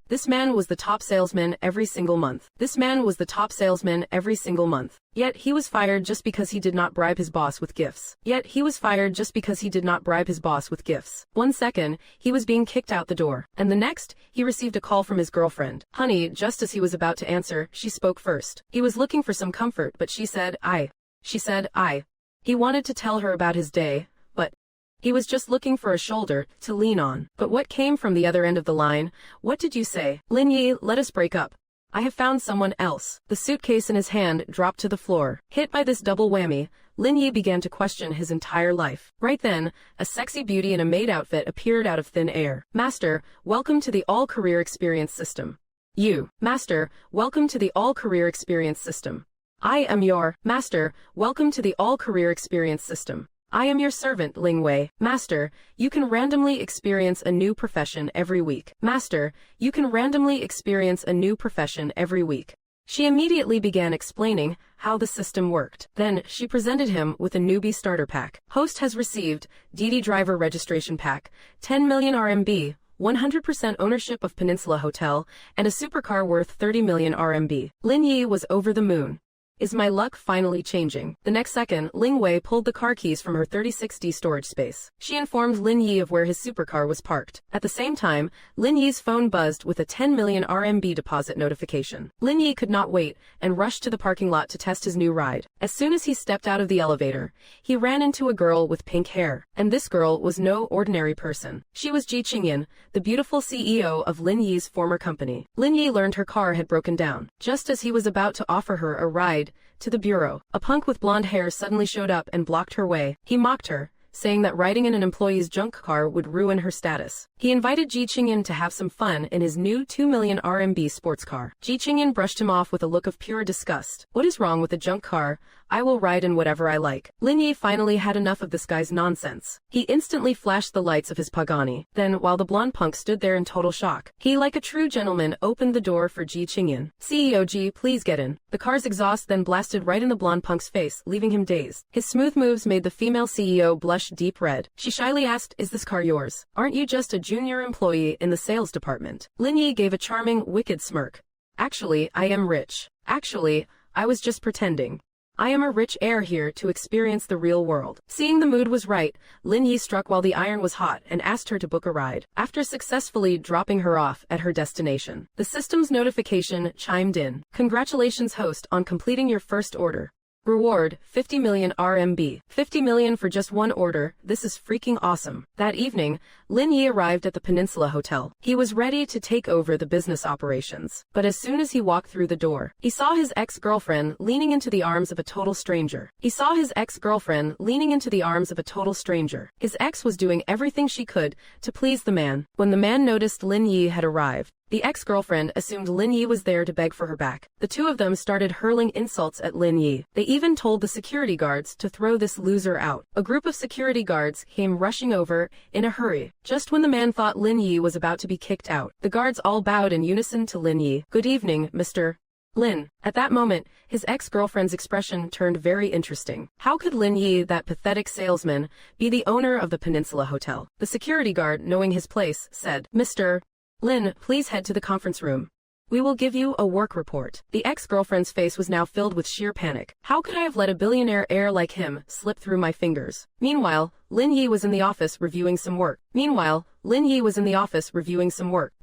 This man was the top salesman every single month. This man was the top salesman every single month. Yet he was fired just because he did not bribe his boss with gifts. Yet he was fired just because he did not bribe his boss with gifts. 1 second, he was being kicked out the door. And the next, he received a call from his girlfriend. Honey, just as he was about to answer, she spoke first. He was looking for some comfort, but she said, I. She said, I. He wanted to tell her about his day, but he was just looking for a shoulder to lean on. But what came from the other end of the line? What did you say? Lin Yi, let us break up. I have found someone else. The suitcase in his hand dropped to the floor. Hit by this double whammy, Lin Yi began to question his entire life. Right then, a sexy beauty in a maid outfit appeared out of thin air. Master, welcome to the all-career experience system. You. Master, welcome to the all-career experience system. I am your. Master, welcome to the all-career experience system. I am your servant, Ling Wei. Master, you can randomly experience a new profession every week. Master, you can randomly experience a new profession every week. She immediately began explaining how the system worked. Then, she presented him with a newbie starter pack. Host has received DD Driver Registration Pack, 10 million RMB, 100% ownership of Peninsula Hotel, and a supercar worth 30 million RMB. Lin Yi was over the moon. Is my luck finally changing? The next second, Ling Wei pulled the car keys from her 36D storage space. She informed Lin Yi of where his supercar was parked. At the same time, Lin Yi's phone buzzed with a 10 million RMB deposit notification. Lin Yi could not wait and rushed to the parking lot to test his new ride. As soon as he stepped out of the elevator, he ran into a girl with pink hair. And this girl was no ordinary person. She was Ji Qingyan, the beautiful CEO of Lin Yi's former company. Lin Yi learned her car had broken down. Just as he was about to offer her a ride to the bureau, a punk with blonde hair suddenly showed up and blocked her way. He mocked her, saying that riding in an employee's junk car would ruin her status. He invited Ji Qingyan to have some fun in his new 2 million RMB sports car. Ji Qingyan brushed him off with a look of pure disgust. What is wrong with a junk car? I will ride in whatever I like. Lin Yi finally had enough of this guy's nonsense. He instantly flashed the lights of his Pagani. Then, while the blonde punk stood there in total shock, he, like a true gentleman, opened the door for Ji Qingyan. CEO Ji, please get in. The car's exhaust then blasted right in the blonde punk's face, leaving him dazed. His smooth moves made the female CEO blush deep red. She shyly asked, is this car yours? Aren't you just a junior employee in the sales department? Lin Yi gave a charming, wicked smirk. Actually, I am rich. Actually, I was just pretending. I am a rich heir here to experience the real world. Seeing the mood was right, Lin Yi struck while the iron was hot and asked her to book a ride. After successfully dropping her off at her destination, the system's notification chimed in. Congratulations, host, on completing your first order. Reward, 50 million RMB. 50 million for just one order. This is freaking awesome. That evening, Lin Yi arrived at the Peninsula Hotel. He was ready to take over the business operations. But as soon as he walked through the door, he saw his ex-girlfriend leaning into the arms of a total stranger. He saw his ex-girlfriend leaning into the arms of a total stranger. His ex was doing everything she could to please the man. When the man noticed Lin Yi had arrived, the ex-girlfriend assumed Lin Yi was there to beg for her back. The two of them started hurling insults at Lin Yi. They even told the security guards to throw this loser out. A group of security guards came rushing over in a hurry. Just when the man thought Lin Yi was about to be kicked out, the guards all bowed in unison to Lin Yi. Good evening, Mr. Lin. At that moment, his ex-girlfriend's expression turned very interesting. How could Lin Yi, that pathetic salesman, be the owner of the Peninsula Hotel? The security guard, knowing his place, said, Mr. Lin, please head to the conference room. We will give you a work report. The ex-girlfriend's face was now filled with sheer panic. How could I have let a billionaire heir like him slip through my fingers? Meanwhile, Lin Yi was in the office reviewing some work. He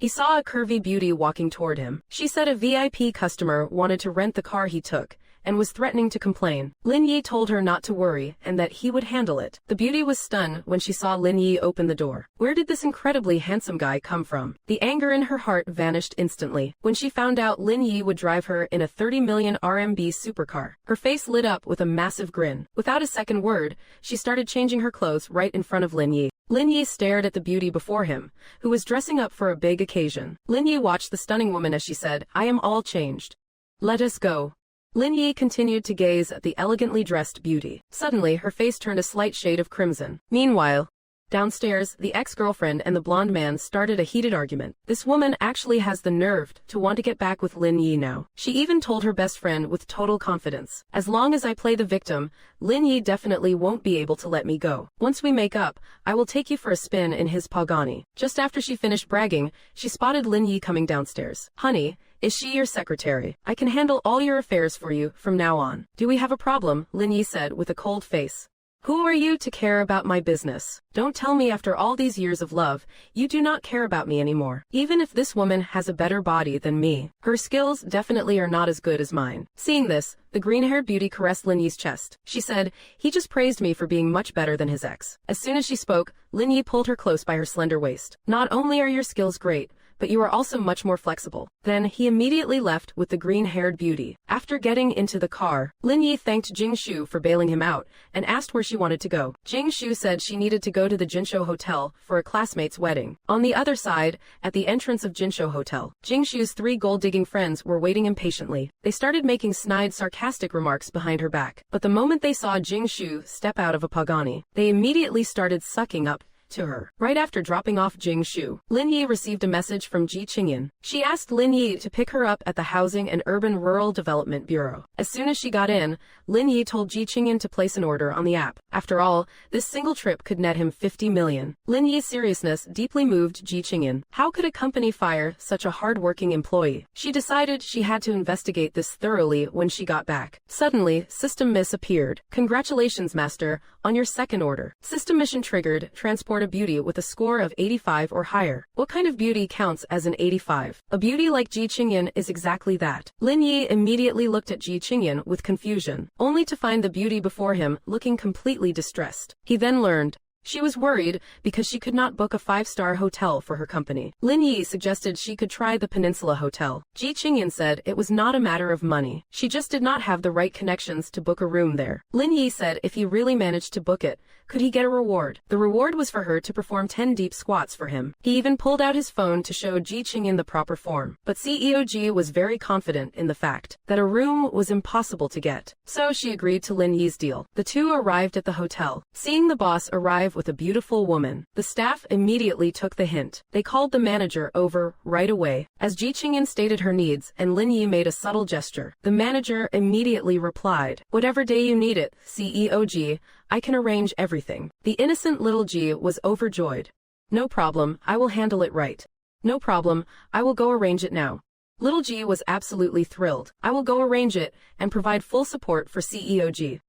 saw a curvy beauty walking toward him. She said a VIP customer wanted to rent the car he took, and was threatening to complain. Lin Yi told her not to worry and that he would handle it. The beauty was stunned when she saw Lin Yi open the door. Where did this incredibly handsome guy come from? The anger in her heart vanished instantly when she found out Lin Yi would drive her in a 30 million RMB supercar. Her face lit up with a massive grin. Without a second word, she started changing her clothes right in front of Lin Yi. Lin Yi stared at the beauty before him, who was dressing up for a big occasion. Lin Yi watched the stunning woman as she said, I am all changed. Let us go. Lin Yi continued to gaze at the elegantly dressed beauty. Suddenly, her face turned a slight shade of crimson. Meanwhile, Downstairs, the ex-girlfriend and the blonde man started a heated argument. This woman actually has the nerve to want to get back with Lin Yi now. She even told her best friend with total confidence, "As long as I play the victim, Lin Yi definitely won't be able to let me go. Once we make up, I will take you for a spin in his Pagani." Just after she finished bragging, she spotted Lin Yi coming downstairs. "Honey, is she your secretary? I can handle all your affairs for you from now on." "Do we have a problem?" Lin Yi said with a cold face. "Who are you to care about my business? Don't tell me after all these years of love, you do not care about me anymore. Even if this woman has a better body than me, her skills definitely are not as good as mine." Seeing this, the green-haired beauty caressed Lin Yi's chest. She said, "He just praised me for being much better than his ex." As soon as she spoke, Lin Yi pulled her close by her slender waist. "Not only are your skills great, but you are also much more flexible." Then he immediately left with the green-haired beauty. After getting into the car, Lin Yi thanked Jing Shu for bailing him out and asked where she wanted to go. Jing Shu said she needed to go to the Jinsho Hotel for a classmate's wedding. On the other side, at the entrance of Jinsho Hotel, Jing Shu's 3 gold-digging friends were waiting impatiently. They started making snide, sarcastic remarks behind her back. But the moment they saw Jing Shu step out of a Pagani, they immediately started sucking up to her. Right after dropping off Jing Shu, Lin Yi received a message from Ji Qingyan. She asked Lin Yi to pick her up at the Housing and Urban Rural Development Bureau. As soon as she got in, Lin Yi told Ji Qingyan to place an order on the app. After all, this single trip could net him 50 million. Lin Yi's seriousness deeply moved Ji Qingyan. How could a company fire such a hard-working employee? She decided she had to investigate this thoroughly when she got back. Suddenly, System Miss appeared. "Congratulations, Master, on your second order. System mission triggered. Transport a beauty with a score of 85 or higher." What kind of beauty counts as an 85? A beauty like Ji Qingyan is exactly that. Lin Yi immediately looked at Ji Qingyan with confusion, only to find the beauty before him looking completely distressed. He then learned she was worried because she could not book a 5-star hotel for her company. Lin Yi suggested she could try the Peninsula Hotel. Ji Qingyan said it was not a matter of money. She just did not have the right connections to book a room there. Lin Yi said if he really managed to book it, could he get a reward? The reward was for her to perform 10 deep squats for him. He even pulled out his phone to show Ji Qingyan the proper form. But CEO Ji was very confident in the fact that a room was impossible to get. So she agreed to Lin Yi's deal. The two arrived at the hotel. Seeing the boss arrive with a beautiful woman, the staff immediately took the hint. They called the manager over right away. As Ji Qingyan stated her needs and Lin Yi made a subtle gesture, the manager immediately replied, "Whatever day you need it, CEO Ji, I can arrange everything." The innocent little Ji was overjoyed. "No problem, I will handle it right." "No problem, I will go arrange it now." Little Ji was absolutely thrilled. "I will go arrange it and provide full support for CEO Ji.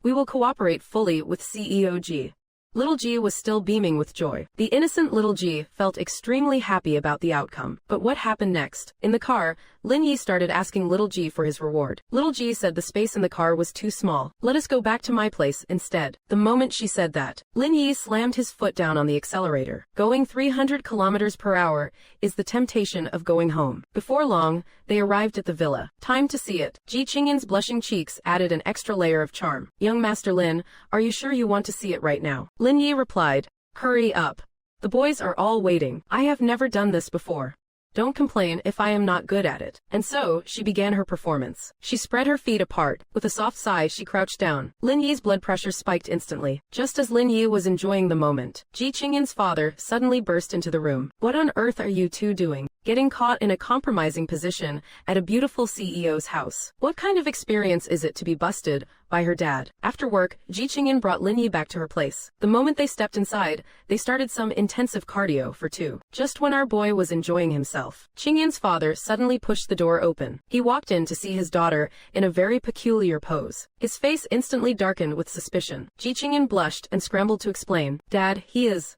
We will cooperate fully with CEO Ji." Little Ji was still beaming with joy. The innocent little Ji felt extremely happy about the outcome. But what happened next? In the car, Lin Yi started asking little Ji for his reward. Little Ji said the space in the car was too small. "Let us go back to my place instead." The moment she said that, Lin Yi slammed his foot down on the accelerator. Going 300 kilometers per hour is the temptation of going home. Before long, they arrived at the villa. Time to see it. Ji Qingyan's blushing cheeks added an extra layer of charm. "Young Master Lin, are you sure you want to see it right now?" Lin Yi replied, "Hurry up. The boys are all waiting. I have never done this before. Don't complain if I am not good at it." And so, she began her performance. She spread her feet apart. With a soft sigh, she crouched down. Lin Yi's blood pressure spiked instantly. Just as Lin Yi was enjoying the moment, Ji Qingyan's father suddenly burst into the room. "What on earth are you two doing? Getting caught in a compromising position at a beautiful CEO's house. What kind of experience is it to be busted by her dad?" After work, Ji Qingyan brought Lin Yi back to her place. The moment they stepped inside, they started some intensive cardio for two. Just when our boy was enjoying himself, Qingyan's father suddenly pushed the door open. He walked in to see his daughter in a very peculiar pose. His face instantly darkened with suspicion. Ji Qingyan blushed and scrambled to explain, "Dad, he is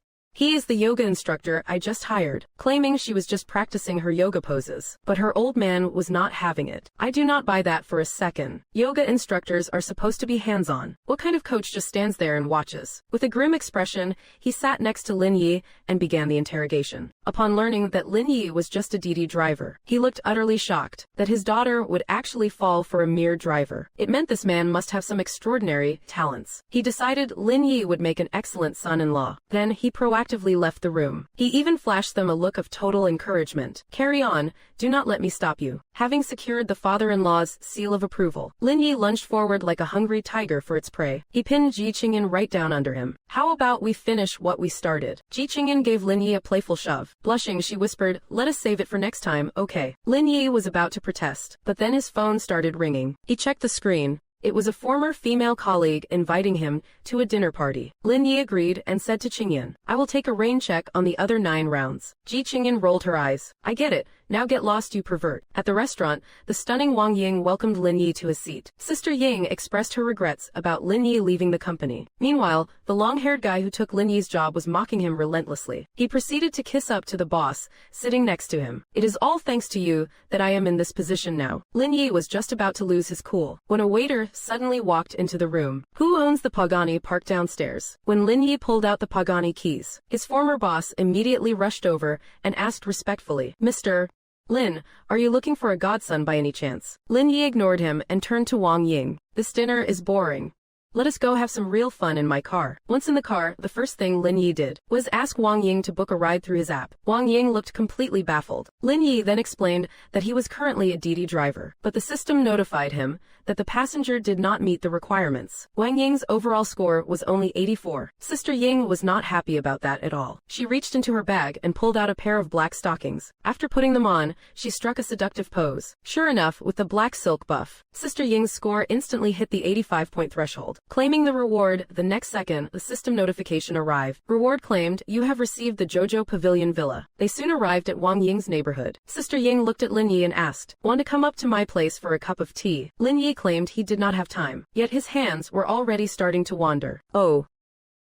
the yoga instructor I just hired," claiming she was just practicing her yoga poses. But her old man was not having it. "I do not buy that for a second. Yoga instructors are supposed to be hands-on. What kind of coach just stands there and watches?" With a grim expression, he sat next to Lin Yi and began the interrogation. Upon learning that Lin Yi was just a DD driver, he looked utterly shocked that his daughter would actually fall for a mere driver. It meant this man must have some extraordinary talents. He decided Lin Yi would make an excellent son-in-law. Then he proactively actively left the room. He even flashed them a look of total encouragement. Carry on, do not let me stop you. Having secured the father-in-law's seal of approval, Lin Yi lunged forward like a hungry tiger for its prey. He pinned Ji Qingyan right down under him. How about we finish what we started? Ji Qingyan gave Lin Yi a playful shove. Blushing, she whispered, let us save it for next time, okay? Lin Yi was about to protest, but then his phone started ringing. He checked the screen. It was a former female colleague inviting him to a dinner party. Lin Yi agreed and said to Qingyan, I will take a rain check on the other 9 rounds. Ji Qingyan rolled her eyes. I get it. Now get lost, you pervert. At the restaurant, the stunning Wang Ying welcomed Lin Yi to his seat. Sister Ying expressed her regrets about Lin Yi leaving the company. Meanwhile, the long-haired guy who took Lin Yi's job was mocking him relentlessly. He proceeded to kiss up to the boss, sitting next to him. It is all thanks to you that I am in this position now. Lin Yi was just about to lose his cool when a waiter suddenly walked into the room. Who owns the Pagani parked downstairs? When Lin Yi pulled out the Pagani keys, his former boss immediately rushed over and asked respectfully, Mr. Lin, are you looking for a godson by any chance? Lin Yi ignored him and turned to Wang Ying. This dinner is boring. Let us go have some real fun in my car. Once in the car, the first thing Lin Yi did was ask Wang Ying to book a ride through his app. Wang Ying looked completely baffled. Lin Yi then explained that he was currently a Didi driver, but the system notified him that the passenger did not meet the requirements. Wang Ying's overall score was only 84. Sister Ying was not happy about that at all. She reached into her bag and pulled out a pair of black stockings. After putting them on, she struck a seductive pose. Sure enough, with the black silk buff, Sister Ying's score instantly hit the 85-point threshold. Claiming the reward, the next second, the system notification arrived. Reward claimed, you have received the Jojo Pavilion Villa. They soon arrived at Wang Ying's neighborhood. Sister Ying looked at Lin Yi and asked, want to come up to my place for a cup of tea? Lin Yi claimed he did not have time, yet his hands were already starting to wander. Oh.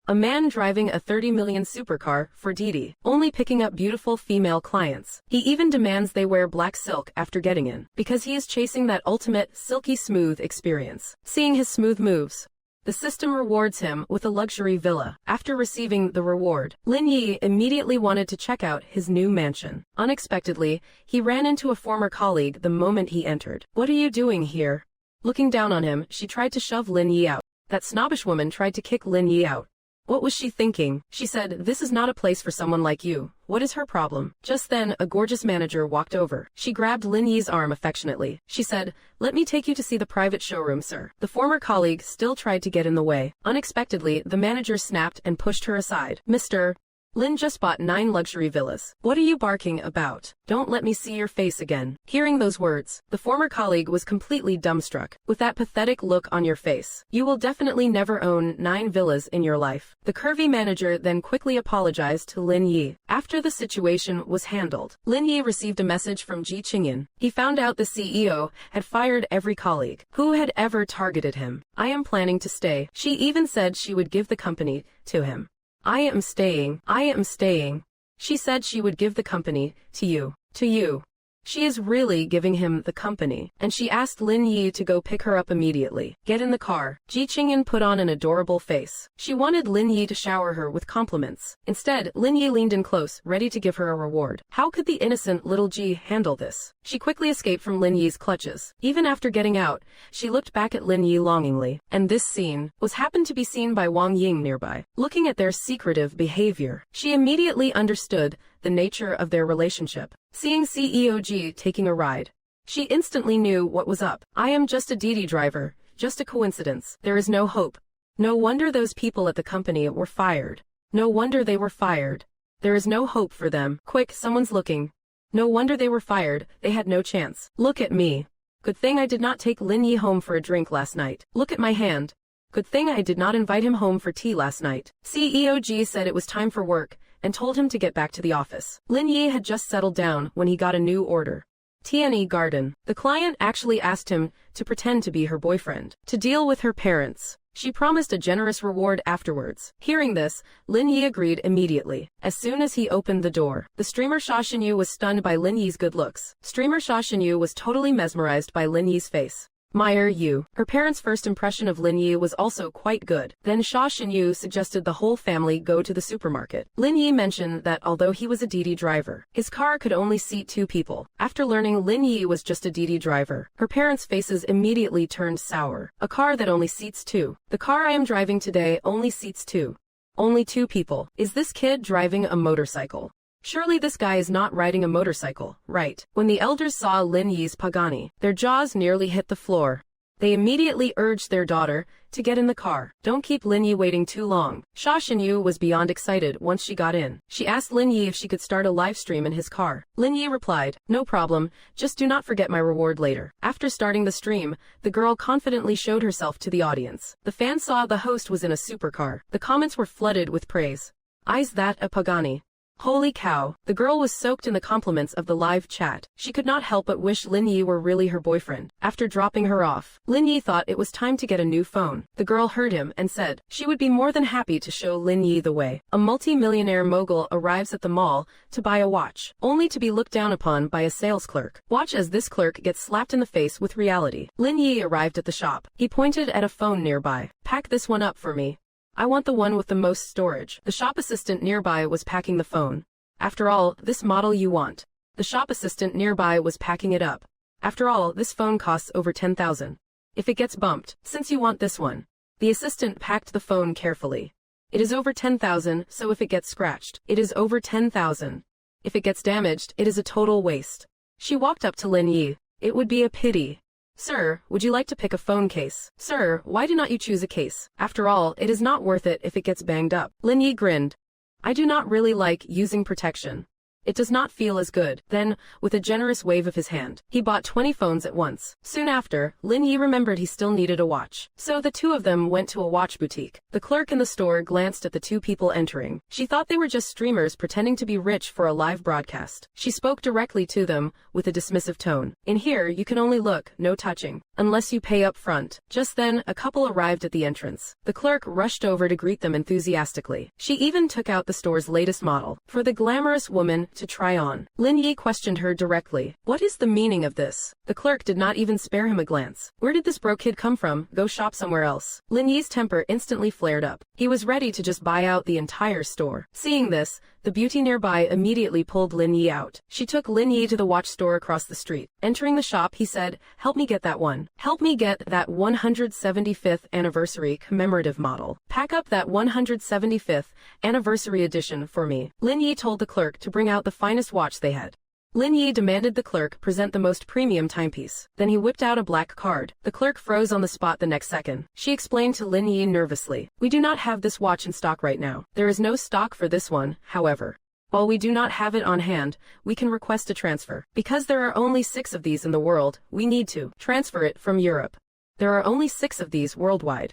A man driving a 30 million supercar for Didi, only picking up beautiful female clients. He even demands they wear black silk after getting in, because he is chasing that ultimate, silky smooth experience. Seeing his smooth moves, the system rewards him with a luxury villa. After receiving the reward, Lin Yi immediately wanted to check out his new mansion. Unexpectedly, he ran into a former colleague the moment he entered. What are you doing here? Looking down on him, she tried to shove Lin Yi out. That snobbish woman tried to kick Lin Yi out. What was she thinking? She said, this is not a place for someone like you. What is her problem? Just then, a gorgeous manager walked over. She grabbed Lin Yi's arm affectionately. She said, let me take you to see the private showroom, sir. The former colleague still tried to get in the way. Unexpectedly, the manager snapped and pushed her aside. Mr. Lin just bought 9 luxury villas. What are you barking about? Don't let me see your face again. Hearing those words, the former colleague was completely dumbstruck. With that pathetic look on your face, you will definitely never own 9 villas in your life. The curvy manager then quickly apologized to Lin Yi. After the situation was handled, Lin Yi received a message from Ji Qingyan. He found out the CEO had fired every colleague who had ever targeted him. I am planning to stay. She even said she would give the company to him. I am staying. I am staying. She said she would give the company to you. To you. She is really giving him the company, and she asked Lin Yi to go pick her up immediately. Get in the car. Ji Qingyan put on an adorable face. She wanted Lin Yi to shower her with compliments. Instead, Lin Yi leaned in close, ready to give her a reward. How could the innocent little Ji handle this? She quickly escaped from Lin Yi's clutches. Even after getting out, she looked back at Lin Yi longingly, and this scene happened to be seen by Wang Ying nearby. Looking at their secretive behavior, she immediately understood the nature of their relationship. Seeing CEO Ji taking a ride, she instantly knew what was up. I am just a Didi driver, just a coincidence. There is no hope. No wonder those people at the company were fired. No wonder they were fired. There is no hope for them. Quick, someone's looking. No wonder they were fired. They had no chance. Look at me. Good thing I did not take Lin Yi home for a drink last night. Look at my hand. Good thing I did not invite him home for tea last night. CEO Ji said it was time for work, and told him to get back to the office. Lin Yi had just settled down when he got a new order. TNE Garden. The client actually asked him to pretend to be her boyfriend, to deal with her parents. She promised a generous reward afterwards. Hearing this, Lin Yi agreed immediately. As soon as he opened the door, the streamer Sha Xinyu was stunned by Lin Yi's good looks. Streamer Sha Xinyu was totally mesmerized by Lin Yi's face. Meyer Yu. Her parents' first impression of Lin Yi was also quite good. Then Sha Xinyu suggested the whole family go to the supermarket. Lin Yi mentioned that although he was a Didi driver, his car could only seat 2 people. After learning Lin Yi was just a Didi driver, her parents' faces immediately turned sour. A car that only seats 2. The car I am driving today only seats 2. Only 2 people. Is this kid driving a motorcycle? Surely this guy is not riding a motorcycle, right? When the elders saw Lin Yi's Pagani, their jaws nearly hit the floor. They immediately urged their daughter to get in the car. Don't keep Lin Yi waiting too long. Xia Xinyu was beyond excited once she got in. She asked Lin Yi if she could start a live stream in his car. Lin Yi replied, "No problem, just do not forget my reward later." After starting the stream, the girl confidently showed herself to the audience. The fans saw the host was in a supercar. The comments were flooded with praise. "Is that a Pagani? Holy cow." The girl was soaked in the compliments of the live chat. She could not help but wish Lin Yi were really her boyfriend. After dropping her off, Lin Yi thought it was time to get a new phone. The girl heard him and said she would be more than happy to show Lin Yi the way. A multi-millionaire mogul arrives at the mall to buy a watch, only to be looked down upon by a sales clerk. Watch as this clerk gets slapped in the face with reality. Lin Yi arrived at the shop. He pointed at a phone nearby. "Pack this one up for me. I want the one with the most storage." The shop assistant nearby was packing the phone. "After all, this model you want." The shop assistant nearby was packing it up. "After all, this phone costs over 10,000. If it gets bumped, since you want this one." The assistant packed the phone carefully. "It is over 10,000, so if it gets scratched, it is over 10,000. If it gets damaged, it is a total waste." She walked up to Lin Yi. "It would be a pity. Sir, would you like to pick a phone case? Sir, why do not you choose a case? After all, it is not worth it if it gets banged up." Lin Yi grinned. "I do not really like using protection. It does not feel as good." Then, with a generous wave of his hand, he bought 20 phones at once. Soon after, Lin Yi remembered he still needed a watch. So the two of them went to a watch boutique. The clerk in the store glanced at the 2 people entering. She thought they were just streamers pretending to be rich for a live broadcast. She spoke directly to them, with a dismissive tone. "In here, you can only look, no touching. Unless you pay up front." Just then, a couple arrived at the entrance. The clerk rushed over to greet them enthusiastically. She even took out the store's latest model for the glamorous woman to try on. Lin Yi questioned her directly. "What is the meaning of this?" The clerk did not even spare him a glance. "Where did this broke kid come from? Go shop somewhere else." Lin Yi's temper instantly flared up. He was ready to just buy out the entire store. Seeing this, the beauty nearby immediately pulled Lin Yi out. She took Lin Yi to the watch store across the street. Entering the shop, he said, "Help me get that one. Help me get that 175th anniversary commemorative model. Pack up that 175th anniversary edition for me." Lin Yi told the clerk to bring out the finest watch they had. Lin Yi demanded the clerk present the most premium timepiece. Then he whipped out a black card. The clerk froze on the spot the next second. She explained to Lin Yi nervously, "We do not have this watch in stock right now. There is no stock for this one, however. While we do not have it on hand, we can request a transfer. Because there are only 6 of these in the world, we need to transfer it from Europe. There are only 6 of these worldwide.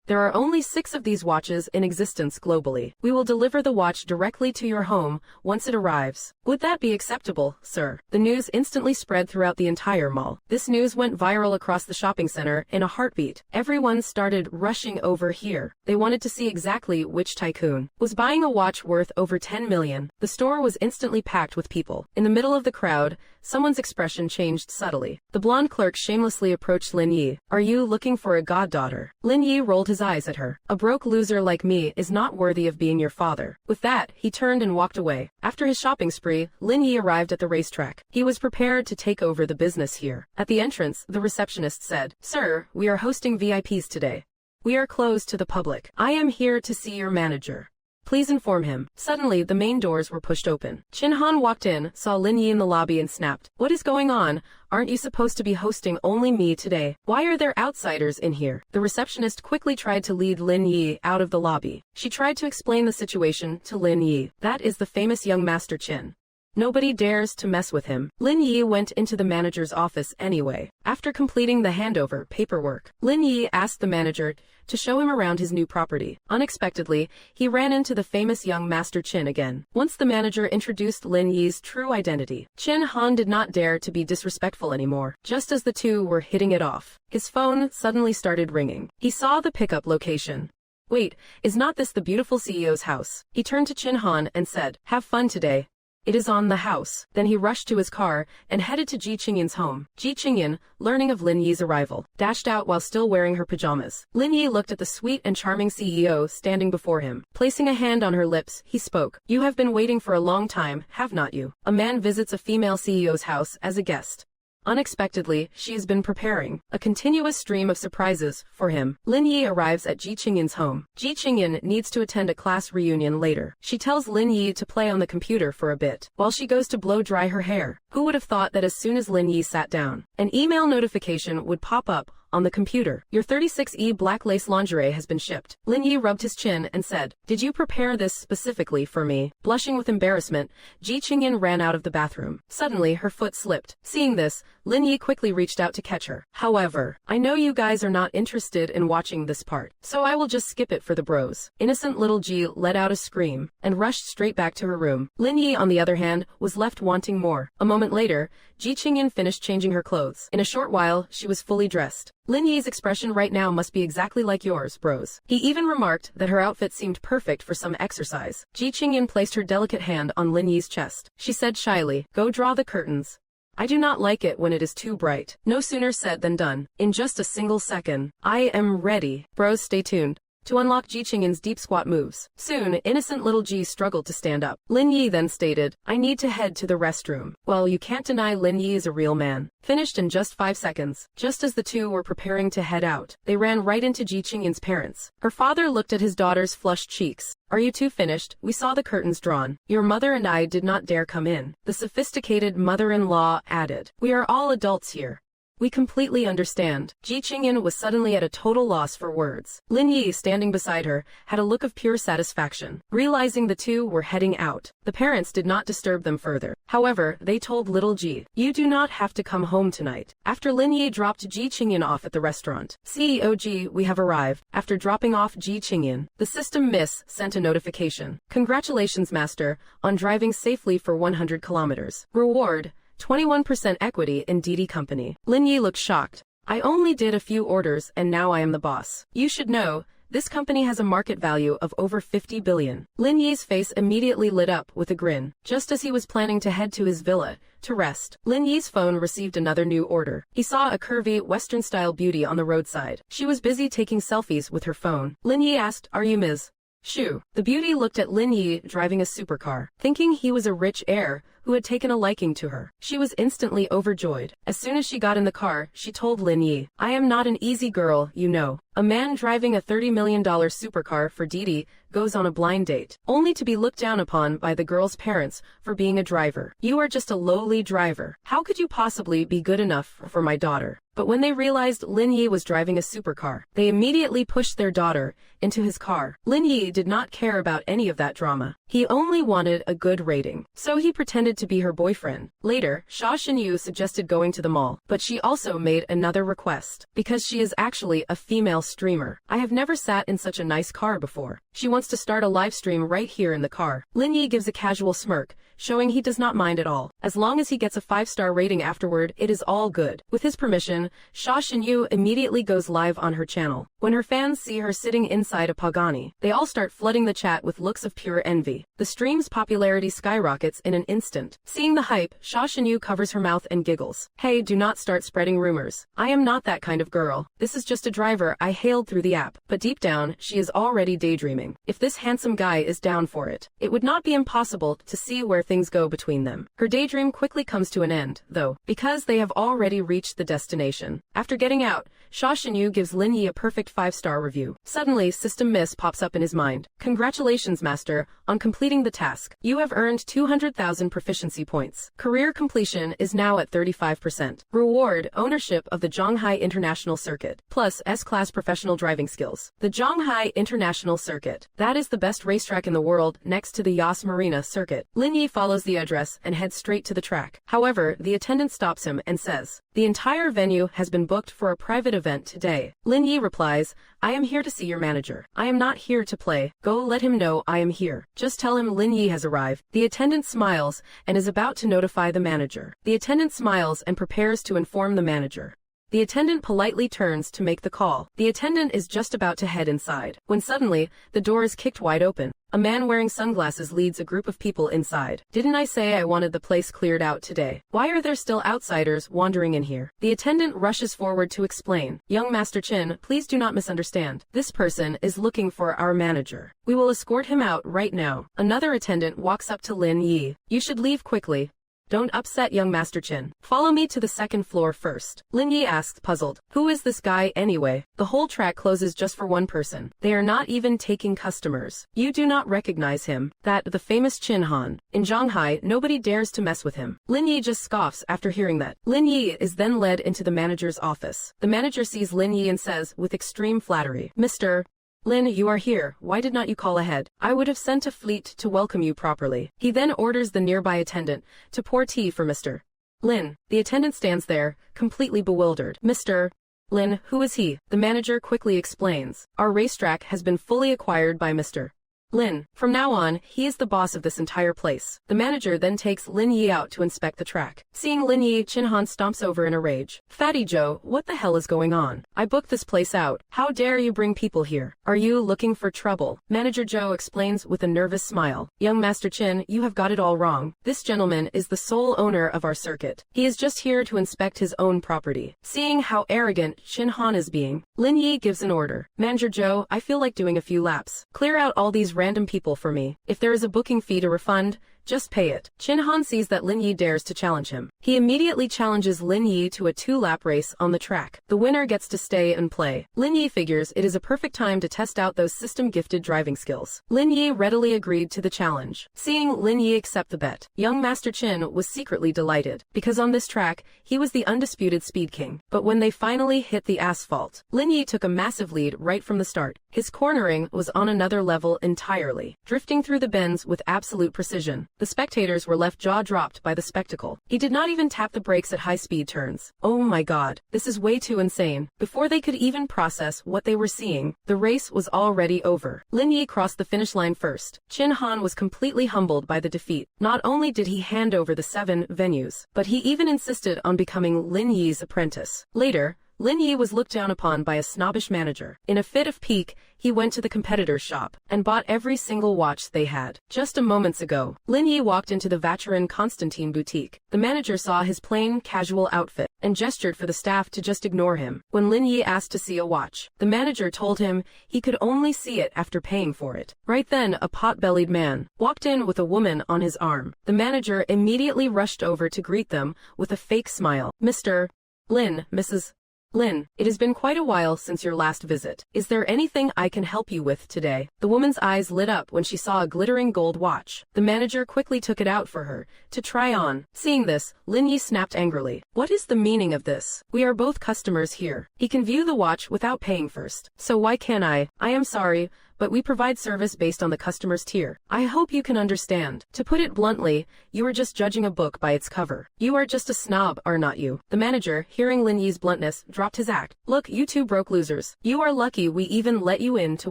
There are only 6 of these watches in existence globally. We will deliver the watch directly to your home once it arrives. Would that be acceptable, sir?" The news instantly spread throughout the entire mall. This news went viral across the shopping center in a heartbeat. Everyone started rushing over here. They wanted to see exactly which tycoon was buying a watch worth over 10 million. The store was instantly packed with people. In the middle of the crowd, someone's expression changed subtly. The blonde clerk shamelessly approached Lin Yi. "Are you looking for a goddaughter?" Lin Yi rolled his eyes at her. "A broke loser like me is not worthy of being your father." With that, he turned and walked away. After his shopping spree, Lin Yi arrived at the racetrack. He was prepared to take over the business here. At the entrance, the receptionist said, "Sir, we are hosting VIPs today. We are closed to the public. I am here to see your manager. Please inform him." Suddenly, the main doors were pushed open. Chin Han walked in, saw Lin Yi in the lobby and snapped, "What is going on? Aren't you supposed to be hosting only me today? Why are there outsiders in here?" The receptionist quickly tried to lead Lin Yi out of the lobby. She tried to explain the situation to Lin Yi. "That is the famous young master Chin. Nobody dares to mess with him." Lin Yi went into the manager's office anyway. After completing the handover paperwork, Lin Yi asked the manager to show him around his new property. Unexpectedly, he ran into the famous young master Chin again. Once the manager introduced Lin Yi's true identity, Chin Han did not dare to be disrespectful anymore. Just as the two were hitting it off, his phone suddenly started ringing. He saw the pickup location. "Wait, is not this the beautiful CEO's house?" He turned to Chin Han and said, "Have fun today. It is on the house." Then he rushed to his car and headed to Ji Qingyin's home. Ji Qingyin, learning of Lin Yi's arrival, dashed out while still wearing her pajamas. Lin Yi looked at the sweet and charming CEO standing before him. Placing a hand on her lips, he spoke. "You have been waiting for a long time, have not you? A man visits a female CEO's house as a guest. Unexpectedly, she has been preparing a continuous stream of surprises for him. Lin Yi arrives at Ji Qingyin's home. Ji Qingyin needs to attend a class reunion later. She tells Lin Yi to play on the computer for a bit, while she goes to blow dry her hair. Who would have thought that as soon as Lin Yi sat down, an email notification would pop up on the computer. Your 36E black lace lingerie has been shipped. Lin Yi rubbed his chin and said, "Did you prepare this specifically for me?" Blushing with embarrassment, Ji Qingyin ran out of the bathroom. Suddenly, her foot slipped. Seeing this, Lin Yi quickly reached out to catch her. However, I know you guys are not interested in watching this part, so I will just skip it for the bros. Innocent little Ji let out a scream and rushed straight back to her room. Lin Yi, on the other hand, was left wanting more. A moment later, Ji Qingyin finished changing her clothes. In a short while, she was fully dressed. Lin Yi's expression right now must be exactly like yours, bros. He even remarked that her outfit seemed perfect for some exercise. Ji Qingyin placed her delicate hand on Lin Yi's chest. She said shyly, "Go draw the curtains. I do not like it when it is too bright." No sooner said than done. In just a single second, "I am ready." Bros, stay tuned to unlock Ji Qingyin's deep squat moves. Soon, innocent little Ji struggled to stand up. Lin Yi then stated, "I need to head to the restroom." Well, you can't deny Lin Yi is a real man. Finished in just 5 seconds. Just as the two were preparing to head out, they ran right into Ji Qingyin's parents. Her father looked at his daughter's flushed cheeks. "Are you two finished? We saw the curtains drawn. Your mother and I did not dare come in." The sophisticated mother-in-law added, "We are all adults here. We completely understand." Ji Qingyin was suddenly at a total loss for words. Lin Yi, standing beside her, had a look of pure satisfaction. Realizing the two were heading out, the parents did not disturb them further. However, they told little Ji, "You do not have to come home tonight." After Lin Yi dropped Ji Qingyin off at the restaurant, "CEO Ji, we have arrived." After dropping off Ji Qingyin, the system miss sent a notification. "Congratulations, master, on driving safely for 100 kilometers. Reward: 21% equity in Didi Company." Lin Yi looked shocked. "I only did a few orders and now I am the boss. You should know, this company has a market value of over 50 billion. Lin Yi's face immediately lit up with a grin. Just as he was planning to head to his villa to rest, Lin Yi's phone received another new order. He saw a curvy, Western-style beauty on the roadside. She was busy taking selfies with her phone. Lin Yi asked, "Are you Ms. Shu?" The beauty looked at Lin Yi driving a supercar, thinking he was a rich heir who had taken a liking to her. She was instantly overjoyed. As soon as she got in the car, she told Lin Yi, "I am not an easy girl, you know. A man driving a $30 million supercar for Didi goes on a blind date, only to be looked down upon by the girl's parents for being a driver. You are just a lowly driver. How could you possibly be good enough for my daughter?" But when they realized Lin Yi was driving a supercar, they immediately pushed their daughter into his car. Lin Yi did not care about any of that drama. He only wanted a good rating, so he pretended to be her boyfriend. Later, Xia Xinyu suggested going to the mall, but she also made another request. Because she is actually a female streamer. "I have never sat in such a nice car before." She wants to start a live stream right here in the car. Lin Yi gives a casual smirk, showing he does not mind at all. As long as he gets a 5-star rating afterward, it is all good. With his permission, Xia Xinyu immediately goes live on her channel. When her fans see her sitting inside a Pagani, they all start flooding the chat with looks of pure envy. The stream's popularity skyrockets in an instant. Seeing the hype, Xia Xinyu covers her mouth and giggles. "Hey, do not start spreading rumors. I am not that kind of girl. This is just a driver I hailed through the app." But deep down, she is already daydreaming. If this handsome guy is down for it, it would not be impossible to see where things go between them. Her daydream quickly comes to an end, though, because they have already reached the destination. After getting out, Xia Xinyu gives Lin Yi a perfect 5-star review. Suddenly, System Miss pops up in his mind. "Congratulations, master, on completing the task. You have earned 200,000 proficiency points. Career completion is now at 35%. Reward: ownership of the Zhonghai International Circuit, plus S-Class professional driving skills." The Zhonghai International Circuit. That is the best racetrack in the world, next to the Yas Marina Circuit. Lin Yi follows the address and heads straight to the track. However, the attendant stops him and says, "The entire venue has been booked for a private event today." Lin Yi replies, "I am here to see your manager. I am not here to play. Go let him know I am here. Just tell him Lin Yi has arrived." The attendant smiles and is about to notify the manager. The attendant smiles and prepares to inform the manager. The attendant politely turns to make the call. The attendant is just about to head inside, when suddenly, the door is kicked wide open. A man wearing sunglasses leads a group of people inside. "Didn't I say I wanted the place cleared out today? Why are there still outsiders wandering in here?" The attendant rushes forward to explain. "Young Master Chin, please do not misunderstand. This person is looking for our manager. We will escort him out right now." Another attendant walks up to Lin Yi. "You should leave quickly." Don't upset young Master Chin. Follow me to the second floor first. Lin Yi asked, puzzled. Who is this guy anyway? The whole track closes just for one person. They are not even taking customers. You do not recognize him. That the famous Chin Han. In Shanghai, nobody dares to mess with him. Lin Yi just scoffs after hearing that. Lin Yi is then led into the manager's office. The manager sees Lin Yi and says, with extreme flattery, Mr. Lin, you are here. Why did not you call ahead? I would have sent a fleet to welcome you properly. He then orders the nearby attendant to pour tea for Mr. Lin. The attendant stands there, completely bewildered. Mr. Lin, who is he? The manager quickly explains. Our racetrack has been fully acquired by Mr. Lin. From now on, he is the boss of this entire place. The manager then takes Lin Yi out to inspect the track. Seeing Lin Yi, Chin Han stomps over in a rage. Fatty Joe, what the hell is going on? I booked this place out. How dare you bring people here? Are you looking for trouble? Manager Joe explains with a nervous smile. Young Master Chin, you have got it all wrong. This gentleman is the sole owner of our circuit. He is just here to inspect his own property. Seeing how arrogant Chin Han is being, Lin Yi gives an order. Manager Joe, I feel like doing a few laps. Clear out all these random people for me. If there is a booking fee to refund, just pay it. Chin Han sees that Lin Yi dares to challenge him. He immediately challenges Lin Yi to a 2-lap race on the track. The winner gets to stay and play. Lin Yi figures it is a perfect time to test out those system-gifted driving skills. Lin Yi readily agreed to the challenge. Seeing Lin Yi accept the bet, young Master Chin was secretly delighted, because on this track, he was the undisputed speed king. But when they finally hit the asphalt, Lin Yi took a massive lead right from the start. His cornering was on another level entirely, drifting through the bends with absolute precision. The spectators were left jaw-dropped by the spectacle. He did not even tap the brakes at high-speed turns. Oh my god, this is way too insane. Before they could even process what they were seeing, the race was already over. Lin Yi crossed the finish line first. Chin Han was completely humbled by the defeat. Not only did he hand over the 7 venues, but he even insisted on becoming Lin Yi's apprentice. Later, Lin Yi was looked down upon by a snobbish manager. In a fit of pique, he went to the competitor's shop and bought every single watch they had. Just a moments ago, Lin Yi walked into the Vacherin Constantine boutique. The manager saw his plain, casual outfit and gestured for the staff to just ignore him. When Lin Yi asked to see a watch, the manager told him he could only see it after paying for it. Right then, a pot-bellied man walked in with a woman on his arm. The manager immediately rushed over to greet them with a fake smile. Mr. Lin, Mrs. Lin, it has been quite a while since your last visit. Is there anything I can help you with today? The woman's eyes lit up when she saw a glittering gold watch. The manager quickly took it out for her to try on. Seeing this, Lin Yi snapped angrily. What is the meaning of this? We are both customers here. He can view the watch without paying first. So why can't I? I am sorry, but we provide service based on the customer's tier. I hope you can understand. To put it bluntly, you are just judging a book by its cover. You are just a snob, are not you? The manager, hearing Lin Yi's bluntness, dropped his act. Look, you two broke losers. You are lucky we even let you in to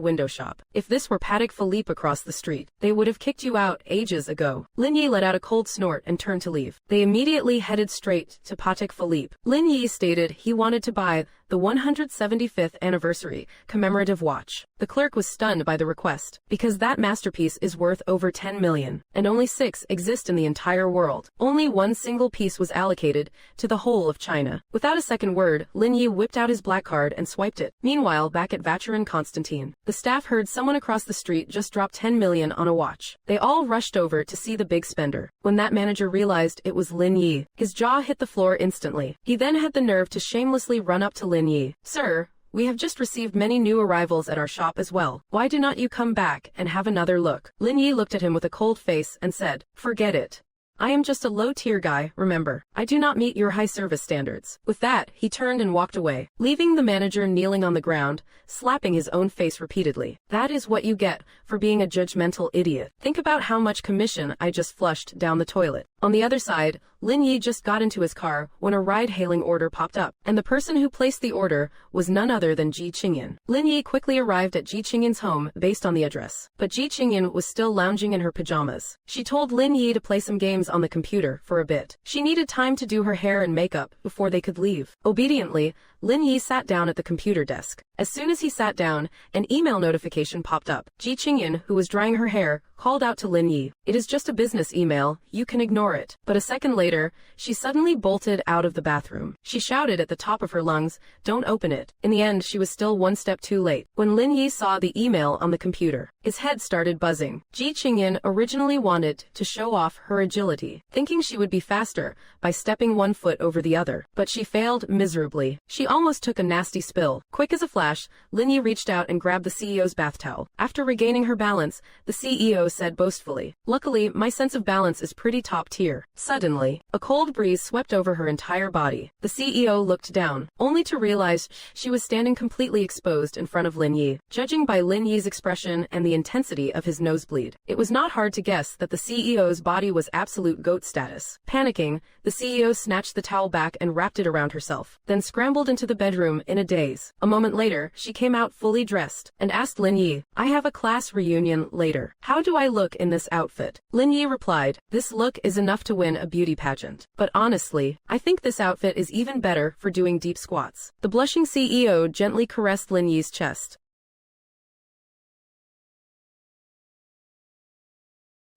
window shop. If this were Patek Philippe across the street, they would have kicked you out ages ago. Lin Yi let out a cold snort and turned to leave. They immediately headed straight to Patek Philippe. Lin Yi stated he wanted to buy the 175th anniversary commemorative watch. The clerk was stunned by the request, because that masterpiece is worth over 10 million, and only 6 exist in the entire world. Only one single piece was allocated to the whole of China. Without a second word, Lin Yi whipped out his black card and swiped it. Meanwhile, back at Vacherin Constantine, the staff heard someone across the street just drop 10 million on a watch. They all rushed over to see the big spender. When that manager realized it was Lin Yi, his jaw hit the floor instantly. He then had the nerve to shamelessly run up to Lin Yi. Sir, we have just received many new arrivals at our shop as well. Why do not you come back and have another look? Lin Yi looked at him with a cold face and said, forget it. I am just a low-tier guy, remember. I do not meet your high service standards. With that, he turned and walked away, leaving the manager kneeling on the ground, slapping his own face repeatedly. That is what you get for being a judgmental idiot. Think about how much commission I just flushed down the toilet. On the other side, Lin Yi just got into his car when a ride-hailing order popped up, and the person who placed the order was none other than Ji Qingyan. Lin Yi quickly arrived at Ji Qingyan's home based on the address, but Ji Qingyan was still lounging in her pajamas. She told Lin Yi to play some games on the computer for a bit. She needed time to do her hair and makeup before they could leave. Obediently, Lin Yi sat down at the computer desk. As soon as he sat down, an email notification popped up. Ji Qingyan, who was drying her hair, called out to Lin Yi. It is just a business email, you can ignore it. But a second later, she suddenly bolted out of the bathroom. She shouted at the top of her lungs, don't open it. In the end, she was still one step too late. When Lin Yi saw the email on the computer, his head started buzzing. Ji Qingyan originally wanted to show off her agility, thinking she would be faster by stepping one foot over the other. But she failed miserably. She almost took a nasty spill. Quick as a flash, Lin Yi reached out and grabbed the CEO's bath towel. After regaining her balance, the CEO said boastfully, luckily, my sense of balance is pretty top tier. Suddenly, a cold breeze swept over her entire body. The CEO looked down, only to realize she was standing completely exposed in front of Lin Yi. Judging by Lin Yi's expression and the intensity of his nosebleed, it was not hard to guess that the CEO's body was absolute goat status. Panicking, the CEO snatched the towel back and wrapped it around herself, then scrambled into the bedroom in a daze. A moment later, she came out fully dressed and asked Lin Yi, I have a class reunion later. How do I look in this outfit? Lin Yi replied, this look is enough to win a beauty pageant. But honestly, I think this outfit is even better for doing deep squats. The blushing CEO gently caressed Lin Yi's chest.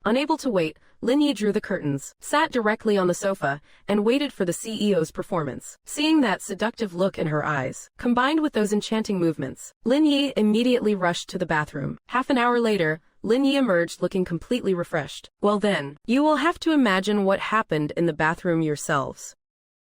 Unable to wait, Lin Yi drew the curtains, sat directly on the sofa, and waited for the CEO's performance. Seeing that seductive look in her eyes, combined with those enchanting movements, Lin Yi immediately rushed to the bathroom. Half an hour later, Lin Yi emerged looking completely refreshed. Well then, you will have to imagine what happened in the bathroom yourselves.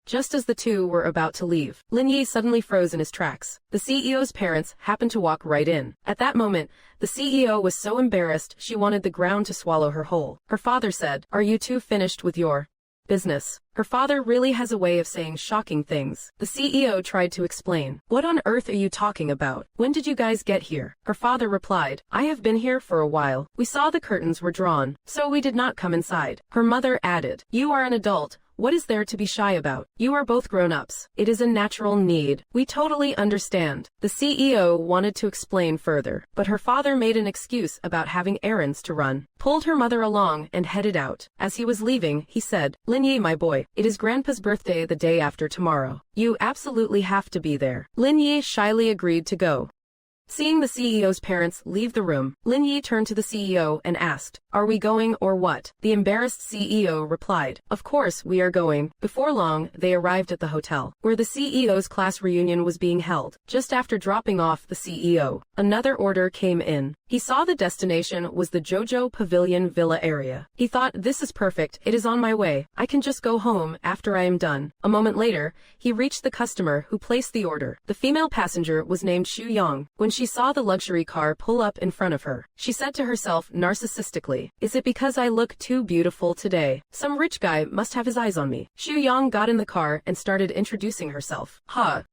Just as the two were about to leave, Lin Yi suddenly froze in his tracks. The CEO's parents happened to walk right in. At that moment, the CEO was so embarrassed she wanted the ground to swallow her whole. Her father said, are you two finished with your business? Her father really has a way of saying shocking things. The CEO tried to explain. What on earth are you talking about? When did you guys get here? Her father replied, I have been here for a while. We saw the curtains were drawn, so we did not come inside. Her mother added, you are an adult. What is there to be shy about? You are both grown-ups. It is a natural need. We totally understand. The CEO wanted to explain further, but her father made an excuse about having errands to run, pulled her mother along, and headed out. As he was leaving, he said, Lin Yi, my boy, it is Grandpa's birthday the day after tomorrow. You absolutely have to be there. Lin Yi shyly agreed to go. Seeing the CEO's parents leave the room, Lin Yi turned to the CEO and asked, are we going or what? The embarrassed CEO replied, of course we are going. Before long, they arrived at the hotel, where the CEO's class reunion was being held. Just after dropping off the CEO, another order came in. He saw the destination was the JoJo Pavilion Villa area. He thought, this is perfect, it is on my way. I can just go home after I am done. A moment later, he reached the customer who placed the order. The female passenger was named Xu Yang. When she saw the luxury car pull up in front of her, she said to herself narcissistically, is it because I look too beautiful today? Some rich guy must have his eyes on me. Xu Yang got in the car and started introducing herself.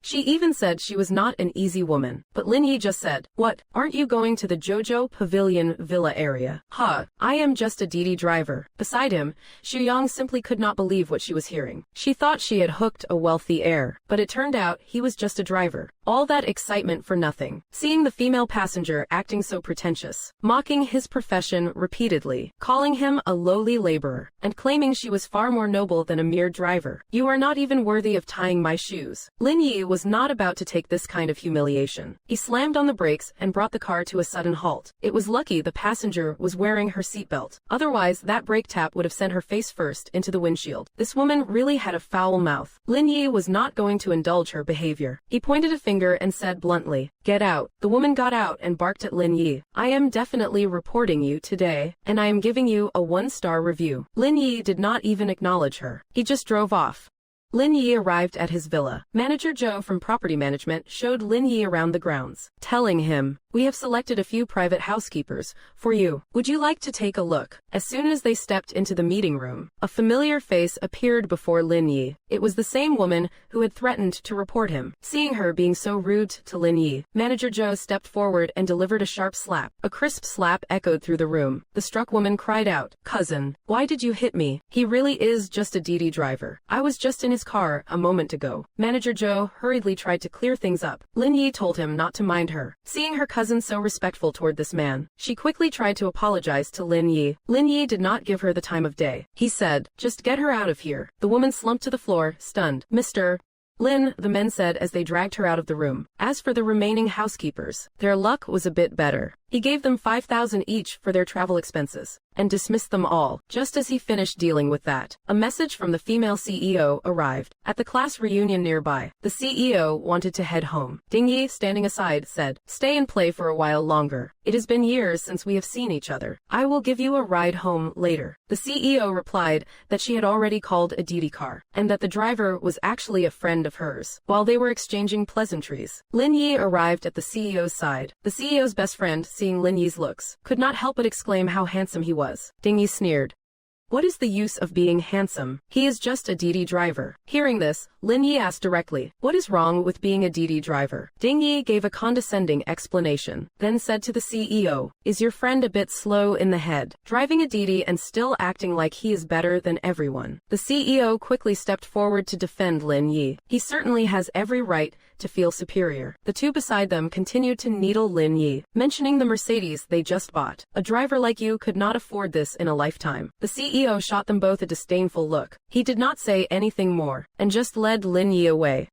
She even said she was not an easy woman. But Lin Yi just said, what, aren't you going to the JoJo Pavilion Villa area? I am just a Didi driver. Beside him, Xu Yang simply could not believe what she was hearing. She thought she had hooked a wealthy heir, but it turned out he was just a driver. All that excitement for nothing. Seeing the female passenger acting so pretentious, mocking his profession repeatedly, calling him a lowly laborer, and claiming she was far more noble than a mere driver. You are not even worthy of tying my shoes. Lin Yi was not about to take this kind of humiliation. He slammed on the brakes and brought the car to a sudden halt. It was lucky the passenger was wearing her seatbelt. Otherwise, that brake tap would have sent her face first into the windshield. This woman really had a foul mouth. Lin Yi was not going to indulge her behavior. He pointed a finger and said bluntly, get out. The woman got out and barked at Lin Yi. I am definitely reporting you today, and I am giving you a 1-star review. Lin Yi did not even acknowledge her. He just drove off. Lin Yi arrived at his villa. Manager Zhou from property management showed Lin Yi around the grounds, telling him, we have selected a few private housekeepers for you. Would you like to take a look? As soon as they stepped into the meeting room, a familiar face appeared before Lin Yi. It was the same woman who had threatened to report him. Seeing her being so rude to Lin Yi, Manager Zhou stepped forward and delivered a sharp slap. A crisp slap echoed through the room. The struck woman cried out, cousin, why did you hit me? He really is just a Didi driver. I was just in his car a moment ago. Manager Zhou hurriedly tried to clear things up. Lin Yi told him not to mind her. Seeing her cousin so respectful toward this man, she quickly tried to apologize to Lin Yi. Lin Yi did not give her the time of day. He said, just get her out of here. The woman slumped to the floor, stunned. Mr. Lin, the men said as they dragged her out of the room. As for the remaining housekeepers, their luck was a bit better. He gave them 5,000 each for their travel expenses and dismissed them all. Just as he finished dealing with that, a message from the female CEO arrived. At the class reunion nearby, the CEO wanted to head home. Lin Yi, standing aside, said, "Stay and play for a while longer. It has been years since we have seen each other. I will give you a ride home later." The CEO replied that she had already called a duty car, and that the driver was actually a friend of hers. While they were exchanging pleasantries, Lin Yi arrived at the CEO's side. The CEO's best friend, seeing Lin Yi's looks, could not help but exclaim how handsome he was. Lin Yi sneered. "What is the use of being handsome? He is just a DD driver." Hearing this, Lin Yi asked directly, "What is wrong with being a DD driver?" Lin Yi gave a condescending explanation, then said to the CEO, "Is your friend a bit slow in the head, driving a DD and still acting like he is better than everyone?" The CEO quickly stepped forward to defend Lin Yi. He certainly has every right to feel superior. The two beside them continued to needle Lin Yi, mentioning the Mercedes they just bought. "A driver like you could not afford this in a lifetime." The CEO shot them both a disdainful look. He did not say anything more, and just led Lin Yi away.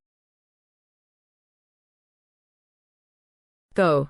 Go.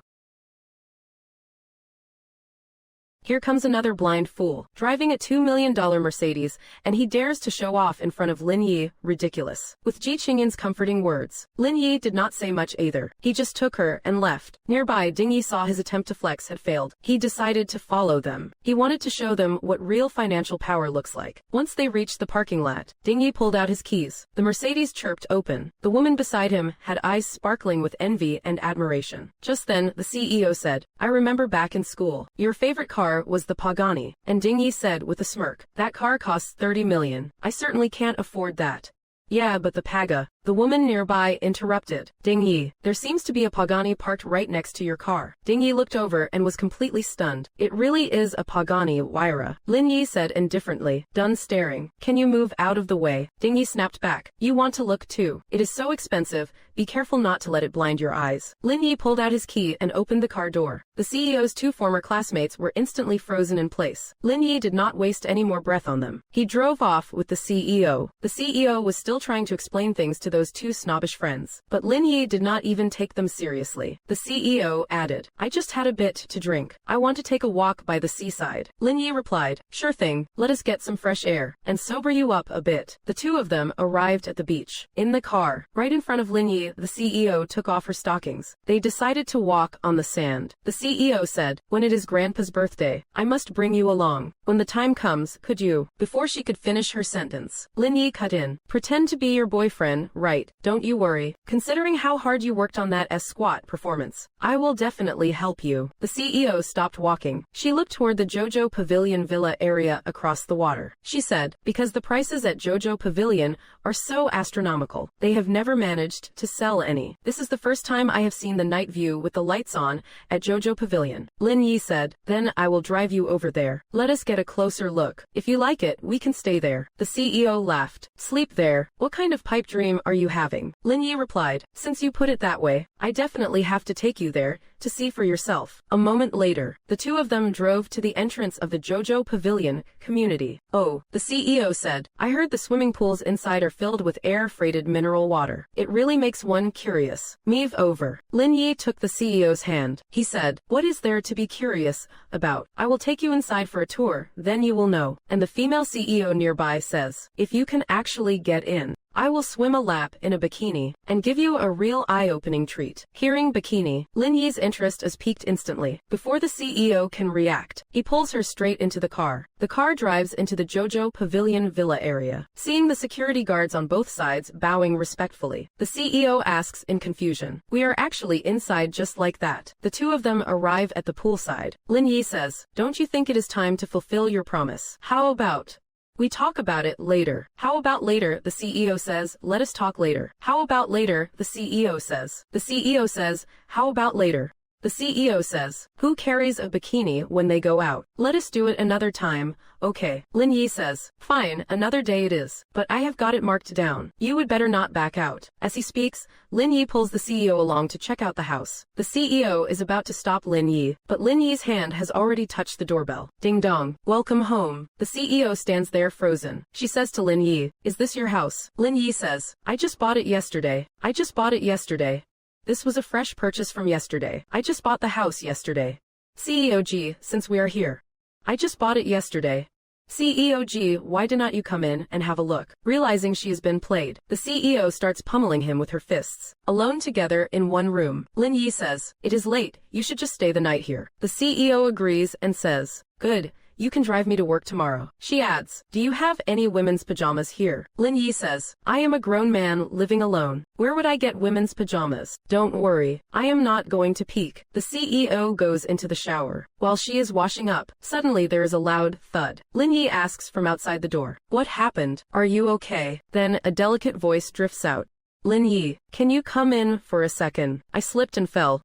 Here comes another blind fool, driving a $2 million Mercedes, and he dares to show off in front of Lin Yi. Ridiculous. With Ji Qingyan's comforting words, Lin Yi did not say much either. He just took her and left. Nearby, Lin Yi saw his attempt to flex had failed. He decided to follow them. He wanted to show them what real financial power looks like. Once they reached the parking lot, Lin Yi pulled out his keys. The Mercedes chirped open. The woman beside him had eyes sparkling with envy and admiration. Just then, the CEO said, "I remember back in school, your favorite car was the Pagani," and Lin Yi said with a smirk, "That car costs 30 million. I certainly can't afford that." "Yeah, but the Paga," the woman nearby interrupted. "Lin Yi, there seems to be a Pagani parked right next to your car." Lin Yi looked over and was completely stunned. "It really is a Pagani Huayra," Lin Yi said indifferently. Done staring. "Can you move out of the way?" Lin Yi snapped back. "You want to look too? It is so expensive. Be careful not to let it blind your eyes." Lin Yi pulled out his key and opened the car door. The CEO's two former classmates were instantly frozen in place. Lin Yi did not waste any more breath on them. He drove off with the CEO. The CEO was still trying to explain things to those two snobbish friends, but Lin Yi did not even take them seriously. The CEO added, "I just had a bit to drink. I want to take a walk by the seaside." Lin Yi replied, "Sure thing, let us get some fresh air and sober you up a bit." The two of them arrived at the beach. In the car, right in front of Lin Yi, the CEO took off her stockings. They decided to walk on the sand. The CEO said, "When it is Grandpa's birthday, I must bring you along. When the time comes, could you?" Before she could finish her sentence, Lin Yi cut in, "Pretend to be your boyfriend, right? Don't you worry. Considering how hard you worked on that squat performance, I will definitely help you." The CEO stopped walking. She looked toward the JoJo Pavilion Villa area across the water. She said, "Because the prices at JoJo Pavilion are so astronomical, they have never managed to sell any. This is the first time I have seen the night view with the lights on at JoJo Pavilion." Lin Yi said, "Then I will drive you over there. Let us get a closer look. If you like it, we can stay there." The CEO laughed. "Sleep there? What kind of pipe dream are you having?" Lin Yi replied, "Since you put it that way, I definitely have to take you there to see for yourself." A moment later, the two of them drove to the entrance of the JoJo Pavilion community. "Oh," the CEO said, "I heard the swimming pools inside are filled with air-freighted mineral water. It really makes one curious. Move over." Lin Yi took the CEO's hand. He said, "What is there to be curious about? I will take you inside for a tour, then you will know." And the female CEO nearby says, "If you can actually get in, I will swim a lap in a bikini and give you a real eye-opening treat." Hearing bikini, Lin Yi's interest is piqued instantly. Before the CEO can react, he pulls her straight into the car. The car drives into the JoJo Pavilion Villa area. Seeing the security guards on both sides bowing respectfully, the CEO asks in confusion, "We are actually inside just like that." The two of them arrive at the poolside. Lin Yi says, "Don't you think it is time to fulfill your promise? How about we talk about it later?" "How about later?" the CEO says. "Let us talk later." "How about later?" the CEO says. The CEO says, "How about later?" The CEO says, "Who carries a bikini when they go out? Let us do it another time, okay?" Lin Yi says, "Fine, another day it is, but I have got it marked down. You would better not back out." As he speaks, Lin Yi pulls the CEO along to check out the house. The CEO is about to stop Lin Yi, but Lin Yi's hand has already touched the doorbell. Ding dong. "Welcome home." The CEO stands there frozen. She says to Lin Yi, "Is this your house?" Lin Yi says, "I just bought it yesterday. I just bought it yesterday. This was a fresh purchase from yesterday. I just bought the house yesterday." CEOG, since we are here. I just bought it yesterday. CEOG, why did not you come in and have a look? Realizing she has been played, the CEO starts pummeling him with her fists. Alone together in one room, Lin Yi says, "It is late, you should just stay the night here." The CEO agrees and says, "Good. You can drive me to work tomorrow." She adds, "Do you have any women's pajamas here?" Lin Yi says, "I am a grown man living alone. Where would I get women's pajamas?" "Don't worry, I am not going to peek." The CEO goes into the shower. While she is washing up, suddenly there is a loud thud. Lin Yi asks from outside the door, "What happened? Are you okay?" Then a delicate voice drifts out. "Lin Yi, can you come in for a second? I slipped and fell.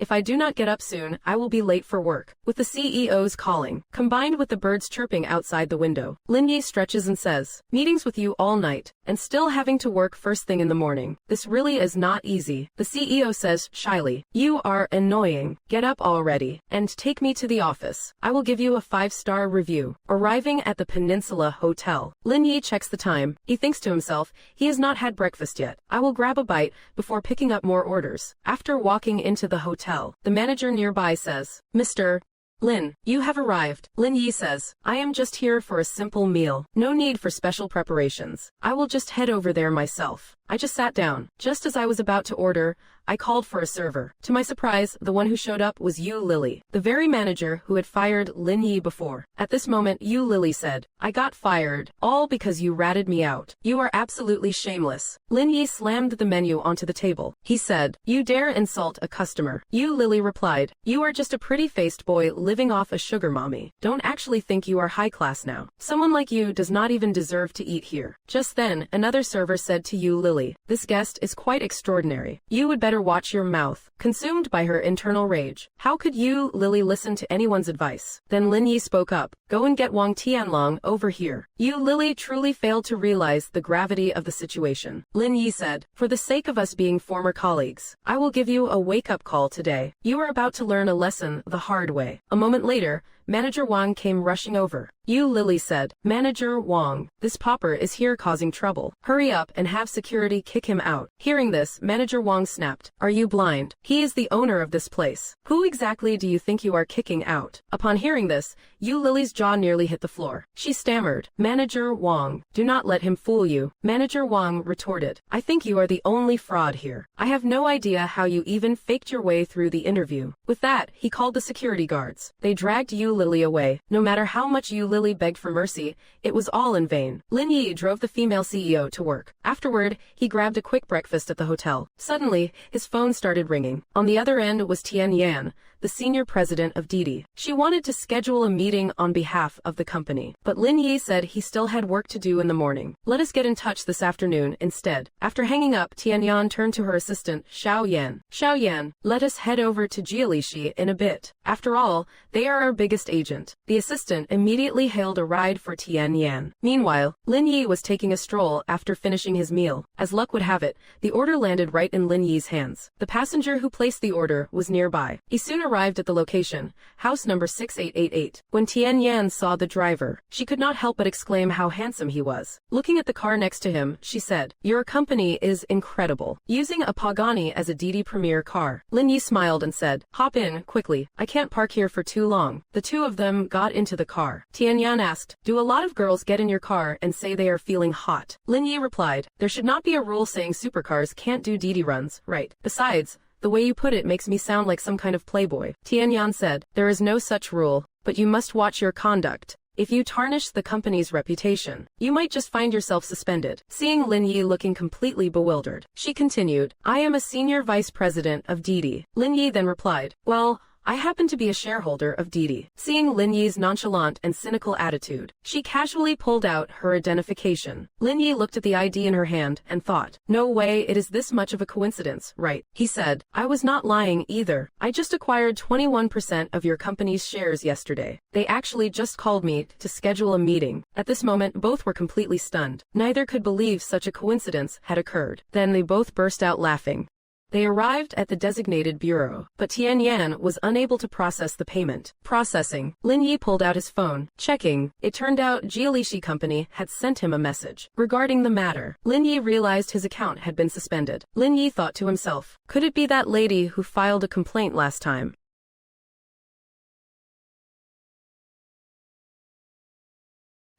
If I do not get up soon, I will be late for work." With the CEO's calling, combined with the birds chirping outside the window, Lin Yi stretches and says, "Meetings with you all night, and still having to work first thing in the morning. This really is not easy." The CEO says shyly, "You are annoying. Get up already, and take me to the office. I will give you a 5-star review." Arriving at the Peninsula Hotel, Lin Yi checks the time. He thinks to himself, he has not had breakfast yet. I will grab a bite before picking up more orders. After walking into the hotel, the manager nearby says, "Mr. Lin, you have arrived." Lin Yi says, "I am just here for a simple meal. No need for special preparations. I will just head over there myself. I just sat down. Just as I was about to order, I called for a server. To my surprise, the one who showed up was Yu Lily, the very manager who had fired Lin Yi before." At this moment, Yu Lily said, "I got fired, all because you ratted me out. You are absolutely shameless." Lin Yi slammed the menu onto the table. He said, "You dare insult a customer." Yu Lily replied, "You are just a pretty-faced boy living off a sugar mommy. Don't actually think you are high class now. Someone like you does not even deserve to eat here." Just then, another server said to Yu Lily, "This guest is quite extraordinary. You would better watch your mouth." Consumed by her internal rage, how could Yu Lily listen to anyone's advice? Then Lin Yi spoke up, "Go and get Wang Tianlong over here." Yu Lily truly failed to realize the gravity of the situation. Lin Yi said, "For the sake of us being former colleagues, I will give you a wake-up call today. You are about to learn a lesson the hard way." A moment later, Manager Wang came rushing over. Yu Lily said, "Manager Wang, this pauper is here causing trouble. Hurry up and have security kick him out." Hearing this, Manager Wang snapped, "Are you blind? He is the owner of this place. Who exactly do you think you are kicking out?" Upon hearing this, Yu Lily's jaw nearly hit the floor. She stammered, "Manager Wang, do not let him fool you." Manager Wang retorted, "I think you are the only fraud here. I have no idea how you even faked your way through the interview." With that, he called the security guards. They dragged Yu Lily away. No matter how much Yu Lily begged for mercy, it was all in vain. Lin Yi drove the female CEO to work. Afterward, he grabbed a quick breakfast at the hotel. Suddenly, his phone started ringing. On the other end was Tian Yan, the senior president of Didi. She wanted to schedule a meeting on behalf of the company, but Lin Yi said he still had work to do in the morning. "Let us get in touch this afternoon instead." After hanging up, Tian Yan turned to her assistant, Xiao Yan. "Xiao Yan, let us head over to Jialishi in a bit. After all, they are our biggest agent." The assistant immediately hailed a ride for Tian Yan. Meanwhile, Lin Yi was taking a stroll after finishing his meal. As luck would have it, the order landed right in Lin Yi's hands. The passenger who placed the order was nearby. He soon arrived at the location, house number 6888. When Tian Yan saw the driver, she could not help but exclaim how handsome he was. Looking at the car next to him, she said, "Your company is incredible. Using a Pagani as a Didi Premier car." Lin Yi smiled and said, "Hop in, quickly. I can't park here for too long." The two of them got into the car. Tian Yan asked, "Do a lot of girls get in your car and say they are feeling hot?" Lin Yi replied, "There should not be a rule saying supercars can't do Didi runs, right? Besides, the way you put it makes me sound like some kind of playboy." Tian Yan said, "There is no such rule, but you must watch your conduct. If you tarnish the company's reputation, you might just find yourself suspended." Seeing Lin Yi looking completely bewildered, she continued, "I am a senior vice president of Didi." Lin Yi then replied, "Well, I happen to be a shareholder of Didi." Seeing Lin Yi's nonchalant and cynical attitude, she casually pulled out her identification. Lin Yi looked at the ID in her hand and thought, "No way it is this much of a coincidence, right?" He said, "I was not lying either. I just acquired 21% of your company's shares yesterday. They actually just called me to schedule a meeting." At this moment, both were completely stunned. Neither could believe such a coincidence had occurred. Then they both burst out laughing. They arrived at the designated bureau, but Tian Yan was unable to process the payment. Processing. Lin Yi pulled out his phone. Checking. It turned out Jialishi Company had sent him a message regarding the matter. Lin Yi realized his account had been suspended. Lin Yi thought to himself, could it be that lady who filed a complaint last time?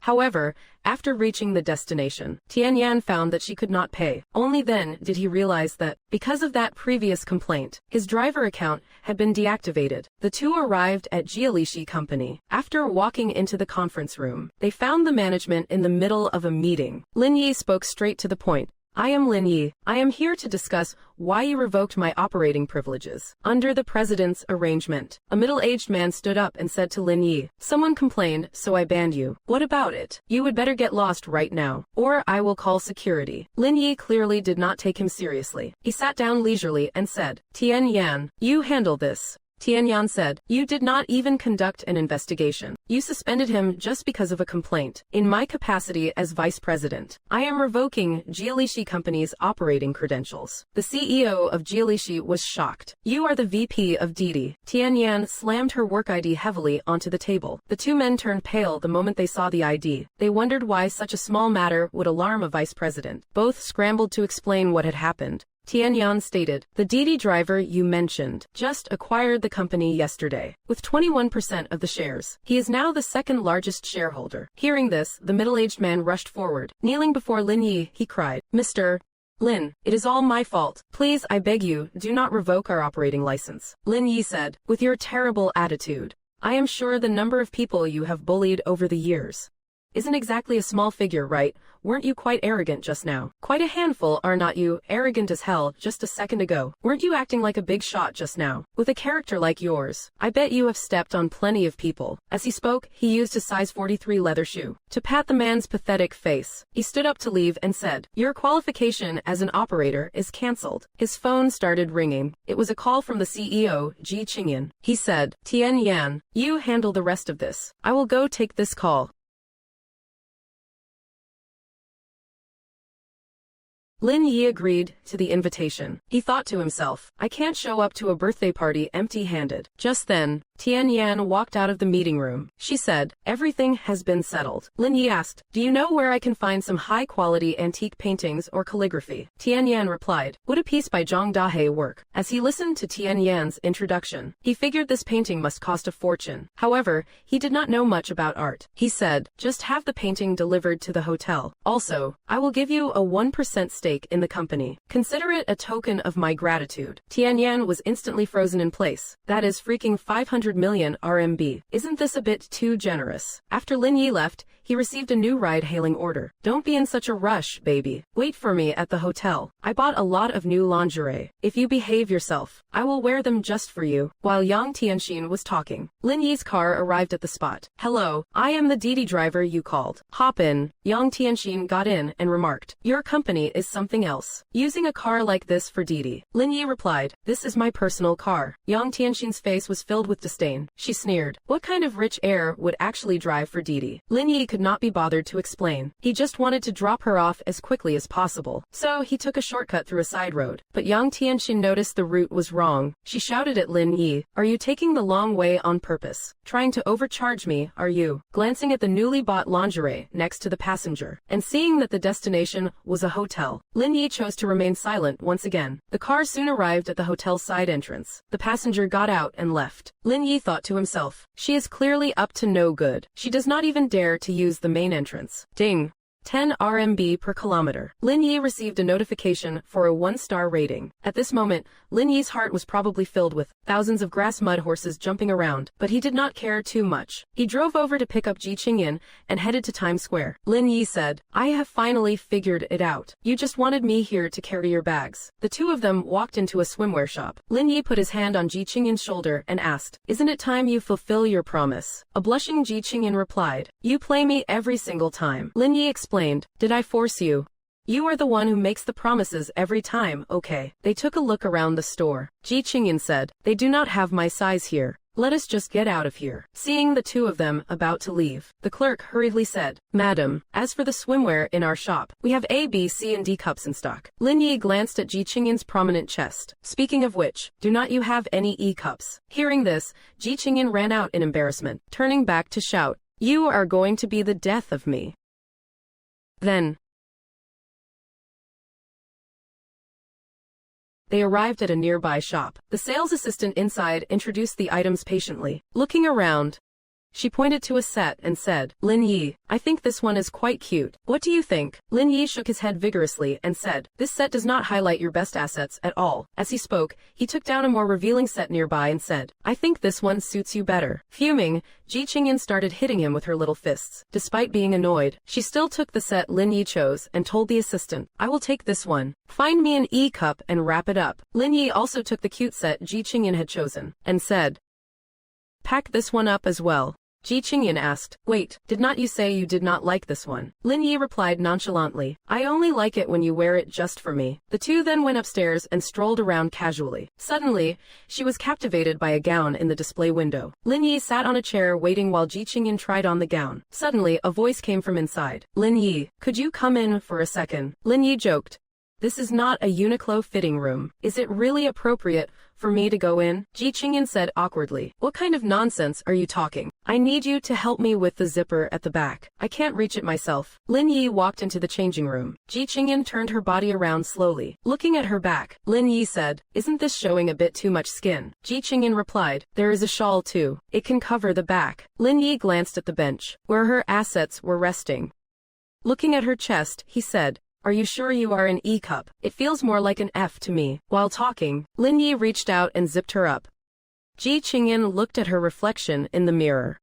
However, after reaching the destination, Tianyan found that she could not pay. Only then did he realize that, because of that previous complaint, his driver account had been deactivated. The two arrived at Jialishi Company. After walking into the conference room, they found the management in the middle of a meeting. Lin Yi spoke straight to the point. I am Lin Yi. I am here to discuss why you revoked my operating privileges. Under the president's arrangement, a middle-aged man stood up and said to Lin Yi, someone complained, so I banned you. What about it? You would better get lost right now, or I will call security. Lin Yi clearly did not take him seriously. He sat down leisurely and said, Tian Yan, you handle this. Tianyan said, you did not even conduct an investigation. You suspended him just because of a complaint. In my capacity as vice president, I am revoking Jialishi Company's operating credentials. The CEO of Jialishi was shocked. You are the VP of Didi. Tianyan slammed her work ID heavily onto the table. The two men turned pale the moment they saw the ID. They wondered why such a small matter would alarm a vice president. Both scrambled to explain what had happened. Tianyan stated, the Didi driver you mentioned just acquired the company yesterday, with 21% of the shares. He is now the second largest shareholder. Hearing this, the middle-aged man rushed forward. Kneeling before Lin Yi, he cried, Mr. Lin, it is all my fault. Please, I beg you, do not revoke our operating license. Lin Yi said, with your terrible attitude, I am sure the number of people you have bullied over the years isn't exactly a small figure, right? Weren't you quite arrogant just now? Quite a handful, are not you? Arrogant as hell just a second ago. Weren't you acting like a big shot just now? With a character like yours, I bet you have stepped on plenty of people. As he spoke, he used a size 43 leather shoe to pat the man's pathetic face. He stood up to leave and said, your qualification as an operator is cancelled. His phone started ringing. It was a call from the CEO, Ji Qingyan. He said, Tian Yan, you handle the rest of this. I will go take this call. Lin Yi agreed to the invitation. He thought to himself, I can't show up to a birthday party empty-handed. Just then, Tian Yan walked out of the meeting room. She said, everything has been settled. Lin Yi asked, do you know where I can find some high-quality antique paintings or calligraphy? Tian Yan replied, would a piece by Zhang Dahe work? As he listened to Tian Yan's introduction, he figured this painting must cost a fortune. However, he did not know much about art. He said, just have the painting delivered to the hotel. Also, I will give you a 1% stake in the company. Consider it a token of my gratitude. Tian Yan was instantly frozen in place. That is freaking 500 million RMB. Isn't this a bit too generous? After Lin Yi left, he received a new ride-hailing order. Don't be in such a rush, baby. Wait for me at the hotel. I bought a lot of new lingerie. If you behave yourself, I will wear them just for you. While Yang Tianxin was talking, Lin Yi's car arrived at the spot. Hello, I am the Didi driver you called. Hop in. Yang Tianxin got in and remarked, your company is something else. Using a car like this for Didi. Lin Yi replied, this is my personal car. Yang Tianxin's face was filled with disdain. She sneered. What kind of rich heir would actually drive for Didi? Lin Yi could not be bothered to explain. He just wanted to drop her off as quickly as possible. So he took a shortcut through a side road. But Yang Tianxin noticed the route was wrong. She shouted at Lin Yi, are you taking the long way on purpose? Trying to overcharge me, are you? Glancing at the newly bought lingerie next to the passenger, and seeing that the destination was a hotel, Lin Yi chose to remain silent once again. The car soon arrived at the hotel's side entrance. The passenger got out and left. Lin Yi thought to himself, she is clearly up to no good. She does not even dare to use the main entrance. Ding. 10 RMB per kilometer. Lin Yi received a notification for a 1-star rating. At this moment, Lin Yi's heart was probably filled with thousands of grass mud horses jumping around, but he did not care too much. He drove over to pick up Ji Qingyan and headed to Times Square. Lin Yi said, I have finally figured it out. You just wanted me here to carry your bags. The two of them walked into a swimwear shop. Lin Yi put his hand on Ji Qingyan's shoulder and asked, isn't it time you fulfill your promise? A blushing Ji Qingyan replied, you play me every single time. Lin Yi explained, did I force you? You are the one who makes the promises every time, okay. They took a look around the store. Ji Qingyan said, they do not have my size here. Let us just get out of here. Seeing the two of them about to leave, the clerk hurriedly said, Madam, as for the swimwear in our shop, we have A, B, C and D cups in stock. Lin Yi glanced at Ji Qingyan's prominent chest. Speaking of which, do not you have any E cups? Hearing this, Ji Qingyan ran out in embarrassment, turning back to shout, you are going to be the death of me. Then they arrived at a nearby shop. The sales assistant inside introduced the items patiently. Looking around, She pointed to a set and said, Lin Yi, I think this one is quite cute. What do you think? Lin Yi shook his head vigorously and said, this set does not highlight your best assets at all. As he spoke, he took down a more revealing set nearby and said, I think this one suits you better. Fuming, Ji Qingyan started hitting him with her little fists. Despite being annoyed, she still took the set Lin Yi chose and told the assistant, I will take this one. Find me an E-cup and wrap it up. Lin Yi also took the cute set Ji Qingyan had chosen, and said, pack this one up as well. Ji Qingyan asked, wait, did not you say you did not like this one? Lin Yi replied nonchalantly, I only like it when you wear it just for me. The two then went upstairs and strolled around casually. Suddenly, she was captivated by a gown in the display window. Lin Yi sat on a chair waiting while Ji Qingyan tried on the gown. Suddenly, a voice came from inside. Lin Yi, could you come in for a second? Lin Yi joked. This is not a Uniqlo fitting room. Is it really appropriate for me to go in? Ji Qingyan said awkwardly. What kind of nonsense are you talking? I need you to help me with the zipper at the back. I can't reach it myself. Lin Yi walked into the changing room. Ji Qingyan turned her body around slowly. Looking at her back, Lin Yi said, isn't this showing a bit too much skin? Ji Qingyan replied, there is a shawl too. It can cover the back. Lin Yi glanced at the bench, where her assets were resting. Looking at her chest, he said, are you sure you are an E-cup? It feels more like an F to me. While talking, Lin Yi reached out and zipped her up. Ji Qingyan looked at her reflection in the mirror.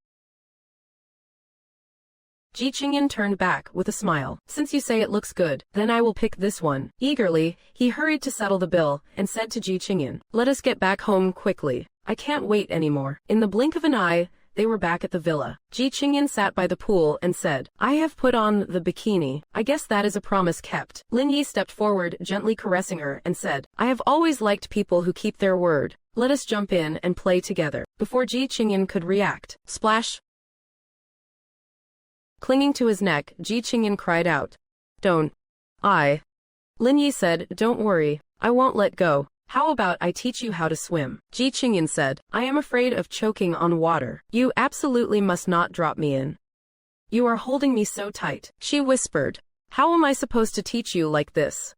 Ji Qingyan turned back with a smile. Since you say it looks good, then I will pick this one. Eagerly, he hurried to settle the bill and said to Ji Qingyan, let us get back home quickly. I can't wait anymore. In the blink of an eye, they were back at the villa. Ji Qingyan sat by the pool and said, I have put on the bikini. I guess that is a promise kept. Lin Yi stepped forward, gently caressing her, and said, I have always liked people who keep their word. Let us jump in and play together. Before Ji Qingyan could react, splash! Clinging to his neck, Ji Qingyan cried out, don't. Lin Yi said, don't worry, I won't let go. How about I teach you how to swim? Ji Qingyan said, I am afraid of choking on water. You absolutely must not drop me in. You are holding me so tight. She whispered, how am I supposed to teach you like this?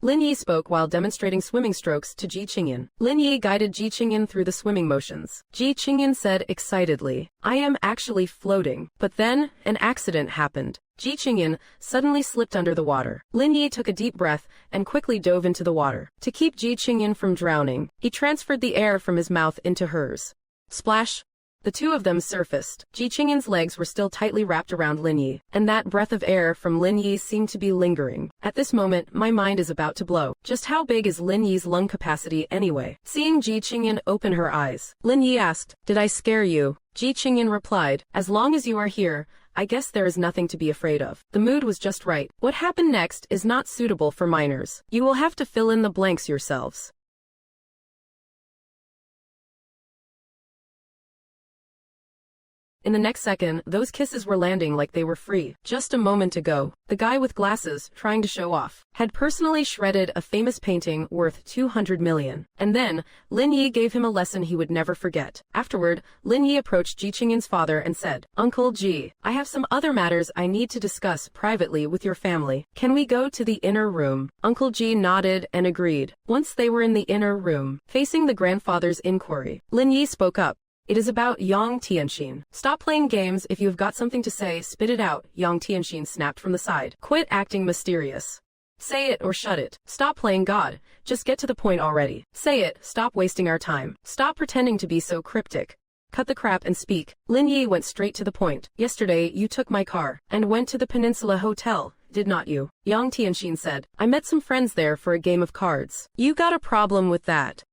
Lin Yi spoke while demonstrating swimming strokes to Ji Qingyan. Lin Yi guided Ji Qingyan through the swimming motions. Ji Qingyan said excitedly, I am actually floating. But then, an accident happened. Ji Qingyan suddenly slipped under the water. Lin Yi took a deep breath and quickly dove into the water. To keep Ji Qingyan from drowning, he transferred the air from his mouth into hers. Splash! The two of them surfaced. Ji Qingyan's legs were still tightly wrapped around Lin Yi, and that breath of air from Lin Yi seemed to be lingering. At this moment, my mind is about to blow. Just how big is Lin Yi's lung capacity anyway? Seeing Ji Qingyan open her eyes, Lin Yi asked, did I scare you? Ji Qingyan replied, as long as you are here, I guess there is nothing to be afraid of. The mood was just right. What happened next is not suitable for minors. You will have to fill in the blanks yourselves. In the next second, those kisses were landing like they were free. Just a moment ago, the guy with glasses, trying to show off, had personally shredded a famous painting worth 200 million. And then, Lin Yi gave him a lesson he would never forget. Afterward, Lin Yi approached Ji Qingyan's father and said, Uncle Ji, I have some other matters I need to discuss privately with your family. Can we go to the inner room? Uncle Ji nodded and agreed. Once they were in the inner room, facing the grandfather's inquiry, Lin Yi spoke up. It is about Yang Tianxin. Stop playing games. If you have got something to say, spit it out, Yang Tianxin snapped from the side. Quit acting mysterious. Say it or shut it. Stop playing God. Just get to the point already. Say it. Stop wasting our time. Stop pretending to be so cryptic. Cut the crap and speak. Lin Yi went straight to the point. Yesterday, you took my car and went to the Peninsula Hotel, did not you? Yang Tianxin said. I met some friends there for a game of cards. You got a problem with that?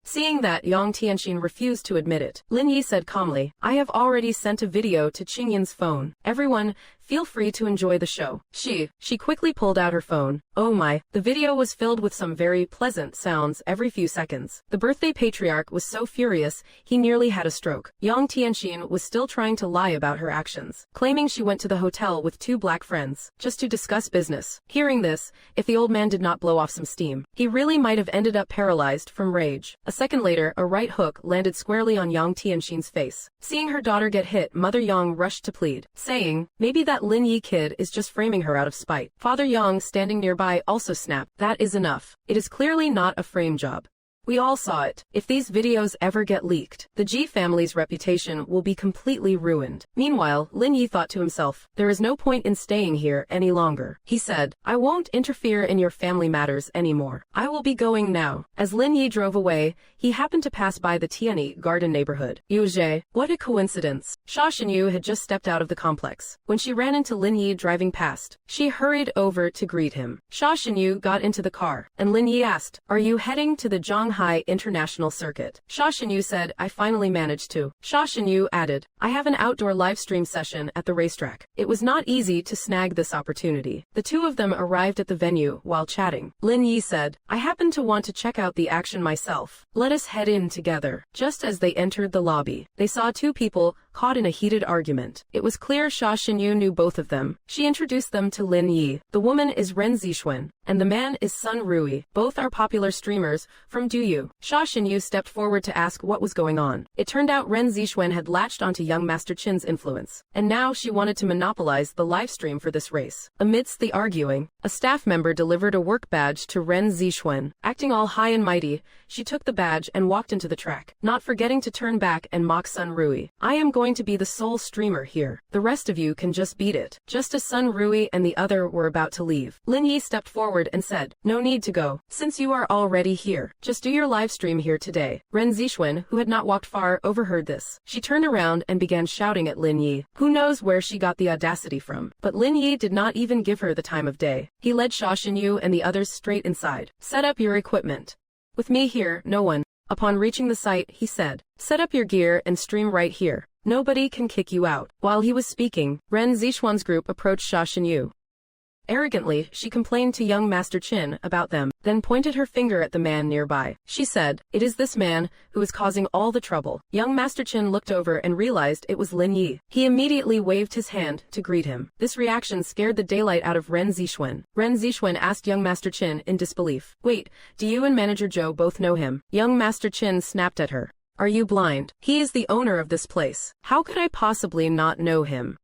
Seeing that Yang Tianxin refused to admit it, Lin Yi said calmly, I have already sent a video to Qingyan's phone. Everyone, feel free to enjoy the show. She quickly pulled out her phone. Oh my, the video was filled with some very pleasant sounds every few seconds. The birthday patriarch was so furious, he nearly had a stroke. Yang Tianxin was still trying to lie about her actions, claiming she went to the hotel with two black friends, just to discuss business. Hearing this, if the old man did not blow off some steam, he really might have ended up paralyzed from rage. A second later, a right hook landed squarely on Yang Tianxin's face. Seeing her daughter get hit, Mother Yang rushed to plead, saying, maybe that Lin Yi kid is just framing her out of spite. Father Yang, standing nearby, also snapped, that is enough. It is clearly not a frame job. We all saw it. If these videos ever get leaked, the Ji family's reputation will be completely ruined. Meanwhile, Lin Yi thought to himself, there is no point in staying here any longer. He said, I won't interfere in your family matters anymore. I will be going now. As Lin Yi drove away, he happened to pass by the Tianyi Garden neighborhood. Yuzhe, what a coincidence. Xia Xinyu had just stepped out of the complex. When she ran into Lin Yi driving past, she hurried over to greet him. Xia Xinyu got into the car, and Lin Yi asked, are you heading to the Zhanghai International Circuit? Xia Xinyu said, I finally managed to. Xia Xinyu added, I have an outdoor live stream session at the racetrack. It was not easy to snag this opportunity. The two of them arrived at the venue while chatting. Lin Yi said, I happen to want to check out the action myself. Let us head in together. Just as they entered the lobby, they saw two people caught in a heated argument. It was clear Xia Xinyu knew both of them. She introduced them to Lin Yi. The woman is Ren Zixuan, and the man is Sun Rui. Both are popular streamers from Duyu. Xia Xinyu stepped forward to ask what was going on. It turned out Ren Zixuan had latched onto young Master Qin's influence, and now she wanted to monopolize the live stream for this race. Amidst the arguing, a staff member delivered a work badge to Ren Zixuan. Acting all high and mighty, she took the badge and walked into the track, not forgetting to turn back and mock Sun Rui. I am going to be the sole streamer here. The rest of you can just beat it. Just as Sun Rui and the other were about to leave, Lin Yi stepped forward and said, no need to go. Since you are already here, just do your live stream here today. Ren Zixuan, who had not walked far, overheard this. She turned around and began shouting at Lin Yi. Who knows where she got the audacity from? But Lin Yi did not even give her the time of day. He led Xia Xinyu and the others straight inside. Set up your equipment. With me here, no one. Upon reaching the site, he said, set up your gear and stream right here. Nobody can kick you out. While he was speaking, Ren Zixuan's group approached Xia Xinyu. Arrogantly, she complained to young Master Qin about them, then pointed her finger at the man nearby. She said, it is this man who is causing all the trouble. Young Master Qin looked over and realized it was Lin Yi. He immediately waved his hand to greet him. This reaction scared the daylight out of Ren Zixuan. Ren Zixuan asked young Master Qin in disbelief. Wait, do you and Manager Zhou both know him? Young Master Qin snapped at her. Are you blind? He is the owner of this place. How could I possibly not know him?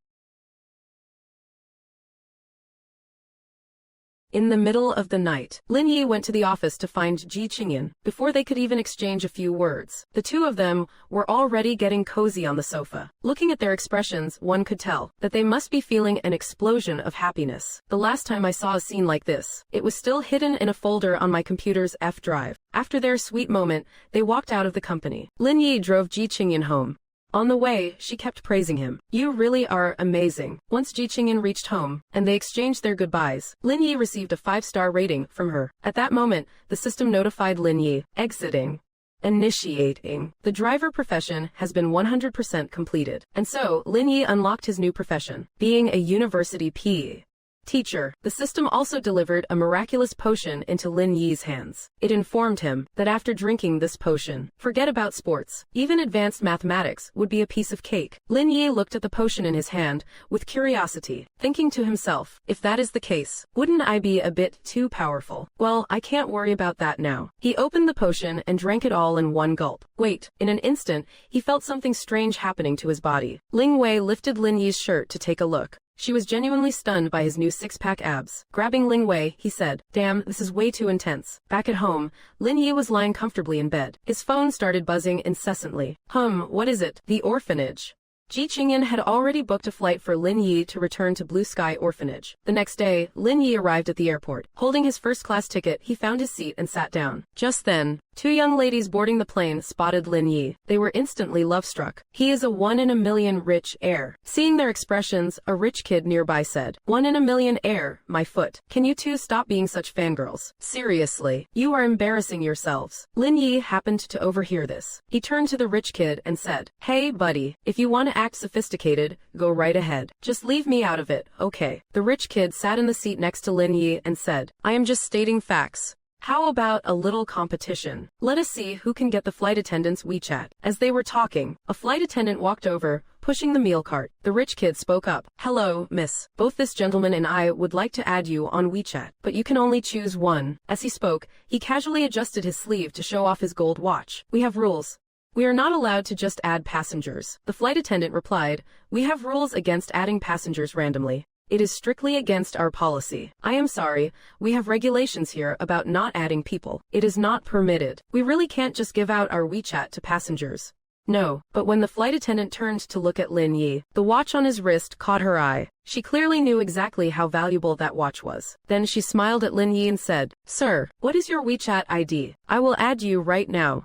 In the middle of the night, Lin Yi went to the office to find Ji Qingyan. Before they could even exchange a few words, the two of them were already getting cozy on the sofa. Looking at their expressions, one could tell that they must be feeling an explosion of happiness. The last time I saw a scene like this, it was still hidden in a folder on my computer's F drive. After their sweet moment, they walked out of the company. Lin Yi drove Ji Qingyan home. On the way, she kept praising him. You really are amazing. Once Ji Qingyan reached home, and they exchanged their goodbyes, Lin Yi received a 5-star rating from her. At that moment, the system notified Lin Yi, exiting. Initiating. The driver profession has been 100% completed. And so, Lin Yi unlocked his new profession, being a university PE teacher. The system also delivered a miraculous potion into Lin Yi's hands. It informed him that after drinking this potion, forget about sports. Even advanced mathematics would be a piece of cake. Lin Yi looked at the potion in his hand with curiosity, thinking to himself, if that is the case, wouldn't I be a bit too powerful? Well, I can't worry about that now. He opened the potion and drank it all in one gulp. Wait, in an instant, he felt something strange happening to his body. Ling Wei lifted Lin Yi's shirt to take a look. She was genuinely stunned by his new 6-pack abs. Grabbing Ling Wei, he said, damn, this is way too intense. Back at home, Lin Yi was lying comfortably in bed. His phone started buzzing incessantly. What is it? The orphanage. Ji Qingyan had already booked a flight for Lin Yi to return to Blue Sky Orphanage. The next day, Lin Yi arrived at the airport. Holding his first-class ticket, he found his seat and sat down. Just then, 2 young ladies boarding the plane spotted Lin Yi. They were instantly love-struck. He is a 1 in a million rich heir. Seeing their expressions, a rich kid nearby said, 1 in a million heir, my foot. Can you two stop being such fangirls? Seriously, you are embarrassing yourselves. Lin Yi happened to overhear this. He turned to the rich kid and said, hey buddy, if you want to act sophisticated, go right ahead. Just leave me out of it, okay? The rich kid sat in the seat next to Lin Yi and said, I am just stating facts. How about a little competition? Let us see who can get the flight attendant's WeChat. As they were talking, a flight attendant walked over, pushing the meal cart. The rich kid spoke up. Hello, miss. Both this gentleman and I would like to add you on WeChat, but you can only choose one. As he spoke, he casually adjusted his sleeve to show off his gold watch. We have rules. We are not allowed to just add passengers. The flight attendant replied, we have rules against adding passengers randomly. It is strictly against our policy. I am sorry, we have regulations here about not adding people. It is not permitted. We really can't just give out our WeChat to passengers. No, but when the flight attendant turned to look at Lin Yi, the watch on his wrist caught her eye. She clearly knew exactly how valuable that watch was. Then she smiled at Lin Yi and said, "Sir, what is your WeChat ID? I will add you right now."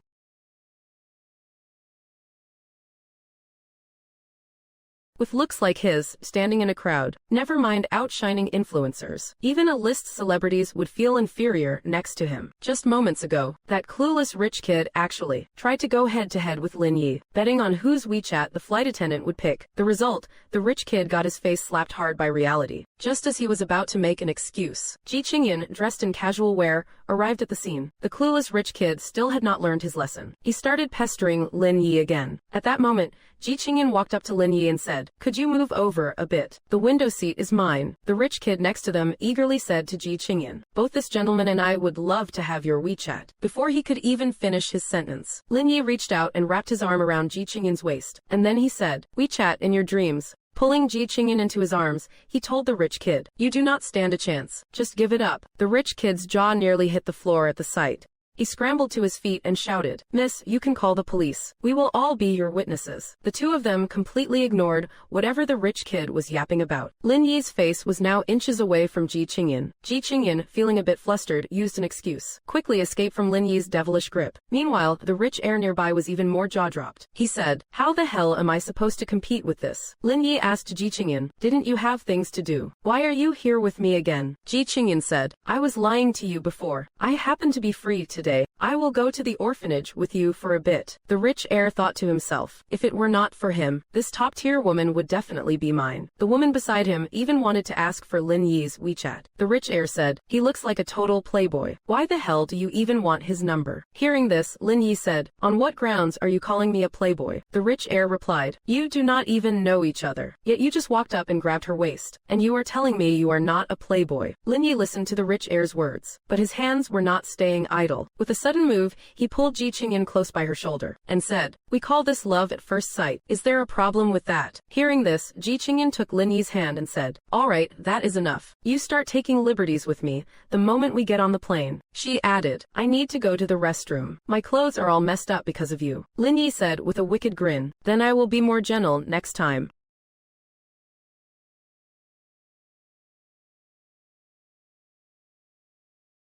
With looks like his, standing in a crowd, never mind outshining influencers. Even A-list celebrities would feel inferior next to him. Just moments ago, that clueless rich kid actually tried to go head-to-head with Lin Yi, betting on whose WeChat the flight attendant would pick. The result, the rich kid got his face slapped hard by reality. Just as he was about to make an excuse, Ji Qingyan, dressed in casual wear, arrived at the scene. The clueless rich kid still had not learned his lesson. He started pestering Lin Yi again. At that moment, Ji Qingyan walked up to Lin Yi and said, "Could you move over a bit? The window seat is mine." The rich kid next to them eagerly said to Ji Qingyan, "Both this gentleman and I would love to have your WeChat." Before he could even finish his sentence, Lin Yi reached out and wrapped his arm around Ji Qingyan's waist, and then he said, "WeChat in your dreams." Pulling Ji Qingyan into his arms, he told the rich kid, "You do not stand a chance. Just give it up." The rich kid's jaw nearly hit the floor at the sight. He scrambled to his feet and shouted, "Miss, you can call the police. We will all be your witnesses." The two of them completely ignored whatever the rich kid was yapping about. Lin Yi's face was now inches away from Ji Qingyan. Ji Qingyan, feeling a bit flustered, used an excuse. Quickly escaped from Lin Yi's devilish grip. Meanwhile, the rich heir nearby was even more jaw-dropped. He said, "How the hell am I supposed to compete with this?" Lin Yi asked Ji Qingyan, "Didn't you have things to do? Why are you here with me again?" Ji Qingyan said, "I was lying to you before. I happen to be free today. I will go to the orphanage with you for a bit." The rich heir thought to himself, if it were not for him, this top-tier woman would definitely be mine. The woman beside him even wanted to ask for Lin Yi's WeChat. The rich heir said, "He looks like a total playboy. Why the hell do you even want his number?" Hearing this, Lin Yi said, "On what grounds are you calling me a playboy?" The rich heir replied, "You do not even know each other. Yet you just walked up and grabbed her waist. And you are telling me you are not a playboy." Lin Yi listened to the rich heir's words, but his hands were not staying idle. With a sudden move, he pulled Ji Qingyan close by her shoulder, and said, "We call this love at first sight. Is there a problem with that?" Hearing this, Ji Qingyan took Lin Yi's hand and said, "All right, that is enough. You start taking liberties with me the moment we get on the plane." She added, "I need to go to the restroom. My clothes are all messed up because of you." Lin Yi said with a wicked grin, "Then I will be more gentle next time."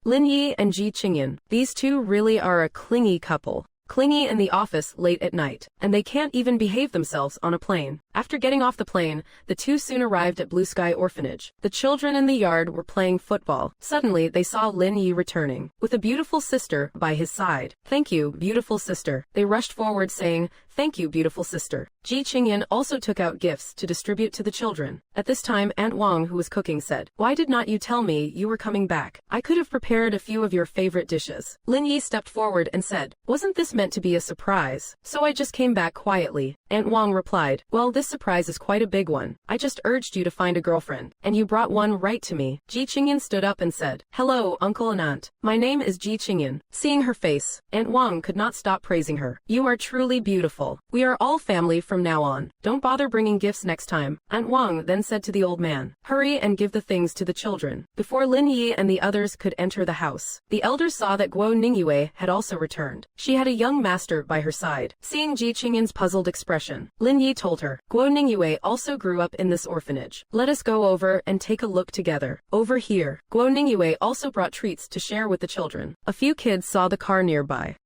Lin Yi and Ji Qingyan, these two really are a clingy couple. Clingy in the office late at night, and they can't even behave themselves on a plane. After getting off the plane, the two soon arrived at Blue Sky Orphanage. The children in the yard were playing football. Suddenly, they saw Lin Yi returning, with a beautiful sister by his side. "Thank you, beautiful sister." They rushed forward saying, "Thank you, beautiful sister." Ji Qingyan also took out gifts to distribute to the children. At this time, Aunt Wang, who was cooking, said, "Why did not you tell me you were coming back? I could have prepared a few of your favorite dishes." Lin Yi stepped forward and said, "Wasn't this meant to be a surprise? So I just came back quietly." Aunt Wang replied, "Well, this surprise is quite a big one. I just urged you to find a girlfriend, and you brought one right to me." Ji Qingyan stood up and said, "Hello, uncle and aunt. My name is Ji Qingyan." Seeing her face, Aunt Wang could not stop praising her. "You are truly beautiful. We are all family from now on. Don't bother bringing gifts next time." Aunt Wang then said to the old man, "Hurry and give the things to the children." Before Lin Yi and the others could enter the house, the elders saw that Guo Ningyue had also returned. She had a young master by her side. Seeing Ji Qingyan's puzzled expression, Lin Yi told her, "Guo Ningyue also grew up in this orphanage. Let us go over and take a look together. Over here." Guo Ningyue also brought treats to share with the children. A few kids saw the car nearby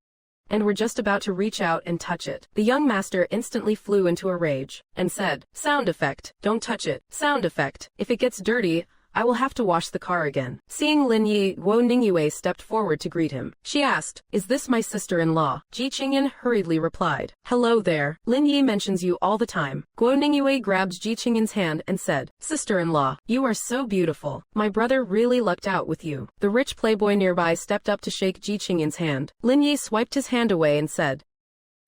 and were just about to reach out and touch it. The young master instantly flew into a rage and said, "Sound effect, don't touch it. Sound effect, if it gets dirty, I will have to wash the car again." Seeing Lin Yi, Guo Ningyue stepped forward to greet him. She asked, "Is this my sister-in-law?" Ji Qingyan hurriedly replied, "Hello there. Lin Yi mentions you all the time." Guo Ningyue grabbed Ji Qingyan's hand and said, "Sister-in-law, you are so beautiful. My brother really lucked out with you." The rich playboy nearby stepped up to shake Ji Qingyan's hand. Lin Yi swiped his hand away and said,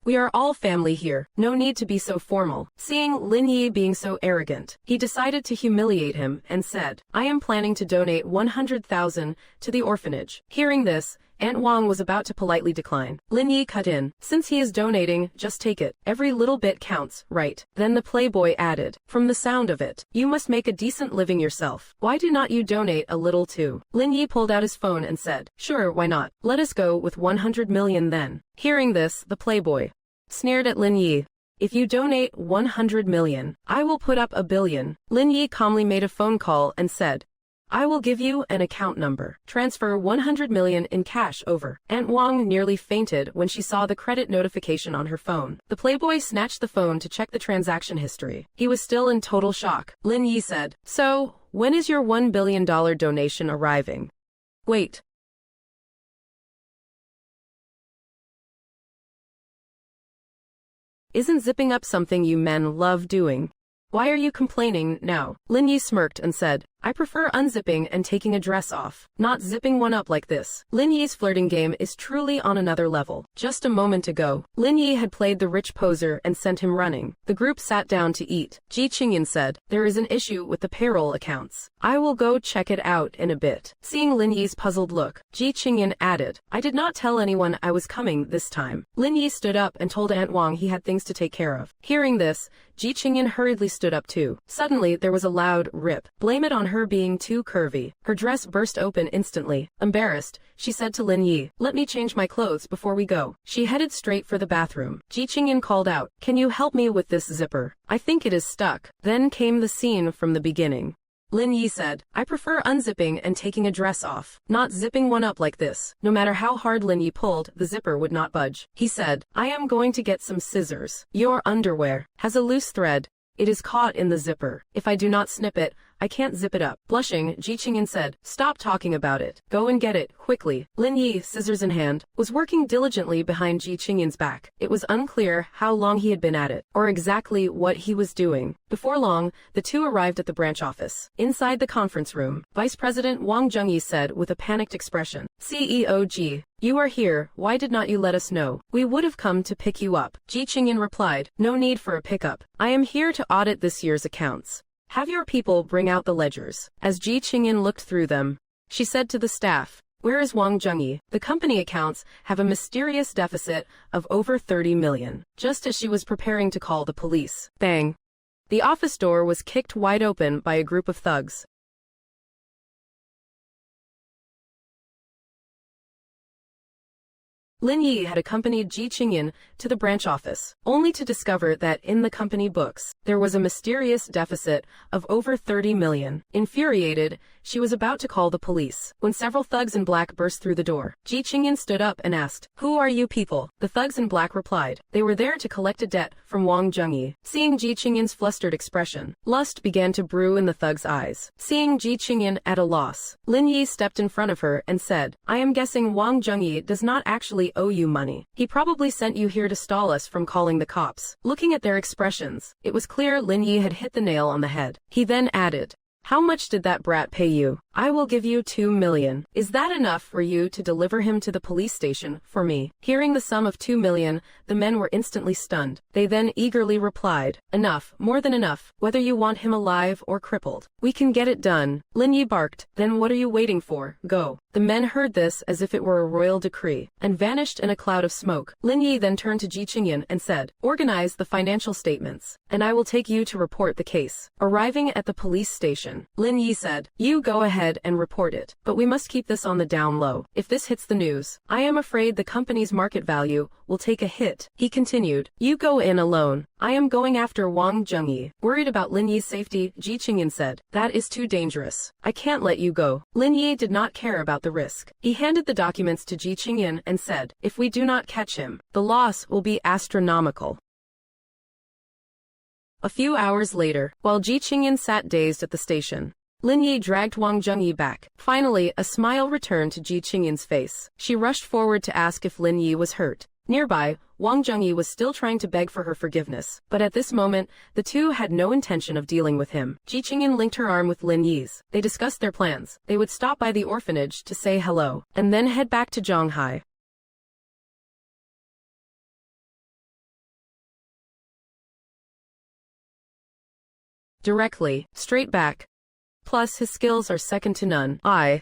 "We are all family here. No need to be so formal." Seeing Lin Yi being so arrogant, he decided to humiliate him and said, "I am planning to donate 100,000 to the orphanage." Hearing this, Aunt Wang was about to politely decline. Lin Yi cut in. Since he is donating, just take it. Every little bit counts, right? Then the playboy added. From the sound of it, you must make a decent living yourself. Why do not you donate a little too? Lin Yi pulled out his phone and said, sure, why not? Let us go with 100 million then. Hearing this, the playboy sneered at Lin Yi. If you donate 100 million, I will put up 1 billion. Lin Yi calmly made a phone call and said, I will give you an account number. Transfer 100 million in cash over. Aunt Wang nearly fainted when she saw the credit notification on her phone. The playboy snatched the phone to check the transaction history. He was still in total shock. Lin Yi said, so, when is your $1 billion donation arriving? Wait. Isn't zipping up something you men love doing? Why are you complaining now? Lin Yi smirked and said, I prefer unzipping and taking a dress off, not zipping one up like this. Lin Yi's flirting game is truly on another level. Just a moment ago, Lin Yi had played the rich poser and sent him running. The group sat down to eat. Ji Qingyan said, there is an issue with the payroll accounts. I will go check it out in a bit. Seeing Lin Yi's puzzled look, Ji Qingyan added, I did not tell anyone I was coming this time. Lin Yi stood up and told Aunt Wang he had things to take care of. Hearing this, Ji Qingyan hurriedly stood up too. Suddenly, there was a loud rip. Blame it on her being too curvy. Her dress burst open instantly. Embarrassed, she said to Lin Yi, let me change my clothes before we go. She headed straight for the bathroom. Ji Qingyan called out, can you help me with this zipper? I think it is stuck. Then came the scene from the beginning. Lin Yi said, I prefer unzipping and taking a dress off, not zipping one up like this. No matter how hard Lin Yi pulled, the zipper would not budge. He said, I am going to get some scissors. Your underwear has a loose thread. It is caught in the zipper. If I do not snip it, I can't zip it up. Blushing, Ji Qingyan said, stop talking about it. Go and get it, quickly. Lin Yi, scissors in hand, was working diligently behind Ji Qingyan's back. It was unclear how long he had been at it, or exactly what he was doing. Before long, the two arrived at the branch office. Inside the conference room, Vice President Wang Zhengyi said with a panicked expression, CEO Ji, you are here, why did not you let us know? We would have come to pick you up. Ji Qingyan replied, no need for a pickup. I am here to audit this year's accounts. Have your people bring out the ledgers. As Ji Qingyan looked through them, she said to the staff, where is Wang Zhengyi? The company accounts have a mysterious deficit of over 30 million. Just as she was preparing to call the police, bang! The office door was kicked wide open by a group of thugs. Lin Yi had accompanied Ji Qingyan to the branch office, only to discover that in the company books, there was a mysterious deficit of over 30 million. Infuriated, she was about to call the police, when several thugs in black burst through the door. Ji Qingyan stood up and asked, who are you people? The thugs in black replied, they were there to collect a debt from Wang Zhengyi. Seeing Ji Qingyan's flustered expression, lust began to brew in the thugs' eyes. Seeing Ji Qingyan at a loss, Lin Yi stepped in front of her and said, I am guessing Wang Zhengyi does not actually owe you money. He probably sent you here to stall us from calling the cops. Looking at their expressions, it was clear Lin Yi had hit the nail on the head. He then added, how much did that brat pay you? I will give you 2 million. Is that enough for you to deliver him to the police station for me? Hearing the sum of 2 million, the men were instantly stunned. They then eagerly replied, enough, more than enough, whether you want him alive or crippled. We can get it done. Lin Yi barked, then what are you waiting for? Go. The men heard this as if it were a royal decree, and vanished in a cloud of smoke. Lin Yi then turned to Ji Qingyan and said, organize the financial statements, and I will take you to report the case. Arriving at the police station, Lin Yi said, you go ahead and report it, but we must keep this on the down low. If this hits the news, I am afraid the company's market value will take a hit. He continued, you go in alone. I am going after Wang Zhengyi. Worried about Lin Yi's safety, Ji Qingyan said, that is too dangerous. I can't let you go. Lin Yi did not care about the risk. He handed the documents to Ji Qingyan and said, if we do not catch him, the loss will be astronomical. A few hours later, while Ji Qingyan sat dazed at the station, Lin Yi dragged Wang Zhengyi back. Finally, a smile returned to Ji Qingyan's face. She rushed forward to ask if Lin Yi was hurt. Nearby, Wang Zhengyi was still trying to beg for her forgiveness, but at this moment, the two had no intention of dealing with him. Ji Qingyan linked her arm with Lin Yi's. They discussed their plans. They would stop by the orphanage to say hello, and then head back to Zhanghai. Directly, straight back. Plus his skills are second to none. I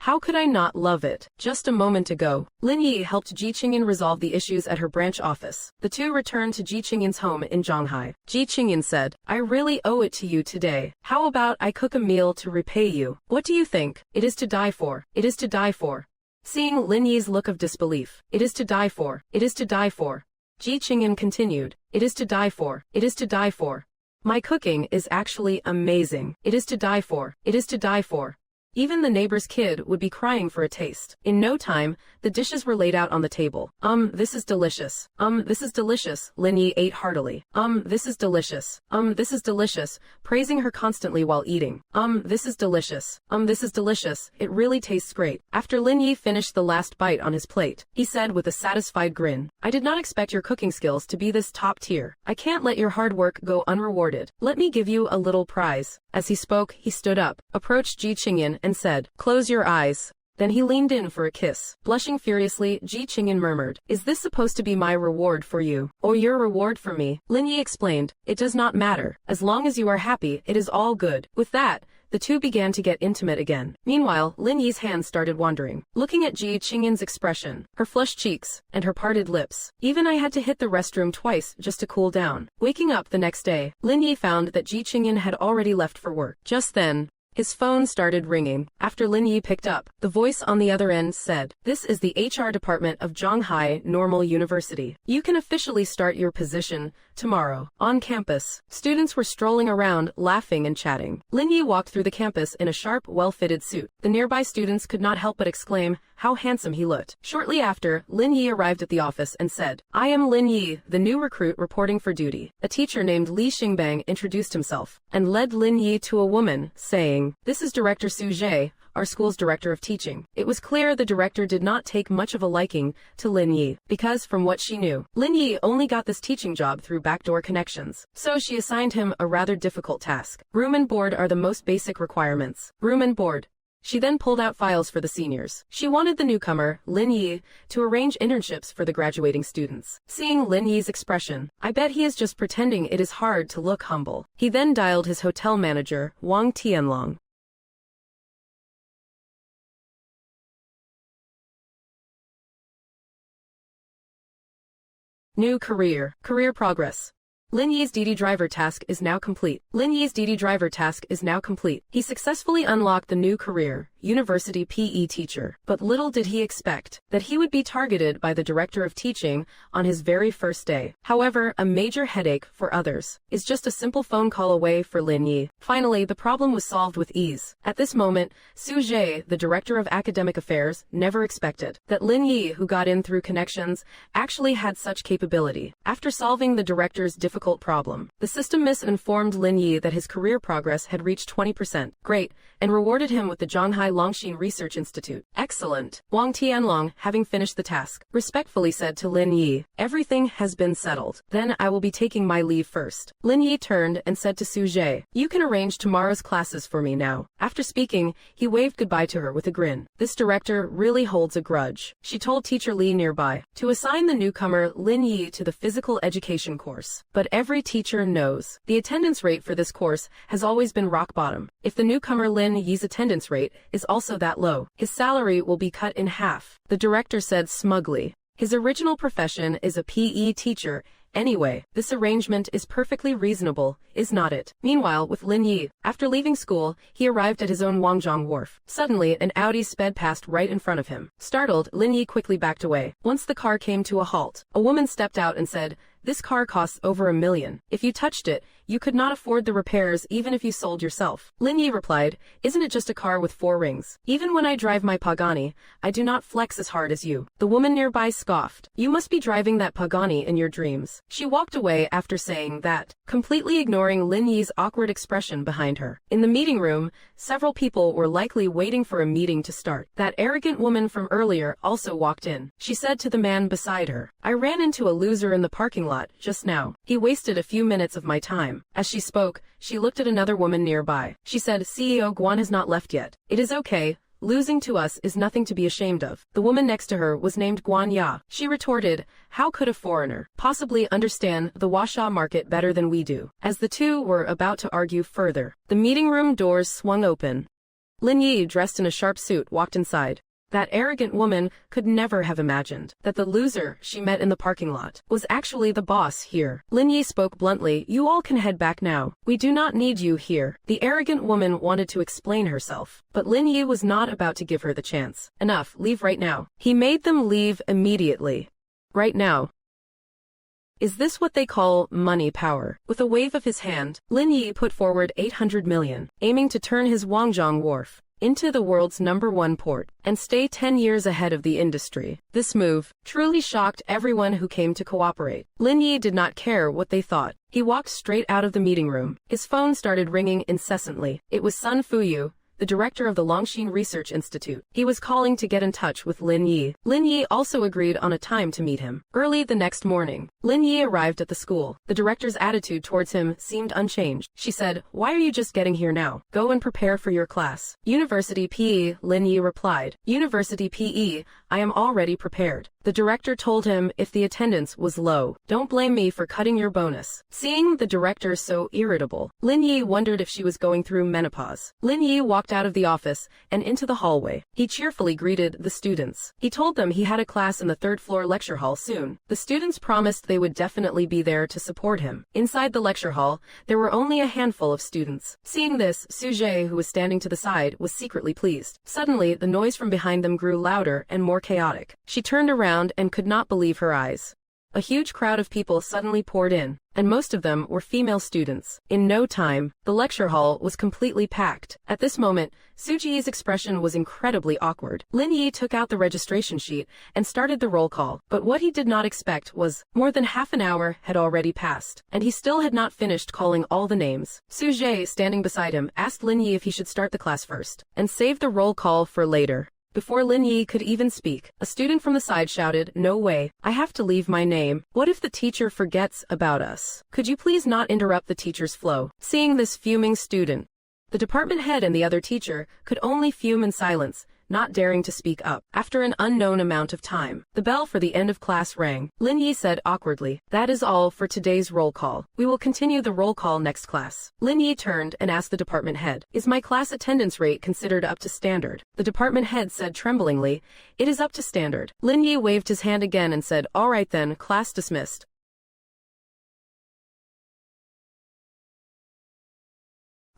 How could I not love it? Just a moment ago, Lin Yi helped Ji Qingyan resolve the issues at her branch office. The two returned to Ji Qingyan's home in Zhanghai. Ji Qingyan said, I really owe it to you today. How about I cook a meal to repay you? What do you think? It is to die for. It is to die for. Seeing Lin Yi's look of disbelief, it is to die for. It is to die for. Ji Qingyan continued, it is to die for. It is to die for. My cooking is actually amazing. It is to die for. It is to die for. Even the neighbor's kid would be crying for a taste. In no time, the dishes were laid out on the table. This is delicious. This is delicious. Lin Yi ate heartily. This is delicious. This is delicious, praising her constantly while eating. This is delicious. This is delicious. It really tastes great. After Lin Yi finished the last bite on his plate, he said with a satisfied grin, I did not expect your cooking skills to be this top tier. I can't let your hard work go unrewarded. Let me give you a little prize. As he spoke, he stood up, approached Ji Qingyan, and said, close your eyes. Then he leaned in for a kiss. Blushing furiously, Ji Qingyan murmured, is this supposed to be my reward for you? Or your reward for me? Lin Yi explained, it does not matter. As long as you are happy, it is all good. With that, the two began to get intimate again. Meanwhile, Lin Yi's hands started wandering, looking at Ji Qingyan's expression, her flushed cheeks, and her parted lips. Even I had to hit the restroom twice just to cool down. Waking up the next day, Lin Yi found that Ji Qingyan had already left for work. Just then, his phone started ringing. After Lin Yi picked up, the voice on the other end said, this is the HR department of Zhanghai Normal University. You can officially start your position tomorrow. On campus, students were strolling around, laughing and chatting. Lin Yi walked through the campus in a sharp, well-fitted suit. The nearby students could not help but exclaim how handsome he looked. Shortly after, Lin Yi arrived at the office and said, I am Lin Yi, the new recruit reporting for duty. A teacher named Li Xingbang introduced himself and led Lin Yi to a woman, saying, this is Director Su Zhe, our school's director of teaching. It was clear the director did not take much of a liking to Lin Yi, because from what she knew, Lin Yi only got this teaching job through backdoor connections. So she assigned him a rather difficult task. Room and board are the most basic requirements. Room and board. She then pulled out files for the seniors. She wanted the newcomer, Lin Yi, to arrange internships for the graduating students. Seeing Lin Yi's expression, I bet he is just pretending it is hard to look humble. He then dialed his hotel manager, Wang Tianlong. New career. Career progress. Lin Yi's DD driver task is now complete. Lin Yi's DD driver task is now complete. He successfully unlocked the new career, university PE teacher. But little did he expect that he would be targeted by the director of teaching on his very first day. However, a major headache for others is just a simple phone call away for Lin Yi. Finally, the problem was solved with ease. At this moment, Su Zhe, the director of academic affairs, never expected that Lin Yi, who got in through connections, actually had such capability. After solving the director's difficult problem, the system misinformed Lin Yi that his career progress had reached 20%. Great, and rewarded him with the Zhanghai Longxin Research Institute. Excellent. Wang Tianlong, having finished the task, respectfully said to Lin Yi, everything has been settled. Then I will be taking my leave first. Lin Yi turned and said to Su Zhe, you can arrange tomorrow's classes for me now. After speaking, he waved goodbye to her with a grin. This director really holds a grudge. She told teacher Li nearby to assign the newcomer Lin Yi to the physical education course. But every teacher knows the attendance rate for this course has always been rock bottom. If the newcomer Lin Yi's attendance rate is also that low, his salary will be cut in half. The director said smugly, his original profession is a PE teacher. Anyway, this arrangement is perfectly reasonable, is not it? Meanwhile, with Lin Yi, after leaving school, he arrived at his own Wangzhong wharf. Suddenly, an Audi sped past right in front of him. Startled, Lin Yi quickly backed away. Once the car came to a halt, a woman stepped out and said, this car costs over $1 million. If you touched it, you could not afford the repairs even if you sold yourself. Lin Yi replied, isn't it just a car with 4 rings? Even when I drive my Pagani, I do not flex as hard as you. The woman nearby scoffed. You must be driving that Pagani in your dreams. She walked away after saying that, completely ignoring Lin Yi's awkward expression behind her. In the meeting room, several people were likely waiting for a meeting to start. That arrogant woman from earlier also walked in. She said to the man beside her, I ran into a loser in the parking lot just now. He wasted a few minutes of my time. As she spoke, she looked at another woman nearby. She said, CEO Guan has not left yet. It is okay. Losing to us is nothing to be ashamed of. The woman next to her was named Guan Ya. She retorted, how could a foreigner possibly understand the Washa market better than we do? As the two were about to argue further, the meeting room doors swung open. Lin Yi, dressed in a sharp suit, walked inside. That arrogant woman could never have imagined that the loser she met in the parking lot was actually the boss here. Lin Yi spoke bluntly, "You all can head back now. We do not need you here." The arrogant woman wanted to explain herself, but Lin Yi was not about to give her the chance. "Enough, leave right now." He made them leave immediately. Right now. Is this what they call money power? With a wave of his hand, Lin Yi put forward 800 million, aiming to turn his Wangjiang wharf into the world's #1 port, and stay 10 years ahead of the industry. This move truly shocked everyone who came to cooperate. Lin Yi did not care what they thought. He walked straight out of the meeting room. His phone started ringing incessantly. It was Sun Fuyu, the director of the Longxin Research Institute. He was calling to get in touch with Lin Yi. Lin Yi also agreed on a time to meet him. Early the next morning, Lin Yi arrived at the school. The director's attitude towards him seemed unchanged. She said, "Why are you just getting here now? Go and prepare for your class." "University PE," Lin Yi replied. "University PE, I am already prepared." The director told him if the attendance was low, "Don't blame me for cutting your bonus." Seeing the director so irritable, Lin Yi wondered if she was going through menopause. Lin Yi walked out of the office and into the hallway. He cheerfully greeted the students. He told them he had a class in the third-floor lecture hall soon. The students promised they would definitely be there to support him. Inside the lecture hall, there were only a handful of students. Seeing this, Su Jie, who was standing to the side, was secretly pleased. Suddenly, the noise from behind them grew louder and more chaotic. She turned around and could not believe her eyes. A huge crowd of people suddenly poured in, and most of them were female students. In no time, the lecture hall was completely packed. At this moment, Su Ji's expression was incredibly awkward. Lin Yi took out the registration sheet and started the roll call, but what he did not expect was more than half an hour had already passed, and he still had not finished calling all the names. Su Jie, standing beside him, asked Lin Yi if he should start the class first, and save the roll call for later. Before Lin Yi could even speak, a student from the side shouted, "No way, I have to leave my name. What if the teacher forgets about us? Could you please not interrupt the teacher's flow?" Seeing this fuming student, the department head and the other teacher could only fume in silence, not daring to speak up. After an unknown amount of time, the bell for the end of class rang. Lin Yi said awkwardly, "That is all for today's roll call. We will continue the roll call next class." Lin Yi turned and asked the department head, "Is my class attendance rate considered up to standard?" The department head said tremblingly, "It is up to standard." Lin Yi waved his hand again and said, "All right then, class dismissed."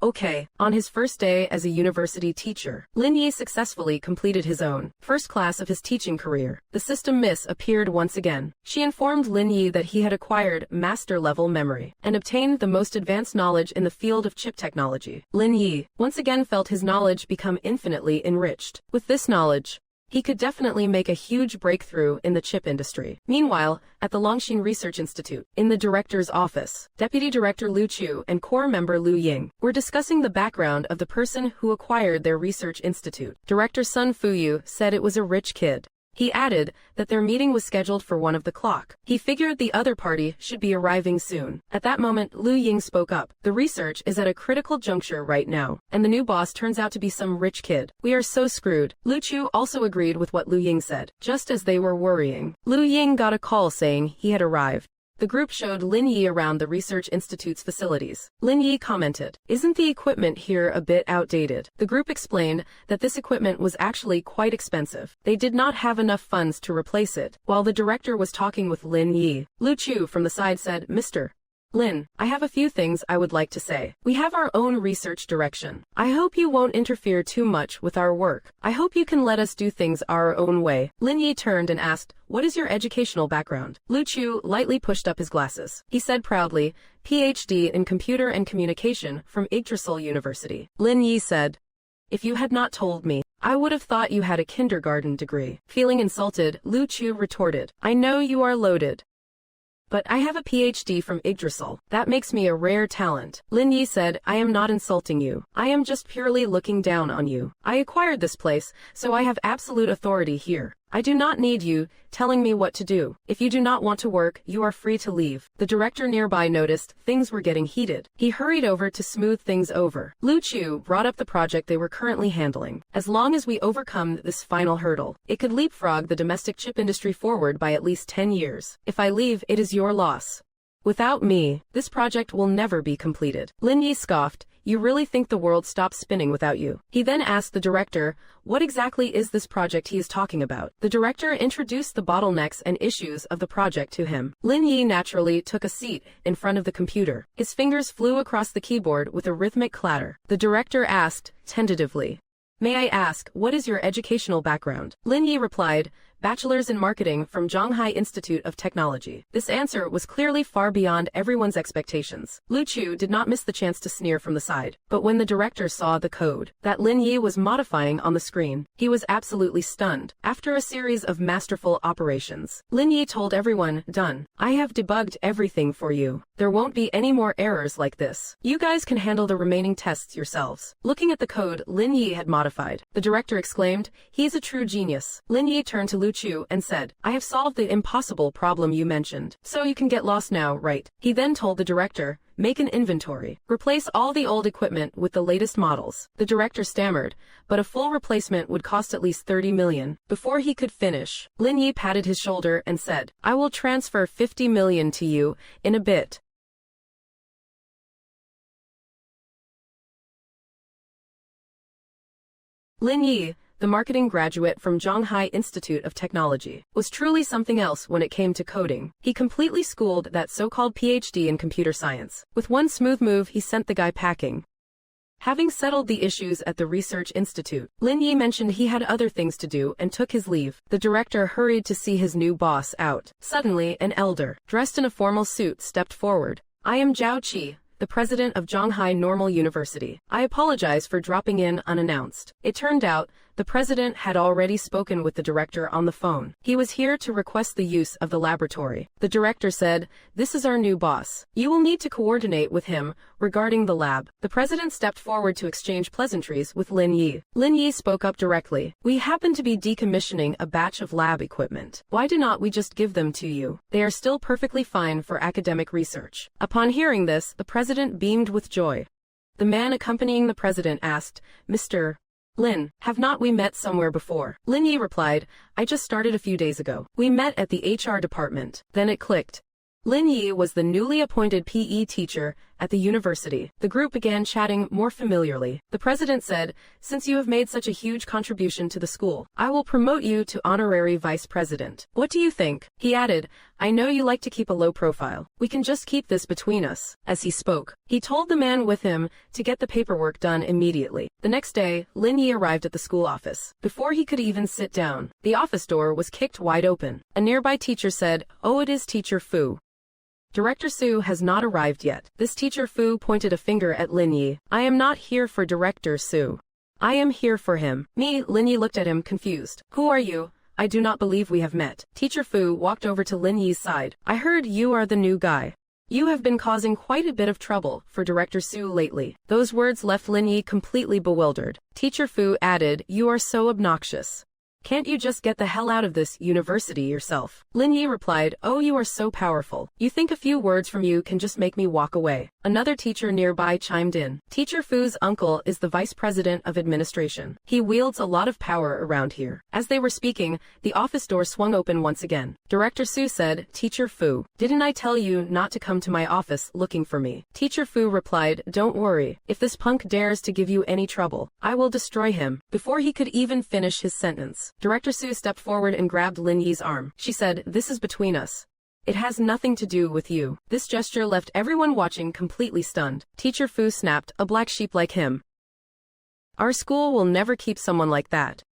Okay, on his first day as a university teacher, Lin Yi successfully completed his own first class of his teaching career. The system miss appeared once again. She informed Lin Yi that he had acquired master-level memory and obtained the most advanced knowledge in the field of chip technology. Lin Yi once again felt his knowledge become infinitely enriched. With this knowledge, he could definitely make a huge breakthrough in the chip industry. Meanwhile, at the Longxin Research Institute, in the director's office, Deputy Director Lu Chu and core member Lu Ying were discussing the background of the person who acquired their research institute. Director Sun Fuyu said it was a rich kid. He added that their meeting was scheduled for 1 o'clock. He figured the other party should be arriving soon. At that moment, Lu Ying spoke up. "The research is at a critical juncture right now, and the new boss turns out to be some rich kid. We are so screwed." Lu Chu also agreed with what Lu Ying said. Just as they were worrying, Lu Ying got a call saying he had arrived. The group showed Lin Yi around the Research Institute's facilities. Lin Yi commented, "Isn't the equipment here a bit outdated?" The group explained that this equipment was actually quite expensive. They did not have enough funds to replace it. While the director was talking with Lin Yi, Lu Chu from the side said, "Mr. Lin, I have a few things I would like to say. We have our own research direction. I hope you won't interfere too much with our work. I hope you can let us do things our own way." Lin Yi turned and asked, "What is your educational background?" Lu Chu lightly pushed up his glasses. He said proudly, "PhD in Computer and Communication from Yggdrasil University." Lin Yi said, "If you had not told me, I would have thought you had a kindergarten degree." Feeling insulted, Lu Chu retorted, "I know you are loaded, but I have a PhD from Yggdrasil. That makes me a rare talent." Lin Yi said, "I am not insulting you. I am just purely looking down on you. I acquired this place, so I have absolute authority here. I do not need you telling me what to do. If you do not want to work, you are free to leave." The director nearby noticed things were getting heated. He hurried over to smooth things over. Lu Chu brought up the project they were currently handling. "As long as we overcome this final hurdle, it could leapfrog the domestic chip industry forward by at least 10 years. If I leave, it is your loss. Without me, this project will never be completed." Lin Yi scoffed. You really think the world stops spinning without you? He then asked the director, what exactly is this project he is talking about? The director introduced the bottlenecks and issues of the project to him. Lin Yi naturally took a seat in front of the computer. His fingers flew across the keyboard with a rhythmic clatter. The director asked, tentatively, may I ask, what is your educational background? Lin Yi replied, Bachelor's in Marketing from Shanghai Institute of Technology. This answer was clearly far beyond everyone's expectations. Lu Chu did not miss the chance to sneer from the side. But when the director saw the code that Lin Yi was modifying on the screen, he was absolutely stunned. After a series of masterful operations, Lin Yi told everyone, done. I have debugged everything for you. There won't be any more errors like this. You guys can handle the remaining tests yourselves. Looking at the code Lin Yi had modified, the director exclaimed, he's a true genius. Lin Yi turned to Lu Chu and said, I have solved the impossible problem you mentioned. So you can get lost now, right? He then told the director, make an inventory. Replace all the old equipment with the latest models. The director stammered, but a full replacement would cost at least 30 million. Before he could finish, Lin Yi patted his shoulder and said, I will transfer 50 million to you in a bit. Lin Yi, the marketing graduate from Shanghai Institute of Technology, was truly something else when it came to coding. He completely schooled that so-called PhD in computer science. With one smooth move, he sent the guy packing. Having settled the issues at the research institute, Lin Yi mentioned he had other things to do and took his leave. The director hurried to see his new boss out. Suddenly, an elder, dressed in a formal suit, stepped forward. I am Zhao Qi, the president of Shanghai Normal University. I apologize for dropping in unannounced. It turned out, the president had already spoken with the director on the phone. He was here to request the use of the laboratory. The director said, this is our new boss. You will need to coordinate with him regarding the lab. The president stepped forward to exchange pleasantries with Lin Yi. Lin Yi spoke up directly. We happen to be decommissioning a batch of lab equipment. Why do not we just give them to you? They are still perfectly fine for academic research. Upon hearing this, the president beamed with joy. The man accompanying the president asked, Mr. Lin, have not we met somewhere before? Lin Yi replied, I just started a few days ago. We met at the HR department. Then it clicked. Lin Yi was the newly appointed PE teacher at the university. The group began chatting more familiarly. The president said, since you have made such a huge contribution to the school, I will promote you to honorary vice president. What do you think? He added, I know you like to keep a low profile. We can just keep this between us. As he spoke, he told the man with him to get the paperwork done immediately. The next day, Lin Yi arrived at the school office. Before he could even sit down, the office door was kicked wide open. A nearby teacher said, oh, it is Teacher Fu. Director Su has not arrived yet. This Teacher Fu pointed a finger at Lin Yi. I am not here for Director Su. I am here for him. Me, Lin Yi looked at him confused. Who are you? I do not believe we have met. Teacher Fu walked over to Lin Yi's side. I heard you are the new guy. You have been causing quite a bit of trouble for Director Su lately. Those words left Lin Yi completely bewildered. Teacher Fu added, you are so obnoxious. Can't you just get the hell out of this university yourself? Lin Yi replied, oh, you are so powerful. You think a few words from you can just make me walk away. Another teacher nearby chimed in. Teacher Fu's uncle is the vice president of administration. He wields a lot of power around here. As they were speaking, the office door swung open once again. Director Su said, Teacher Fu, didn't I tell you not to come to my office looking for me? Teacher Fu replied, don't worry. If this punk dares to give you any trouble, I will destroy him. Before he could even finish his sentence, Director Su stepped forward and grabbed Lin Yi's arm. She said, this is between us. It has nothing to do with you. This gesture left everyone watching completely stunned. Teacher Fu snapped, a black sheep like him. Our school will never keep someone like that.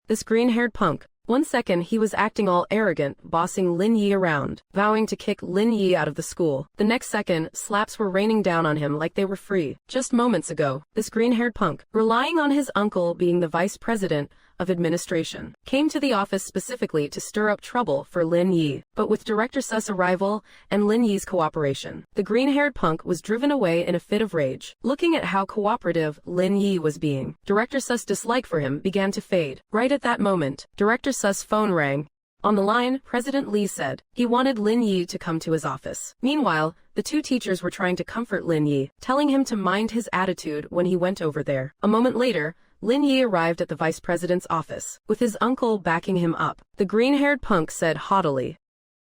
This green-haired punk. 1 second he was acting all arrogant, bossing Lin Yi around, vowing to kick Lin Yi out of the school. The next second, slaps were raining down on him like they were free. Just moments ago, this green-haired punk, relying on his uncle being the vice president of administration, came to the office specifically to stir up trouble for Lin Yi. But with Director Su's arrival and Lin Yi's cooperation, the green-haired punk was driven away in a fit of rage. Looking at how cooperative Lin Yi was being, Director Su's dislike for him began to fade. Right at that moment, Director Su's phone rang. On the line, President Li said he wanted Lin Yi to come to his office. Meanwhile, the two teachers were trying to comfort Lin Yi, telling him to mind his attitude when he went over there. A moment later, Lin Yi arrived at the vice president's office, with his uncle backing him up. The green-haired punk said haughtily,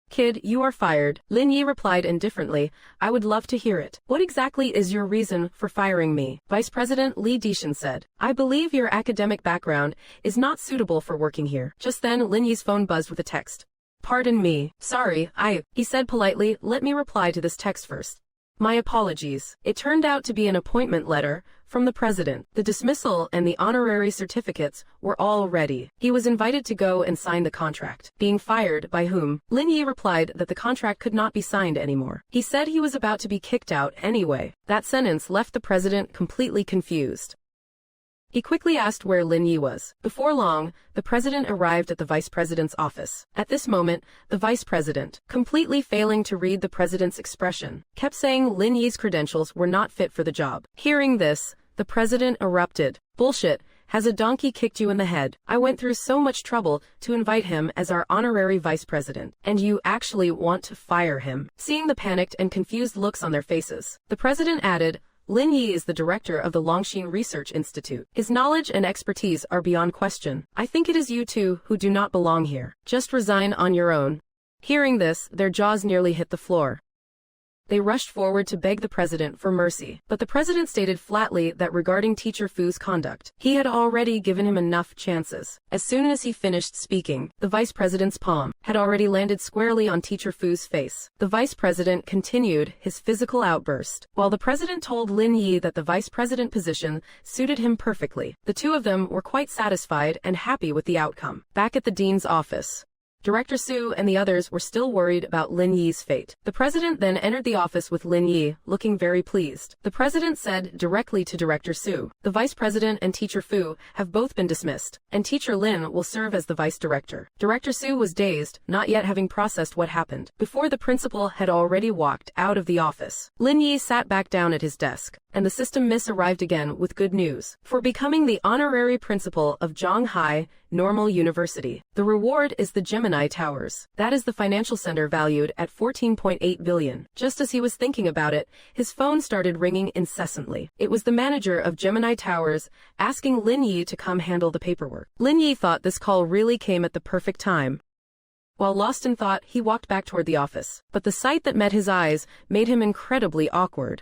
Kid, you are fired. Lin Yi replied indifferently. I would love to hear it. What exactly is your reason for firing me? Vice President Li Dishan said. I believe your academic background is not suitable for working here. Just then, Lin Yi's phone buzzed with a text. Pardon me. Sorry, he said politely. Let me reply to this text first. My apologies. It turned out to be an appointment letter from the president. The dismissal and the honorary certificates were all ready. He was invited to go and sign the contract. Being fired by whom? Lin Yi replied that the contract could not be signed anymore. He said he was about to be kicked out anyway. That sentence left the president completely confused. He quickly asked where Lin Yi was. Before long, the president arrived at the vice president's office. At this moment, the vice president, completely failing to read the president's expression, kept saying Lin Yi's credentials were not fit for the job. Hearing this, the president erupted. Bullshit. Has a donkey kicked you in the head? I went through so much trouble to invite him as our honorary vice president, and you actually want to fire him? Seeing the panicked and confused looks on their faces, the president added, Lin Yi is the director of the Longxin Research Institute. His knowledge and expertise are beyond question. I think it is you two who do not belong here. Just resign on your own. Hearing this, their jaws nearly hit the floor. They rushed forward to beg the president for mercy, but the president stated flatly that regarding Teacher Fu's conduct, he had already given him enough chances. As soon as he finished speaking, the vice president's palm had already landed squarely on Teacher Fu's face. The vice president continued his physical outburst, while the president told Lin Yi that the vice president position suited him perfectly. The two of them were quite satisfied and happy with the outcome. Back at the dean's office, Director Su and the others were still worried about Lin Yi's fate. The president then entered the office with Lin Yi, looking very pleased. The president said directly to Director Su, the vice president and Teacher Fu have both been dismissed, and Teacher Lin will serve as the vice director. Director Su was dazed, not yet having processed what happened, before the principal had already walked out of the office. Lin Yi sat back down at his desk, and the system miss arrived again with good news. For becoming the honorary principal of Zhonghai Normal University, the reward is the Gemini Towers. That is the financial center valued at 14.8 billion. Just as he was thinking about it, his phone started ringing incessantly. It was the manager of Gemini Towers asking Lin Yi to come handle the paperwork. Lin Yi thought this call really came at the perfect time. While lost in thought, he walked back toward the office, but the sight that met his eyes made him incredibly awkward.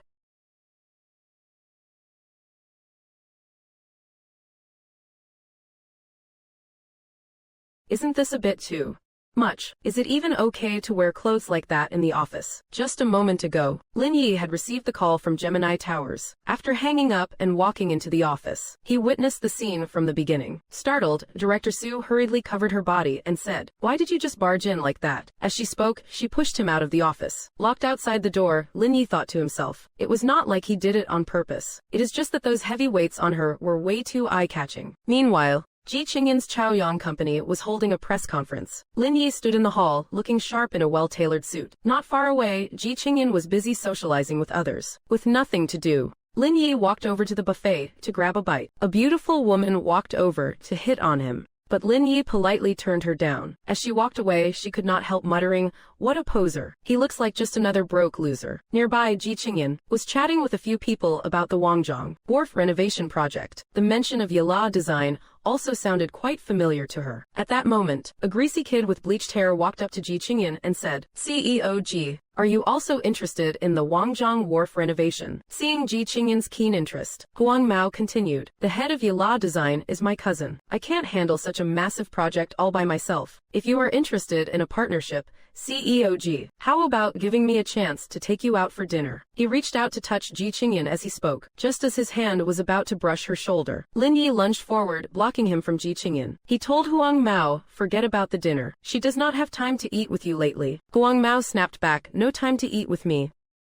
Isn't this a bit too much? Is it even okay to wear clothes like that in the office? Just a moment ago, Lin Yi had received the call from Gemini Towers. After hanging up and walking into the office, he witnessed the scene from the beginning. Startled, Director Su hurriedly covered her body and said, "Why did you just barge in like that?" As she spoke, she pushed him out of the office. Locked outside the door, Lin Yi thought to himself, it was not like he did it on purpose. It is just that those heavy weights on her were way too eye-catching. Meanwhile, Ji Qingyin's Chaoyang company was holding a press conference. Lin Yi stood in the hall, looking sharp in a well-tailored suit. Not far away, Ji Qingyin was busy socializing with others. With nothing to do, Lin Yi walked over to the buffet to grab a bite. A beautiful woman walked over to hit on him, but Lin Yi politely turned her down. As she walked away, she could not help muttering, "What a poser. He looks like just another broke loser." Nearby, Ji Qingyin was chatting with a few people about the Wangjong Wharf renovation project. The mention of Yala design also sounded quite familiar to her. At that moment, a greasy kid with bleached hair walked up to Ji Qingyin and said, "CEO Ji, are you also interested in the Wangjong Wharf renovation?" Seeing Ji Qingyin's keen interest, Huang Mao continued, "The head of Yala design is my cousin. I can't handle such a massive project all by myself. If you are interested in a partnership, CEO Ji, how about giving me a chance to take you out for dinner?" He reached out to touch Ji Qingyin as he spoke. Just as his hand was about to brush her shoulder, Lin Yi lunged forward, blocking him from Ji Qingyin. He told Huang Mao, "Forget about the dinner. She does not have time to eat with you lately." Huang Mao snapped back, "No time to eat with me.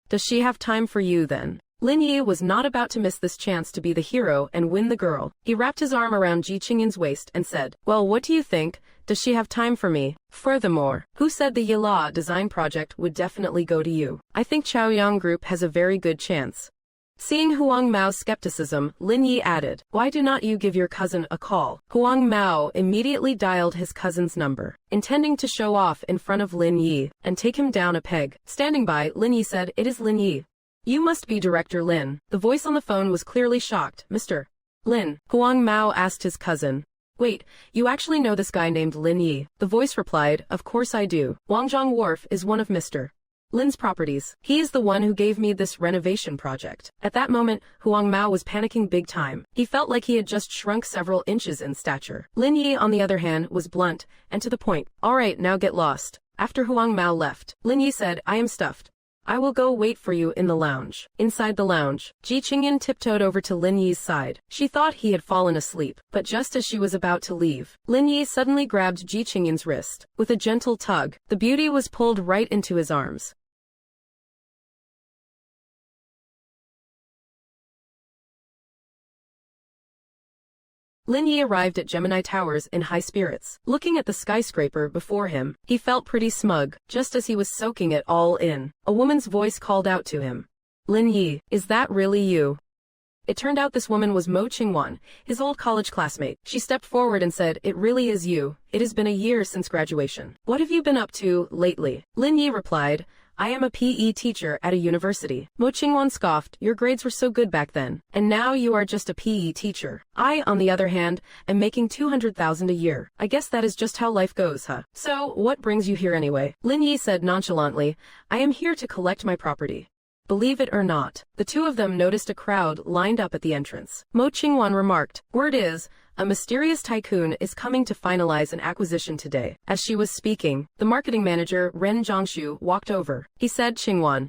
Does she have time for you then?" Lin Yi was not about to miss this chance to be the hero and win the girl. He wrapped his arm around Ji Qingyin's waist and said, "Well, what do you think? Does she have time for me? Furthermore, who said the Yala design project would definitely go to you? I think Chaoyang Group has a very good chance." Seeing Huang Mao's skepticism, Lin Yi added, "Why do not you give your cousin a call?" Huang Mao immediately dialed his cousin's number, intending to show off in front of Lin Yi and take him down a peg. Standing by, Lin Yi said, "It is Lin Yi. You must be Director Lin." The voice on the phone was clearly shocked. "Mr. Lin?" Huang Mao asked his cousin. Wait, you actually know this guy named Lin Yi? The voice replied, of course I do. Wangzhong Wharf is one of Mr. Lin's properties. He is the one who gave me this renovation project. At that moment, Huang Mao was panicking big time. He felt like he had just shrunk several inches in stature. Lin Yi, on the other hand, was blunt and to the point. Alright, now get lost. After Huang Mao left, Lin Yi said, I am stuffed. I will go wait for you in the lounge. Inside the lounge, Ji Qingyan tiptoed over to Lin Yi's side. She thought he had fallen asleep, but just as she was about to leave, Lin Yi suddenly grabbed Ji Qingyan's wrist. With a gentle tug, the beauty was pulled right into his arms. Lin Yi arrived at Gemini Towers in high spirits. Looking at the skyscraper before him, he felt pretty smug, just as he was soaking it all in. A woman's voice called out to him. Lin Yi, is that really you? It turned out this woman was Mo Qingwan, his old college classmate. She stepped forward and said, it really is you. It has been a year since graduation. What have you been up to lately? Lin Yi replied, I am a PE teacher at a university. Mo Qingwan scoffed, your grades were so good back then. And now you are just a PE teacher. I, on the other hand, am making 200,000 a year. I guess that is just how life goes, huh? So, what brings you here anyway? Lin Yi said nonchalantly, I am here to collect my property. Believe it or not, the two of them noticed a crowd lined up at the entrance. Mo Qingwan remarked, word is, a mysterious tycoon is coming to finalize an acquisition today. As she was speaking, the marketing manager, Ren Zhongshu, walked over. He said, Qingwan,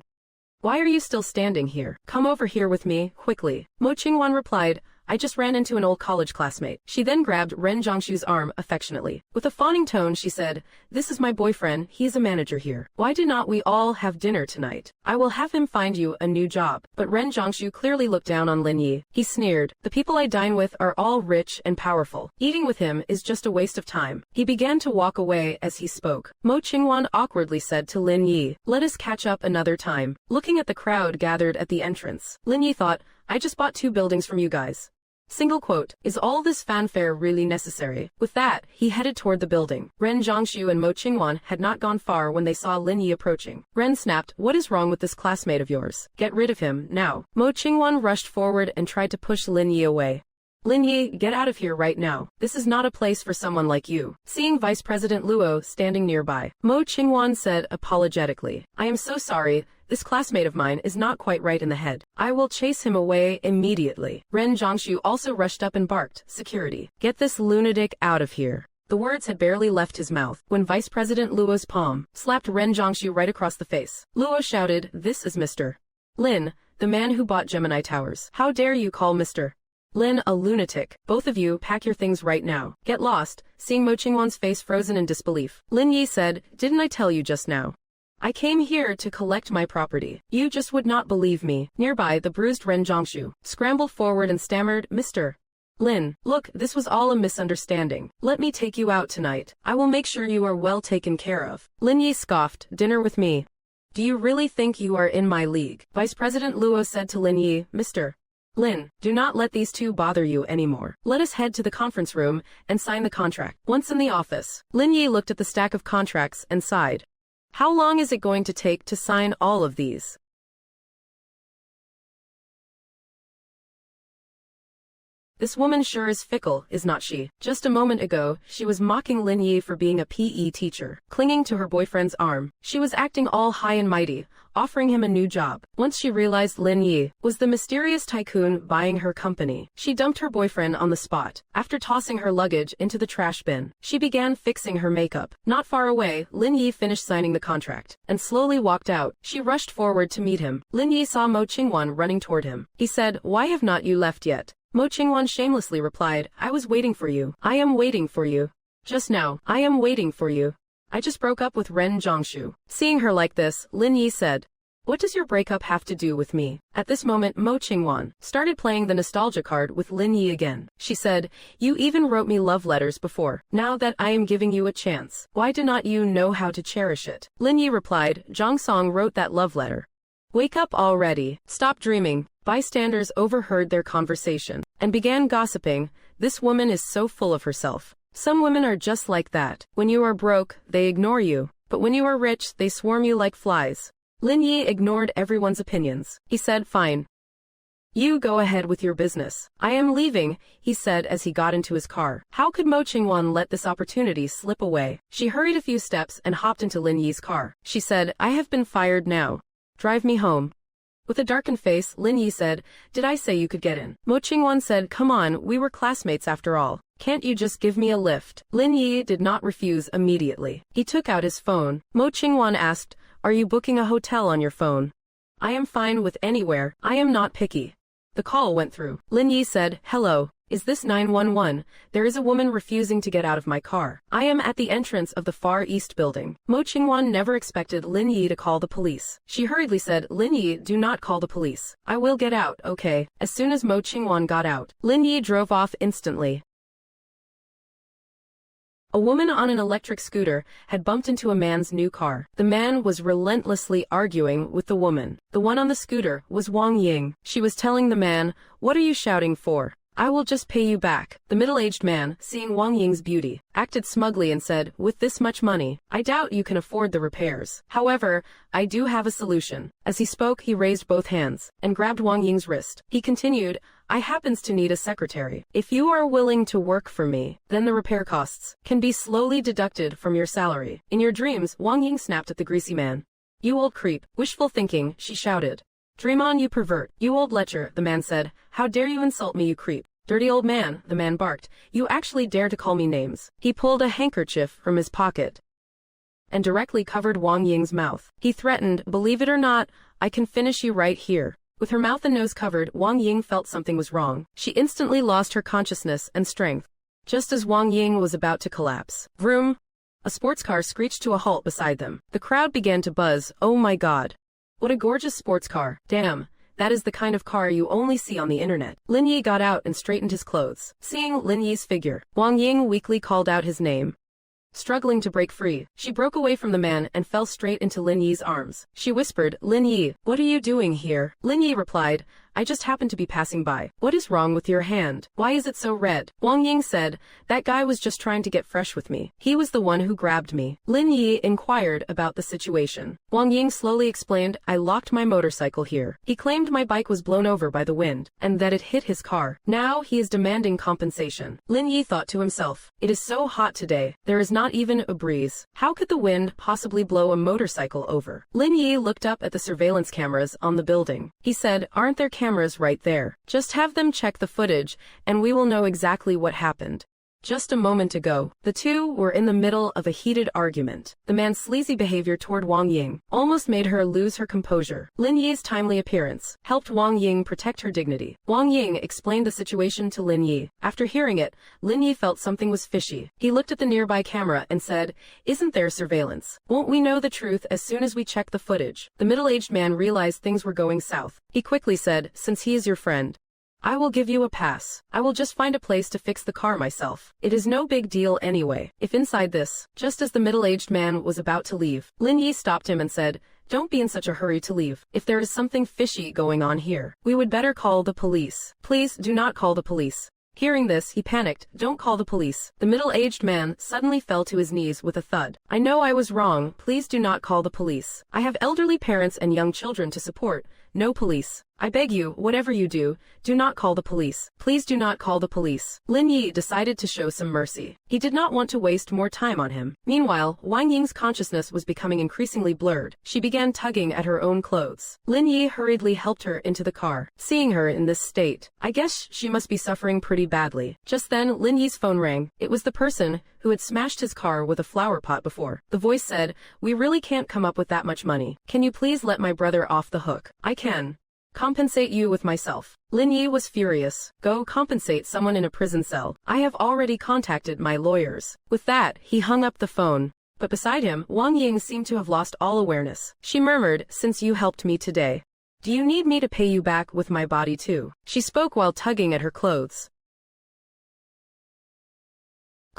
why are you still standing here? Come over here with me, quickly. Mo Qingwan replied, I just ran into an old college classmate. She then grabbed Ren Zhongshu's arm affectionately. With a fawning tone, she said, this is my boyfriend, he is a manager here. Why do not we all have dinner tonight? I will have him find you a new job. But Ren Zhongshu clearly looked down on Lin Yi. He sneered, the people I dine with are all rich and powerful. Eating with him is just a waste of time. He began to walk away as he spoke. Mo Qingwan awkwardly said to Lin Yi, let us catch up another time. Looking at the crowd gathered at the entrance, Lin Yi thought, I just bought 2 buildings from you guys. Single quote, is all this fanfare really necessary? With that, he headed toward the building. Ren Zhongshu and Mo Qingwan had not gone far when they saw Lin Yi approaching. Ren snapped, what is wrong with this classmate of yours? Get rid of him, now. Mo Qingwan rushed forward and tried to push Lin Yi away. Lin Yi, get out of here right now. This is not a place for someone like you. Seeing Vice President Luo standing nearby, Mo Qingwan said apologetically, I am so sorry. This classmate of mine is not quite right in the head. I will chase him away immediately. Ren Zhongshu also rushed up and barked, security. Get this lunatic out of here. The words had barely left his mouth when Vice President Luo's palm slapped Ren Zhongshu right across the face. Luo shouted, this is Mr. Lin, the man who bought Gemini Towers. How dare you call Mr. Lin a lunatic? Both of you, pack your things right now. Get lost. Seeing Mo Qingwan's face frozen in disbelief, Lin Yi said, didn't I tell you just now? I came here to collect my property. You just would not believe me. Nearby, the bruised Ren Zhongshu scrambled forward and stammered, Mr. Lin, look, this was all a misunderstanding. Let me take you out tonight. I will make sure you are well taken care of. Lin Yi scoffed, dinner with me. Do you really think you are in my league? Vice President Luo said to Lin Yi, Mr. Lin, do not let these two bother you anymore. Let us head to the conference room and sign the contract. Once in the office, Lin Yi looked at the stack of contracts and sighed. How long is it going to take to sign all of these? This woman sure is fickle, is not she? Just a moment ago, she was mocking Lin Yi for being a PE teacher, clinging to her boyfriend's arm. She was acting all high and mighty, offering him a new job. Once she realized Lin Yi was the mysterious tycoon buying her company, she dumped her boyfriend on the spot. After tossing her luggage into the trash bin, she began fixing her makeup. Not far away, Lin Yi finished signing the contract and slowly walked out. She rushed forward to meet him. Lin Yi saw Mo Qingwan running toward him. He said, why have not you left yet? Mo Qingwan shamelessly replied, I was waiting for you. I am waiting for you. Just now, I am waiting for you. I just broke up with Ren Zhongshu. Seeing her like this, Lin Yi said, what does your breakup have to do with me? At this moment, Mo Qingwan started playing the nostalgia card with Lin Yi again. She said, you even wrote me love letters before. Now that I am giving you a chance, why do not you know how to cherish it? Lin Yi replied, Zhang Song wrote that love letter. Wake up already. Stop dreaming. Bystanders overheard their conversation and began gossiping. This woman is so full of herself. Some women are just like that. When you are broke, they ignore you. But when you are rich, they swarm you like flies. Lin Yi ignored everyone's opinions. He said, fine. You go ahead with your business. I am leaving, he said as he got into his car. How could Mo Chingwan let this opportunity slip away? She hurried a few steps and hopped into Lin Yi's car. She said, I have been fired now. Drive me home. With a darkened face, Lin Yi said, Did I say you could get in? Mo Chingwan said, Come on, we were classmates after all. Can't you just give me a lift? Lin Yi did not refuse immediately. He took out his phone. Mo Chingwan asked, Are you booking a hotel on your phone? I am fine with anywhere. I am not picky. The call went through. Lin Yi said, Hello. Is this 911? There is a woman refusing to get out of my car. I am at the entrance of the Far East building. Mo Chingwan never expected Lin Yi to call the police. She hurriedly said, Lin Yi, do not call the police. I will get out, okay? As soon as Mo Chingwan got out, Lin Yi drove off instantly. A woman on an electric scooter had bumped into a man's new car. The man was relentlessly arguing with the woman. The one on the scooter was Wang Ying. She was telling the man, What are you shouting for? I will just pay you back. The middle-aged man, seeing Wang Ying's beauty, acted smugly and said, With this much money, I doubt you can afford the repairs. However, I do have a solution. As he spoke, he raised both hands and grabbed Wang Ying's wrist. He continued, I happens to need a secretary. If you are willing to work for me, then the repair costs can be slowly deducted from your salary. In your dreams, Wang Ying snapped at the greasy man. You old creep. Wishful thinking, she shouted. Dream on, you pervert. You old lecher, the man said. How dare you insult me, you creep. Dirty old man, the man barked. You actually dare to call me names. He pulled a handkerchief from his pocket and directly covered Wang Ying's mouth. He threatened, Believe it or not, I can finish you right here. With her mouth and nose covered, Wang Ying felt something was wrong. She instantly lost her consciousness and strength. Just as Wang Ying was about to collapse. Vroom! A sports car screeched to a halt beside them. The crowd began to buzz. Oh my God. What a gorgeous sports car. Damn. That is the kind of car you only see on the internet. Lin Yi got out and straightened his clothes. Seeing Lin Yi's figure, Wang Ying weakly called out his name. Struggling to break free, she broke away from the man and fell straight into Lin Yi's arms. She whispered, Lin Yi, what are you doing here? Lin Yi replied, I just happened to be passing by. What is wrong with your hand? Why is it so red? Wang Ying said, That guy was just trying to get fresh with me. He was the one who grabbed me. Lin Yi inquired about the situation. Wang Ying slowly explained, I locked my motorcycle here. He claimed my bike was blown over by the wind, and that it hit his car. Now he is demanding compensation. Lin Yi thought to himself, It is so hot today. There is not even a breeze. How could the wind possibly blow a motorcycle over? Lin Yi looked up at the surveillance cameras on the building. He said, Aren't there cameras right there? Just have them check the footage, and we will know exactly what happened. Just a moment ago, the two were in the middle of a heated argument. The man's sleazy behavior toward Wang Ying almost made her lose her composure. Lin Yi's timely appearance helped Wang Ying protect her dignity. Wang Ying explained the situation to Lin Yi. After hearing it, Lin Yi felt something was fishy. He looked at the nearby camera and said, Isn't there surveillance? Won't we know the truth as soon as we check the footage? The middle-aged man realized things were going south. He quickly said, Since he is your friend, I will give you a pass. I will just find a place to fix the car myself. It is no big deal anyway. If inside this, just as the middle-aged man was about to leave, Lin Yi stopped him and said, Don't be in such a hurry to leave. If there is something fishy going on here, we would better call the police. Please do not call the police. Hearing this, he panicked. Don't call the police. The middle-aged man suddenly fell to his knees with a thud. I know I was wrong. Please do not call the police. I have elderly parents and young children to support. No police. I beg you, whatever you do not call the police. Please do not call the police. Lin Yi decided to show some mercy. He did not want to waste more time on him. Meanwhile, Wang Ying's consciousness was becoming increasingly blurred. She began tugging at her own clothes. Lin Yi hurriedly helped her into the car. Seeing her in this state, I guess she must be suffering pretty badly. Just then, Lin Yi's phone rang. It was the person who had smashed his car with a flower pot before. The voice said, We really can't come up with that much money. Can you please let my brother off the hook? I can compensate you with myself. Lin Yi was furious. Go compensate someone in a prison cell. I have already contacted my lawyers. With that, he hung up the phone. But beside him, Wang Ying seemed to have lost all awareness. She murmured, Since you helped me today, do you need me to pay you back with my body too? She spoke while tugging at her clothes.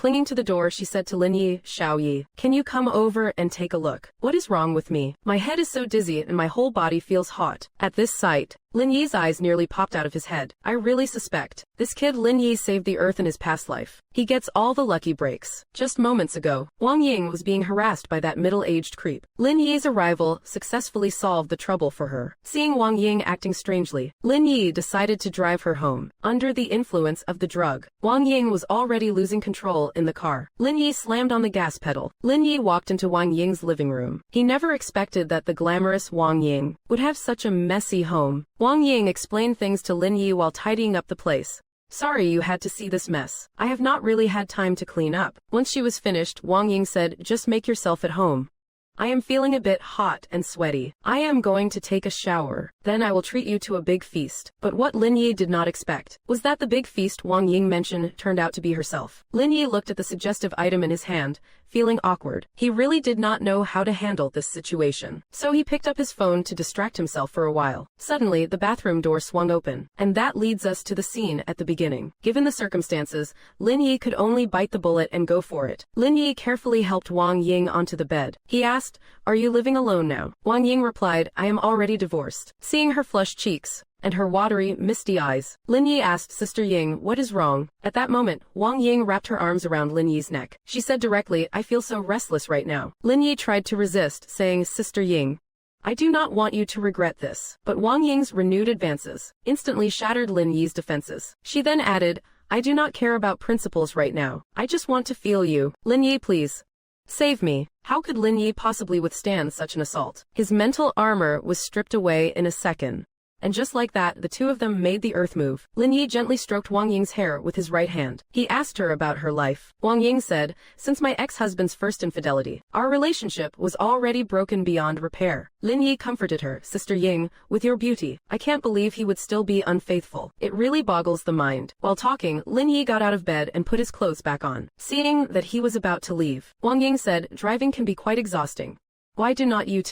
Clinging to the door, she said to Lin Yi, Xiao Yi, can you come over and take a look? What is wrong with me? My head is so dizzy and my whole body feels hot. At this sight, Lin Yi's eyes nearly popped out of his head. I really suspect this kid Lin Yi saved the earth in his past life. He gets all the lucky breaks. Just moments ago, Wang Ying was being harassed by that middle-aged creep. Lin Yi's arrival successfully solved the trouble for her. Seeing Wang Ying acting strangely, Lin Yi decided to drive her home. Under the influence of the drug, Wang Ying was already losing control in the car. Lin Yi slammed on the gas pedal. Lin Yi walked into Wang Ying's living room. He never expected that the glamorous Wang Ying would have such a messy home. Wang Ying explained things to Lin Yi while tidying up the place. Sorry you had to see this mess. I have not really had time to clean up. Once she was finished, Wang Ying said, just make yourself at home. I am feeling a bit hot and sweaty. I am going to take a shower. Then I will treat you to a big feast. But what Lin Yi did not expect was that the big feast Wang Ying mentioned turned out to be herself. Lin Yi looked at the suggestive item in his hand, feeling awkward. He really did not know how to handle this situation. So he picked up his phone to distract himself for a while. Suddenly, the bathroom door swung open. And that leads us to the scene at the beginning. Given the circumstances, Lin Yi could only bite the bullet and go for it. Lin Yi carefully helped Wang Ying onto the bed. He asked, are you living alone now? Wang Ying replied, I am already divorced. Seeing her flushed cheeks and her watery, misty eyes, Lin Yi asked Sister Ying, what is wrong? At that moment, Wang Ying wrapped her arms around Lin Yi's neck. She said directly, I feel so restless right now. Lin Yi tried to resist, saying, Sister Ying, I do not want you to regret this. But Wang Ying's renewed advances instantly shattered Lin Yi's defenses. She then added, I do not care about principles right now. I just want to feel you. Lin Yi, please. Save me. How could Lin Yi possibly withstand such an assault? His mental armor was stripped away in a second. And just like that, the two of them made the earth move. Lin Yi gently stroked Wang Ying's hair with his right hand. He asked her about her life. Wang Ying said, since my ex-husband's first infidelity, our relationship was already broken beyond repair. Lin Yi comforted her, Sister Ying, with your beauty, I can't believe he would still be unfaithful. It really boggles the mind. While talking, Lin Yi got out of bed and put his clothes back on. Seeing that he was about to leave, Wang Ying said, driving can be quite exhausting. Why do not you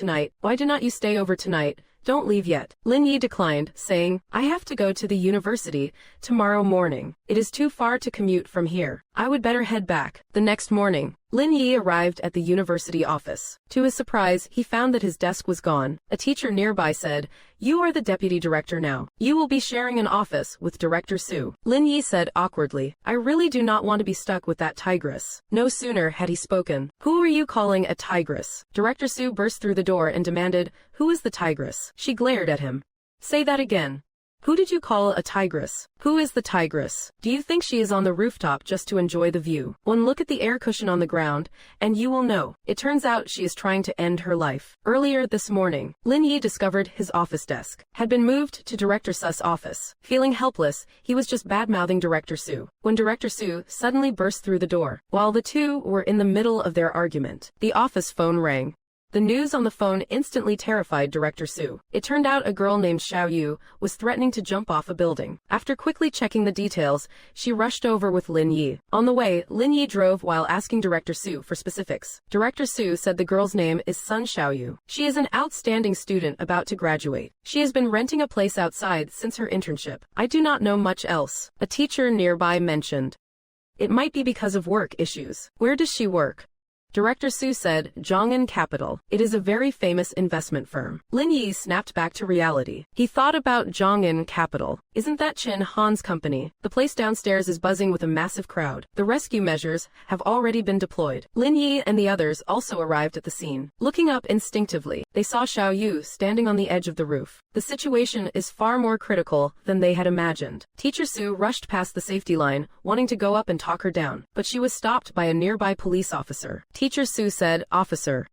stay over tonight? Don't leave yet. Lin Yi declined, saying, I have to go to the university tomorrow morning. It is too far to commute from here. I would better head back. The next morning, Lin Yi arrived at the university office. To his surprise, he found that his desk was gone. A teacher nearby said, you are the deputy director now. You will be sharing an office with Director Su. Lin Yi said awkwardly, I really do not want to be stuck with that tigress. No sooner had he spoken. Who are you calling a tigress? Director Su burst through the door and demanded, who is the tigress? She glared at him. Say that again. Who did you call a tigress? Who is the tigress? Do you think she is on the rooftop just to enjoy the view? One look at the air cushion on the ground, and you will know. It turns out she is trying to end her life. Earlier this morning, Lin Yi discovered his office desk had been moved to Director Su's office. Feeling helpless, he was just bad-mouthing Director Su, when Director Su suddenly burst through the door. While the two were in the middle of their argument, the office phone rang. The news on the phone instantly terrified Director Su. It turned out a girl named Xiao Yu was threatening to jump off a building. After quickly checking the details, she rushed over with Lin Yi. On the way, Lin Yi drove while asking Director Su for specifics. Director Su said the girl's name is Sun Xiao Yu. She is an outstanding student about to graduate. She has been renting a place outside since her internship. I do not know much else. A teacher nearby mentioned. It might be because of work issues. Where does she work? Director Su said, Zhong'an Capital. It is a very famous investment firm. Lin Yi snapped back to reality. He thought about Zhong'an Capital. Isn't that Chin Han's company? The place downstairs is buzzing with a massive crowd. The rescue measures have already been deployed. Lin Yi and the others also arrived at the scene. Looking up instinctively, they saw Xiao Yu standing on the edge of the roof. The situation is far more critical than they had imagined. Teacher Su rushed past the safety line, wanting to go up and talk her down, but she was stopped by a nearby police officer. Teacher Su said, Officer,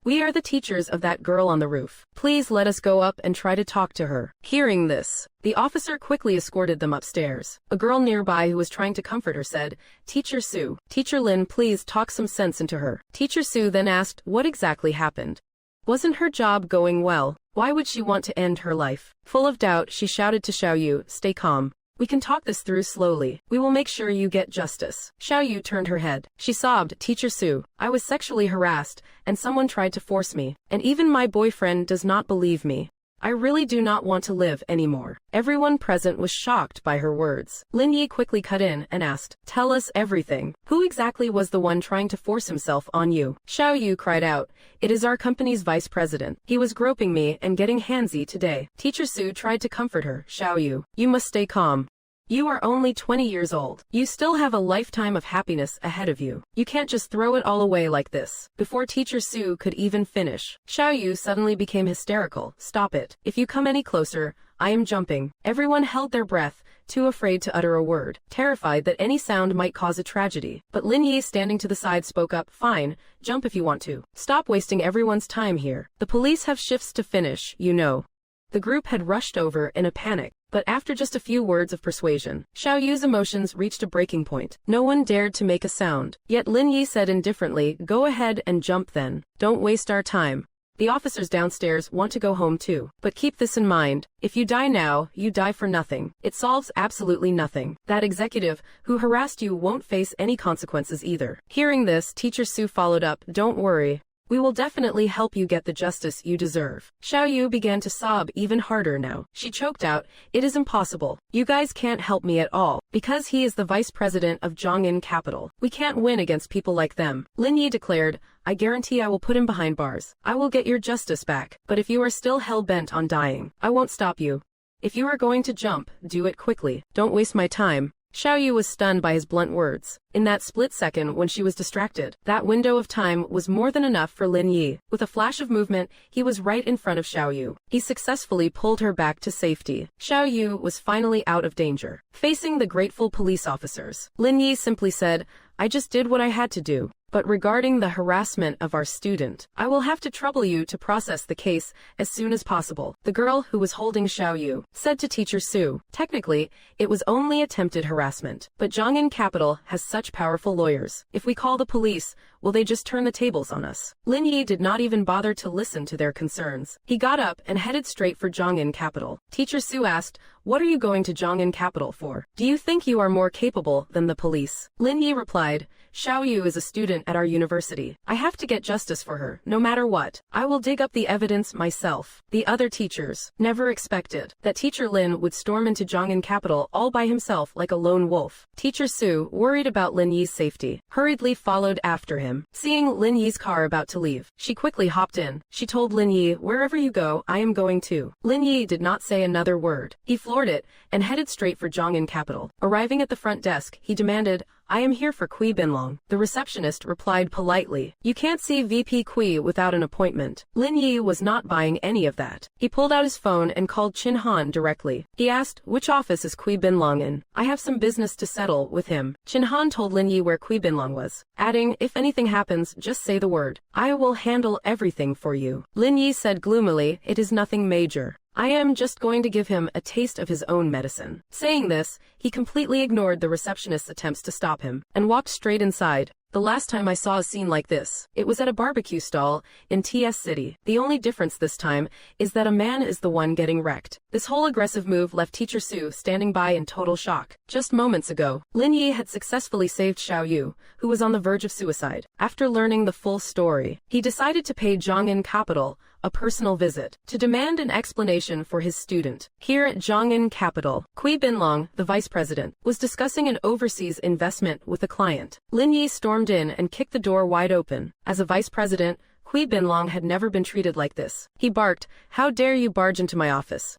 we are the teachers of that girl on the roof. Please let us go up and try to talk to her. Hearing this, the officer quickly escorted them upstairs. A girl nearby who was trying to comfort her said, Teacher Su, Teacher Lin, please talk some sense into her. Teacher Su then asked, what exactly happened? Wasn't her job going well? Why would she want to end her life? Full of doubt, she shouted to Xiao Yu, stay calm. We can talk this through slowly. We will make sure you get justice. Xiao Yu turned her head. She sobbed, Teacher Su, I was sexually harassed, and someone tried to force me. And even my boyfriend does not believe me. I really do not want to live anymore. Everyone present was shocked by her words. Lin Yi quickly cut in and asked, "Tell us everything. Who exactly was the one trying to force himself on you?" Xiao Yu cried out, "It is our company's vice president. He was groping me and getting handsy today." Teacher Su tried to comfort her. "Xiao Yu, you must stay calm. You are only 20 years old. You still have a lifetime of happiness ahead of you. You can't just throw it all away like this." Before Teacher Su could even finish, Xiao Yu suddenly became hysterical. "Stop it. If you come any closer, I am jumping." Everyone held their breath, too afraid to utter a word, terrified that any sound might cause a tragedy. But Lin Yi, standing to the side, spoke up, "Fine, jump if you want to. Stop wasting everyone's time here. The police have shifts to finish, you know." The group had rushed over in a panic, but after just a few words of persuasion, Xiao Yu's emotions reached a breaking point. No one dared to make a sound. Yet Lin Yi said indifferently, "Go ahead and jump then. Don't waste our time. The officers downstairs want to go home too. But keep this in mind, if you die now, you die for nothing. It solves absolutely nothing. That executive who harassed you won't face any consequences either." Hearing this, Teacher Su followed up, "Don't worry. We will definitely help you get the justice you deserve." Xiao Yu began to sob even harder now. She choked out, "It is impossible. You guys can't help me at all. Because he is the vice president of Zhongin Capital. We can't win against people like them." Lin Yi declared, "I guarantee I will put him behind bars. I will get your justice back. But if you are still hell-bent on dying, I won't stop you. If you are going to jump, do it quickly. Don't waste my time." Xiao Yu was stunned by his blunt words. In that split second when she was distracted, that window of time was more than enough for Lin Yi. With a flash of movement, he was right in front of Xiao Yu. He successfully pulled her back to safety. Xiao Yu was finally out of danger. Facing the grateful police officers, Lin Yi simply said, "I just did what I had to do. But regarding the harassment of our student, I will have to trouble you to process the case as soon as possible." The girl who was holding Xiao Yu said to Teacher Su, "Technically, it was only attempted harassment, but Zhongin Capital has such powerful lawyers. If we call the police, will they just turn the tables on us?" Lin Yi did not even bother to listen to their concerns. He got up and headed straight for Zhongin Capital. Teacher Su asked, "What are you going to Zhongin Capital for? Do you think you are more capable than the police?" Lin Yi replied, "Xiao Yu is a student at our university. I have to get justice for her, no matter what. I will dig up the evidence myself." The other teachers never expected that Teacher Lin would storm into Zhongin Capital all by himself like a lone wolf. Teacher Su, worried about Lin Yi's safety, hurriedly followed after him. Seeing Lin Yi's car about to leave, she quickly hopped in. She told Lin Yi, "Wherever you go, I am going too." Lin Yi did not say another word. He floored it and headed straight for Zhongin Capital. Arriving at the front desk, he demanded, "I am here for Kui Binlong." The receptionist replied politely, "You can't see VP Kui without an appointment." Lin Yi was not buying any of that. He pulled out his phone and called Chin Han directly. He asked, "Which office is Kui Binlong in? I have some business to settle with him." Chin Han told Lin Yi where Kui Binlong was, adding, "If anything happens, just say the word. I will handle everything for you." Lin Yi said gloomily, "It is nothing major. I am just going to give him a taste of his own medicine." Saying this, he completely ignored the receptionist's attempts to stop him, and walked straight inside. "The last time I saw a scene like this, it was at a barbecue stall in TS City. The only difference this time is that a man is the one getting wrecked." This whole aggressive move left Teacher Su standing by in total shock. Just moments ago, Lin Yi had successfully saved Xiao Yu, who was on the verge of suicide. After learning the full story, he decided to pay Zhongin Capital a personal visit to demand an explanation for his student. Here at Zhongin Capital, Kui Binlong, the vice president, was discussing an overseas investment with a client. Lin Yi stormed in and kicked the door wide open. As a vice president, Kui Binlong had never been treated like this. He barked, "How dare you barge into my office?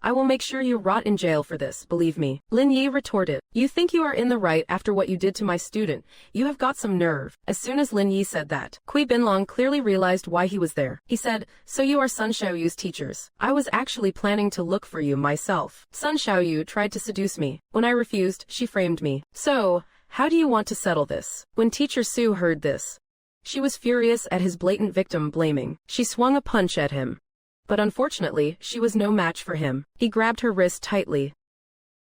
I will make sure you rot in jail for this, believe me." Lin Yi retorted, "You think you are in the right after what you did to my student? You have got some nerve." As soon as Lin Yi said that, Kui Binlong clearly realized why he was there. He said, "So you are Sun Xiaoyu's teachers. I was actually planning to look for you myself. Sun Xiaoyu tried to seduce me. When I refused, she framed me. So, how do you want to settle this?" When Teacher Su heard this, she was furious at his blatant victim blaming. She swung a punch at him. But unfortunately, she was no match for him. He grabbed her wrist tightly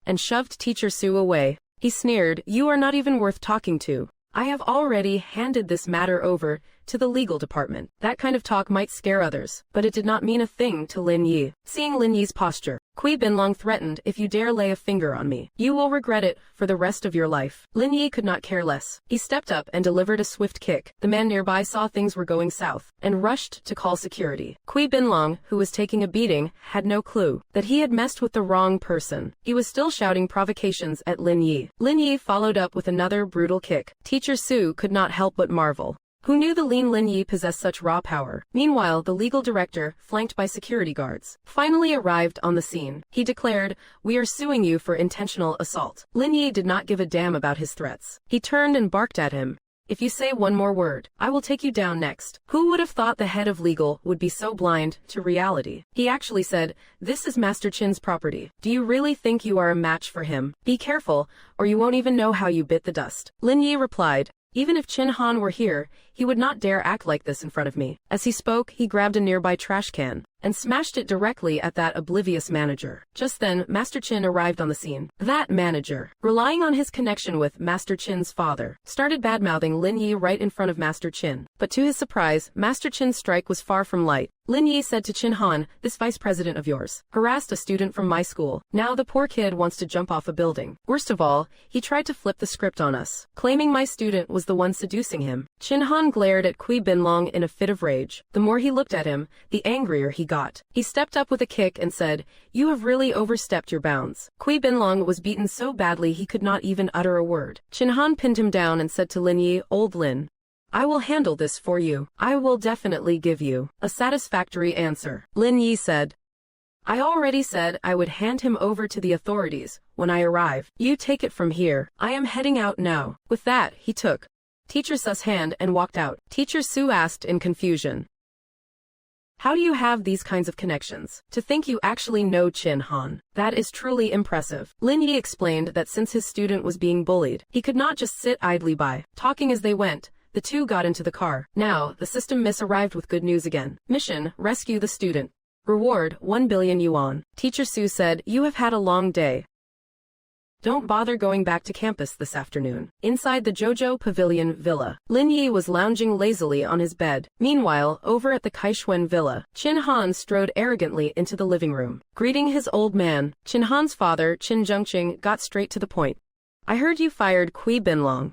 and shoved Teacher Su away. He sneered, "You are not even worth talking to. I have already handed this matter over to the legal department. That kind of talk might scare others, but it did not mean a thing to Lin Yi. Seeing Lin Yi's posture, Kui Binlong threatened, if you dare lay a finger on me, you will regret it for the rest of your life. Lin Yi could not care less. He stepped up and delivered a swift kick. The man nearby saw things were going south and rushed to call security. Kui Binlong, who was taking a beating, had no clue that he had messed with the wrong person. He was still shouting provocations at Lin Yi. Lin Yi followed up with another brutal kick. Teacher Su could not help but marvel. Who knew the lean Lin Yi possessed such raw power? Meanwhile, the legal director, flanked by security guards, finally arrived on the scene. He declared, "We are suing you for intentional assault." Lin Yi did not give a damn about his threats. He turned and barked at him. "If you say one more word, I will take you down next." Who would have thought the head of legal would be so blind to reality? He actually said, "This is Master Chin's property. Do you really think you are a match for him? Be careful, or you won't even know how you bit the dust." Lin Yi replied, "Even if Chin Han were here, he would not dare act like this in front of me." As he spoke, he grabbed a nearby trash can and smashed it directly at that oblivious manager. Just then, Master Chin arrived on the scene. That manager, relying on his connection with Master Chin's father, started badmouthing Lin Yi right in front of Master Chin. But to his surprise, Master Chin's strike was far from light. Lin Yi said to Chin Han, "This vice president of yours harassed a student from my school. Now the poor kid wants to jump off a building. Worst of all, he tried to flip the script on us, claiming my student was the one seducing him." Chin Han glared at Kui Binlong in a fit of rage. The more he looked at him, the angrier he got. He stepped up with a kick and said, "You have really overstepped your bounds." Kui Binlong was beaten so badly he could not even utter a word. Chin Han pinned him down and said to Lin Yi, "Old Lin, I will handle this for you. I will definitely give you a satisfactory answer." Lin Yi said, "I already said I would hand him over to the authorities when I arrive. You take it from here. I am heading out now." With that, he took Teacher Su's hand and walked out. Teacher Su asked in confusion, "How do you have these kinds of connections? To think you actually know Chin Han. That is truly impressive." Lin Yi explained that since his student was being bullied, he could not just sit idly by. Talking as they went, the two got into the car. Now, the system miss arrived with good news again. Mission, rescue the student. Reward, 1 billion yuan. Teacher Su said, "You have had a long day. Don't bother going back to campus this afternoon." Inside the Jojo Pavilion Villa, Lin Yi was lounging lazily on his bed. Meanwhile, over at the Kaixuan Villa, Chin Han strode arrogantly into the living room. Greeting his old man, Chin Han's father, Chin Zhengqing, got straight to the point. "I heard you fired Kui Binlong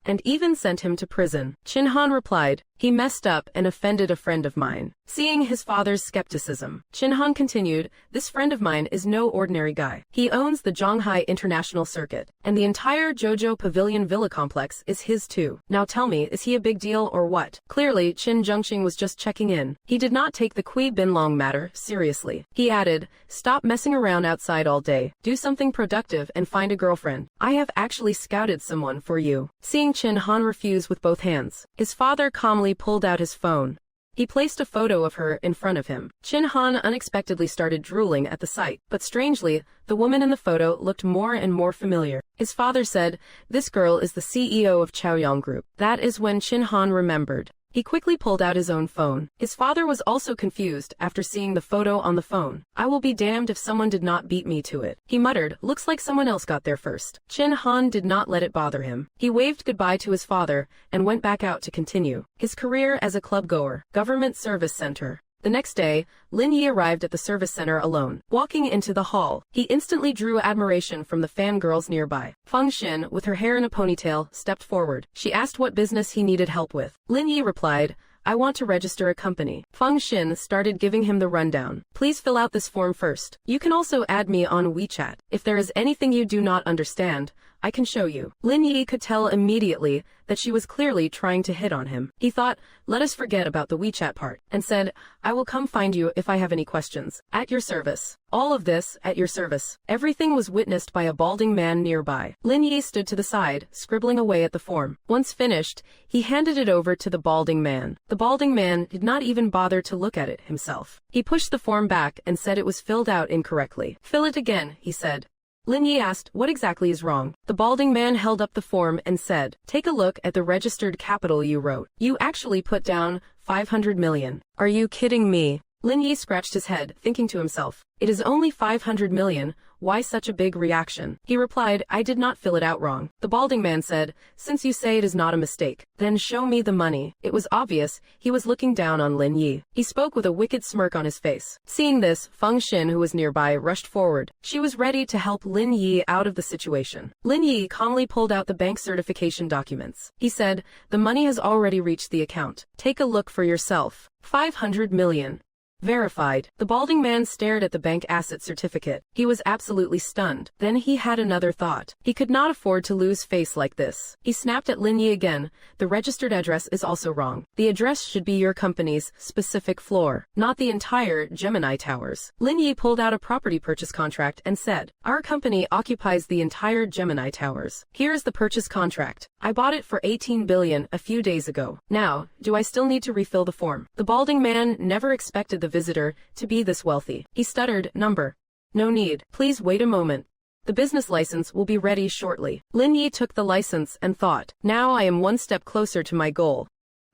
and even sent him to prison." Chin Han replied, "He messed up and offended a friend of mine." Seeing his father's skepticism, Chin Han continued, "This friend of mine is no ordinary guy. He owns the Zhonghai International Circuit, and the entire Jojo Pavilion Villa complex is his too. Now tell me, is he a big deal or what?" Clearly, Chin Zhengqing was just checking in. He did not take the Kui Binlong matter seriously. He added, "Stop messing around outside all day. Do something productive and find a girlfriend. I have actually scouted someone for you." Seeing Chin Han refuse with both hands, his father calmly pulled out his phone. He placed a photo of her in front of him. Chin Han unexpectedly started drooling at the sight, but strangely, the woman in the photo looked more and more familiar. His father said, "This girl is the CEO of Chaoyang Group." That is when Chin Han remembered. He quickly pulled out his own phone. His father was also confused after seeing the photo on the phone. "I will be damned if someone did not beat me to it," he muttered. "Looks like someone else got there first." Chin Han did not let it bother him. He waved goodbye to his father and went back out to continue his career as a club-goer. Government Service Center. The next day, Lin Yi arrived at the service center alone. Walking into the hall, he instantly drew admiration from the fangirls nearby. Feng Xin, with her hair in a ponytail, stepped forward. She asked what business he needed help with. Lin Yi replied, "I want to register a company." Feng Xin started giving him the rundown. "Please fill out this form first. You can also add me on WeChat. If there is anything you do not understand, I can show you." Lin Yi could tell immediately that she was clearly trying to hit on him. He thought, "Let us forget about the WeChat part," and said, "I will come find you if I have any questions. At your service." All of this, at your service. Everything was witnessed by a balding man nearby. Lin Yi stood to the side, scribbling away at the form. Once finished, he handed it over to the balding man. The balding man did not even bother to look at it himself. He pushed the form back and said it was filled out incorrectly. "Fill it again," he said. Lin Yi asked, "What exactly is wrong?" The balding man held up the form and said, "Take a look at the registered capital you wrote. You actually put down 500 million. Are you kidding me?" Lin Yi scratched his head, thinking to himself, "It is only 500 million. why such a big reaction? He replied, I did not fill it out wrong. The balding man said, since you say it is not a mistake, then show me the money. It was obvious he was looking down on Lin Yi. He spoke with a wicked smirk on his face. Seeing this, Feng Xin, who was nearby, rushed forward. She was ready to help Lin Yi out of the situation. Lin Yi calmly pulled out the bank certification documents. He said, the money has already reached the account. Take a look for yourself. 500 million. Verified. The balding man stared at the bank asset certificate. He was absolutely stunned. Then he had another thought. He could not afford to lose face like this. He snapped at Lin Yi again. The registered address is also wrong. The address should be your company's specific floor, not the entire Gemini Towers. Lin Yi pulled out a property purchase contract and said, our company occupies the entire Gemini Towers. Here is the purchase contract. I bought it for 18 billion a few days ago. Now, do I still need to refill the form? The balding man never expected the visitor to be this wealthy. He stuttered, number. No need. Please wait a moment. The business license will be ready shortly. Lin Yi took the license and thought, now I am one step closer to my goal.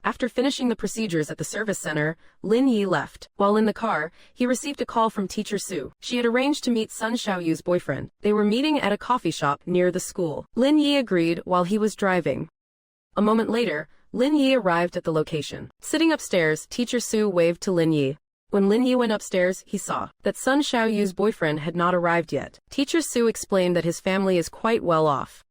After finishing the procedures at the service center, Lin Yi left. While in the car, he received a call from Teacher Su. She had arranged to meet Sun Xiaoyu's boyfriend. They were meeting at a coffee shop near the school. Lin Yi agreed while he was driving. A moment later, Lin Yi arrived at the location. Sitting upstairs, Teacher Su waved to Lin Yi. When Lin Yi went upstairs, he saw that Sun Xiaoyu's boyfriend had not arrived yet. Teacher Su explained that his family is quite well off.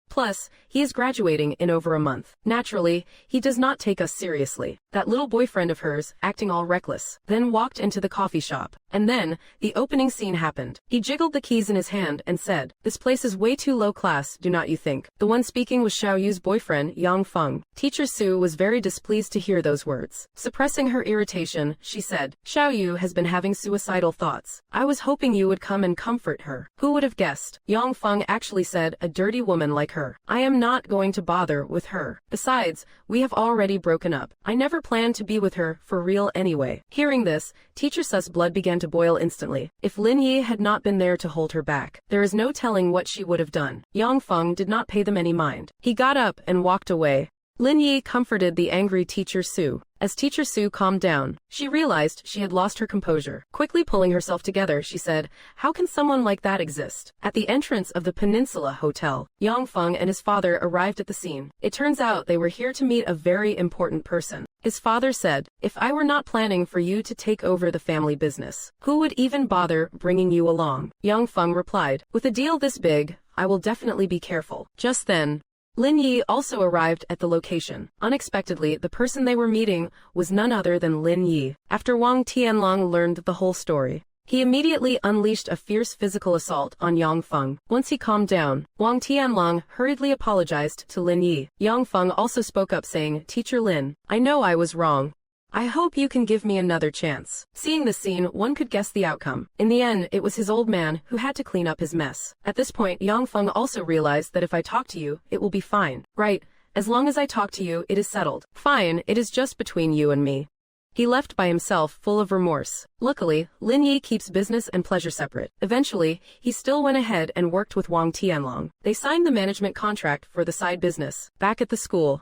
Plus, he is graduating in over a month. Naturally, he does not take us seriously. That little boyfriend of hers, acting all reckless, then walked into the coffee shop. And then, the opening scene happened. He jiggled the keys in his hand and said, this place is way too low class, do not you think? The one speaking was Xiaoyu's boyfriend, Yang Feng. Teacher Su was very displeased to hear those words. Suppressing her irritation, she said, Xiaoyu has been having suicidal thoughts. I was hoping you would come and comfort her. Who would have guessed? Yang Feng actually said, a dirty woman like her. I am not going to bother with her. Besides, we have already broken up. I never planned to be with her for real anyway. Hearing this, Teacher Su's blood began to boil instantly. If Lin Yi had not been there to hold her back, there is no telling what she would have done. Yang Feng did not pay them any mind. He got up and walked away. Lin Yi comforted the angry Teacher Su. As Teacher Su calmed down, she realized she had lost her composure. Quickly pulling herself together, she said, how can someone like that exist? At the entrance of the Peninsula Hotel, Yang Feng and his father arrived at the scene. It turns out they were here to meet a very important person. His father said, if I were not planning for you to take over the family business, who would even bother bringing you along? Yang Feng replied, with a deal this big, I will definitely be careful. Just then, Lin Yi also arrived at the location. Unexpectedly, the person they were meeting was none other than Lin Yi. After Wang Tianlong learned the whole story, he immediately unleashed a fierce physical assault on Yang Feng. Once he calmed down, Wang Tianlong hurriedly apologized to Lin Yi. Yang Feng also spoke up saying, Teacher Lin, I know I was wrong. I hope you can give me another chance. Seeing this scene, one could guess the outcome. In the end, it was his old man who had to clean up his mess. At this point, Yang Feng also realized that if I talk to you, it will be fine. Right, as long as I talk to you, it is settled. Fine, it is just between you and me. He left by himself, full of remorse. Luckily, Lin Yi keeps business and pleasure separate. Eventually, he still went ahead and worked with Wang Tianlong. They signed the management contract for the side business. Back at the school,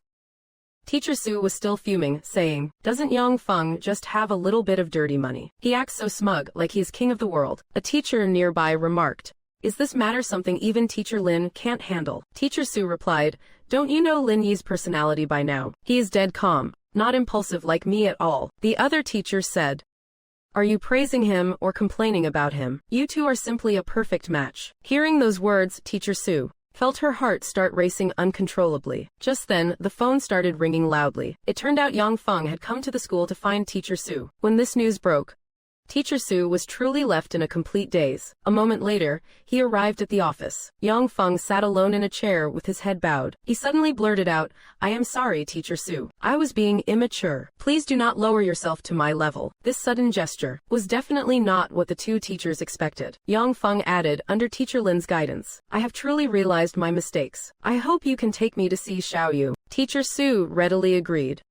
Teacher Su was still fuming, saying, doesn't Yang Feng just have a little bit of dirty money? He acts so smug, like he is king of the world. A teacher nearby remarked, is this matter something even Teacher Lin can't handle? Teacher Su replied, don't you know Lin Yi's personality by now? He is dead calm, not impulsive like me at all. The other teacher said, are you praising him or complaining about him? You two are simply a perfect match. Hearing those words, Teacher Su felt her heart start racing uncontrollably. Just then, the phone started ringing loudly. It turned out Yang Feng had come to the school to find Teacher Su. When this news broke, Teacher Su was truly left in a complete daze. A moment later, he arrived at the office. Yang Feng sat alone in a chair with his head bowed. He suddenly blurted out, I am sorry, Teacher Su. I was being immature. Please do not lower yourself to my level. This sudden gesture was definitely not what the two teachers expected. Yang Feng added, under Teacher Lin's guidance, I have truly realized my mistakes. I hope you can take me to see Xiaoyu. Teacher Su readily agreed.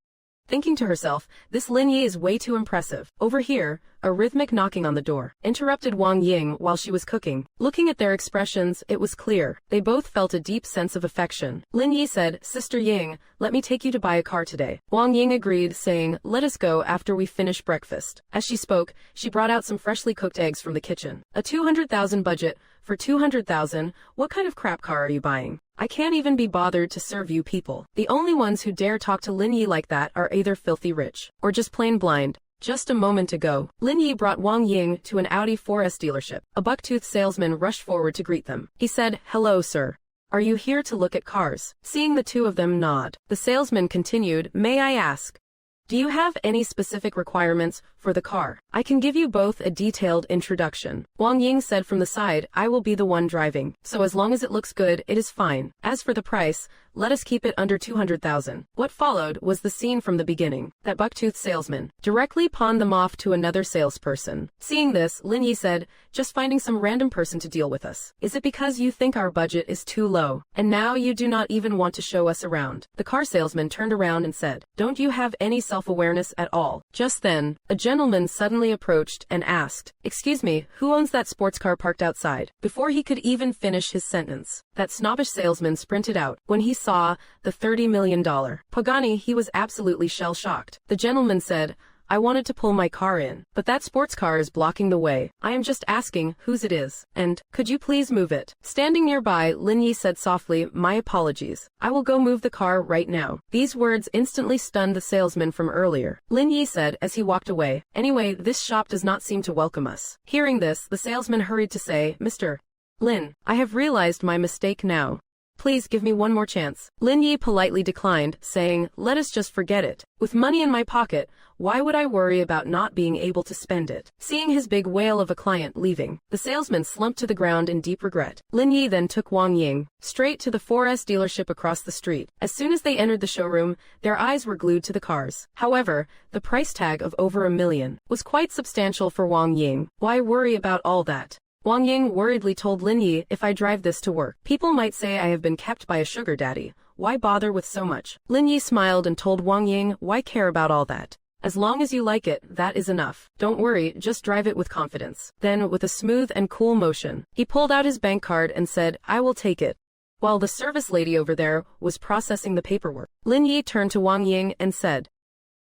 thinking to herself, this Lin Yi is way too impressive. Over here, a rhythmic knocking on the door interrupted Wang Ying while she was cooking. Looking at their expressions, it was clear. They both felt a deep sense of affection. Lin Yi said, Sister Ying, let me take you to buy a car today. Wang Ying agreed, saying, let us go after we finish breakfast. As she spoke, she brought out some freshly cooked eggs from the kitchen. A 200,000 budget. For 200,000, what kind of crap car are you buying? I can't even be bothered to serve you people. The only ones who dare talk to Lin Yi like that are either filthy rich or just plain blind. Just a moment ago, Lin Yi brought Wang Ying to an Audi 4S dealership. A buck-toothed salesman rushed forward to greet them. He said, hello, sir. Are you here to look at cars? Seeing the two of them nod, the salesman continued, may I ask, do you have any specific requirements for the car? I can give you both a detailed introduction. Wang Ying said from the side, I will be the one driving, so as long as it looks good, it is fine. As for the price, let us keep it under 200,000. What followed was the scene from the beginning. That buck-toothed salesman directly pawned them off to another salesperson. Seeing this, Lin Yi said, just finding some random person to deal with us. Is it because you think our budget is too low, and now you do not even want to show us around? The car salesman turned around and said, don't you have any self-awareness at all? Just then, a gentleman suddenly approached and asked, excuse me, who owns that sports car parked outside? Before he could even finish his sentence, that snobbish salesman sprinted out. When he saw the $30 million Pagani, he was absolutely shell-shocked. The gentleman said, I wanted to pull my car in, but that sports car is blocking the way. I am just asking whose it is, and could you please move it? Standing nearby, Lin Yi said softly, my apologies. I will go move the car right now. These words instantly stunned the salesman from earlier. Lin Yi said as he walked away, anyway, this shop does not seem to welcome us. Hearing this, the salesman hurried to say, Mr. Lin, I have realized my mistake now. Please give me one more chance. Lin Yi politely declined, saying, let us just forget it. With money in my pocket, why would I worry about not being able to spend it? Seeing his big whale of a client leaving, the salesman slumped to the ground in deep regret. Lin Yi then took Wang Ying straight to the 4S dealership across the street. As soon as they entered the showroom, their eyes were glued to the cars. However, the price tag of over $1 million was quite substantial for Wang Ying. Why worry about all that? Wang Ying worriedly told Lin Yi, if I drive this to work, people might say I have been kept by a sugar daddy. Why bother with so much? Lin Yi smiled and told Wang Ying, why care about all that? As long as you like it, that is enough. Don't worry, just drive it with confidence. Then, with a smooth and cool motion, he pulled out his bank card and said, I will take it. While the service lady over there was processing the paperwork, Lin Yi turned to Wang Ying and said,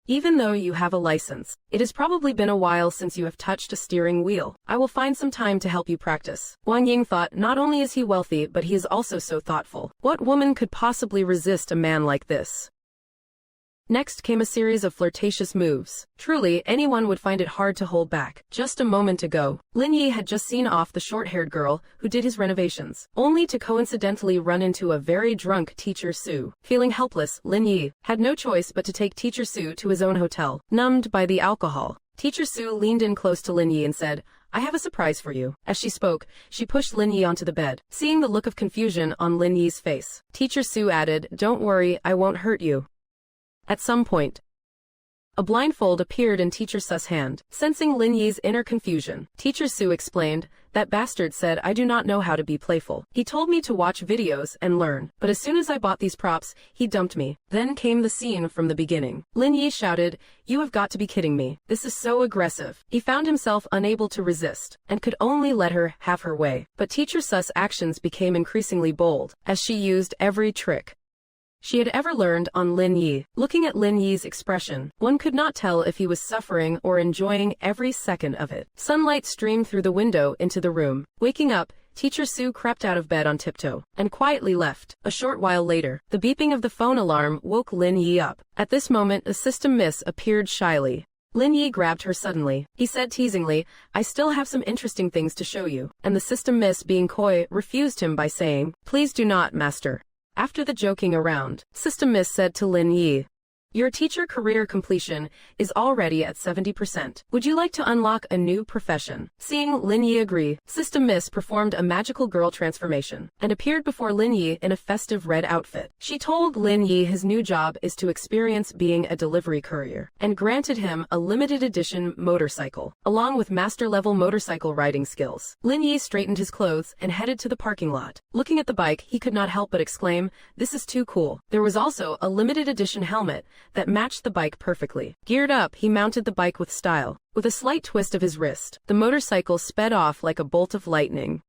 even though you have a license, it has probably been a while since you have touched a steering wheel. I will find some time to help you practice. Wang Ying thought, not only is he wealthy, but he is also so thoughtful. What woman could possibly resist a man like this? Next came a series of flirtatious moves. Truly, anyone would find it hard to hold back. Just a moment ago, Lin Yi had just seen off the short-haired girl who did his renovations, only to coincidentally run into a very drunk Teacher Su. Feeling helpless, Lin Yi had no choice but to take Teacher Su to his own hotel. Numbed by the alcohol, Teacher Su leaned in close to Lin Yi and said, I have a surprise for you. As she spoke, she pushed Lin Yi onto the bed. Seeing the look of confusion on Lin Yi's face, Teacher Su added, don't worry, I won't hurt you. At some point, a blindfold appeared in Teacher Su's hand. Sensing Lin Yi's inner confusion, Teacher Su explained, that bastard said I do not know how to be playful. He told me to watch videos and learn, but as soon as I bought these props, he dumped me. Then came the scene from the beginning. Lin Yi shouted, you have got to be kidding me. This is so aggressive. He found himself unable to resist, and could only let her have her way. But Teacher Su's actions became increasingly bold, as she used every trick she had ever learned on Lin Yi. Looking at Lin Yi's expression, one could not tell if he was suffering or enjoying every second of it. Sunlight streamed through the window into the room. Waking up, Teacher Su crept out of bed on tiptoe and quietly left. A short while later, the beeping of the phone alarm woke Lin Yi up. At this moment, a system miss appeared shyly. Lin Yi grabbed her suddenly. He said teasingly, I still have some interesting things to show you. And the system miss, being coy, refused him by saying, please do not, master. After the joking around, System Miss said to Lin Yi, your teacher career completion is already at 70%. Would you like to unlock a new profession? Seeing Lin Yi agree, System Miss performed a magical girl transformation and appeared before Lin Yi in a festive red outfit. She told Lin Yi his new job is to experience being a delivery courier and granted him a limited edition motorcycle, along with master-level motorcycle riding skills. Lin Yi straightened his clothes and headed to the parking lot. Looking at the bike, he could not help but exclaim, this is too cool. There was also a limited edition helmet that matched the bike perfectly. Geared up, he mounted the bike with style. With a slight twist of his wrist, the motorcycle sped off like a bolt of lightning.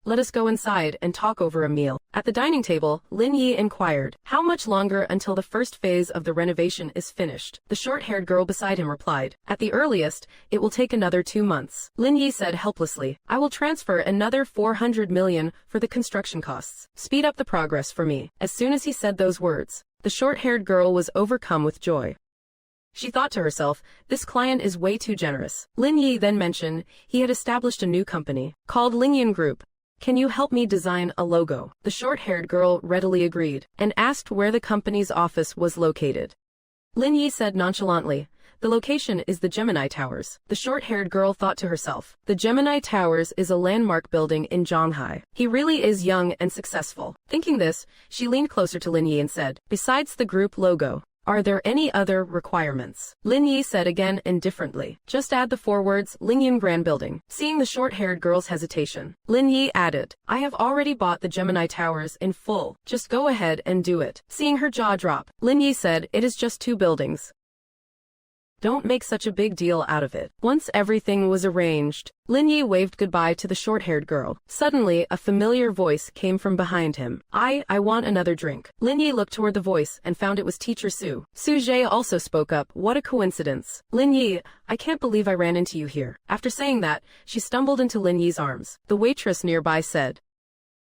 Let us go inside and talk over a meal. At the dining table, Lin Yi inquired, how much longer until the first phase of the renovation is finished? The short-haired girl beside him replied, at the earliest, it will take another 2 months. Lin Yi said helplessly, I will transfer another 400 million for the construction costs. Speed up the progress for me. As soon as he said those words, the short-haired girl was overcome with joy. She thought to herself, this client is way too generous. Lin Yi then mentioned he had established a new company called Lin Yi Group. Can you help me design a logo? The short-haired girl readily agreed and asked where the company's office was located. Lin Yi said nonchalantly, the location is the Gemini Towers. The short-haired girl thought to herself, the Gemini Towers is a landmark building in Shanghai. He really is young and successful. Thinking this, she leaned closer to Lin Yi and said, besides the group logo, are there any other requirements? Lin Yi said again indifferently, just add the 4 words, Lin Yi Grand Building. Seeing the short-haired girl's hesitation, Lin Yi added, I have already bought the Gemini Towers in full. Just go ahead and do it. Seeing her jaw drop, Lin Yi said, it is just 2 buildings. Don't make such a big deal out of it. Once everything was arranged, Lin Yi waved goodbye to the short-haired girl. Suddenly, a familiar voice came from behind him. I want another drink. Lin Yi looked toward the voice and found it was Teacher Su. Su Zhe also spoke up. What a coincidence. Lin Yi, I can't believe I ran into you here. After saying that, she stumbled into Lin Yi's arms. The waitress nearby said,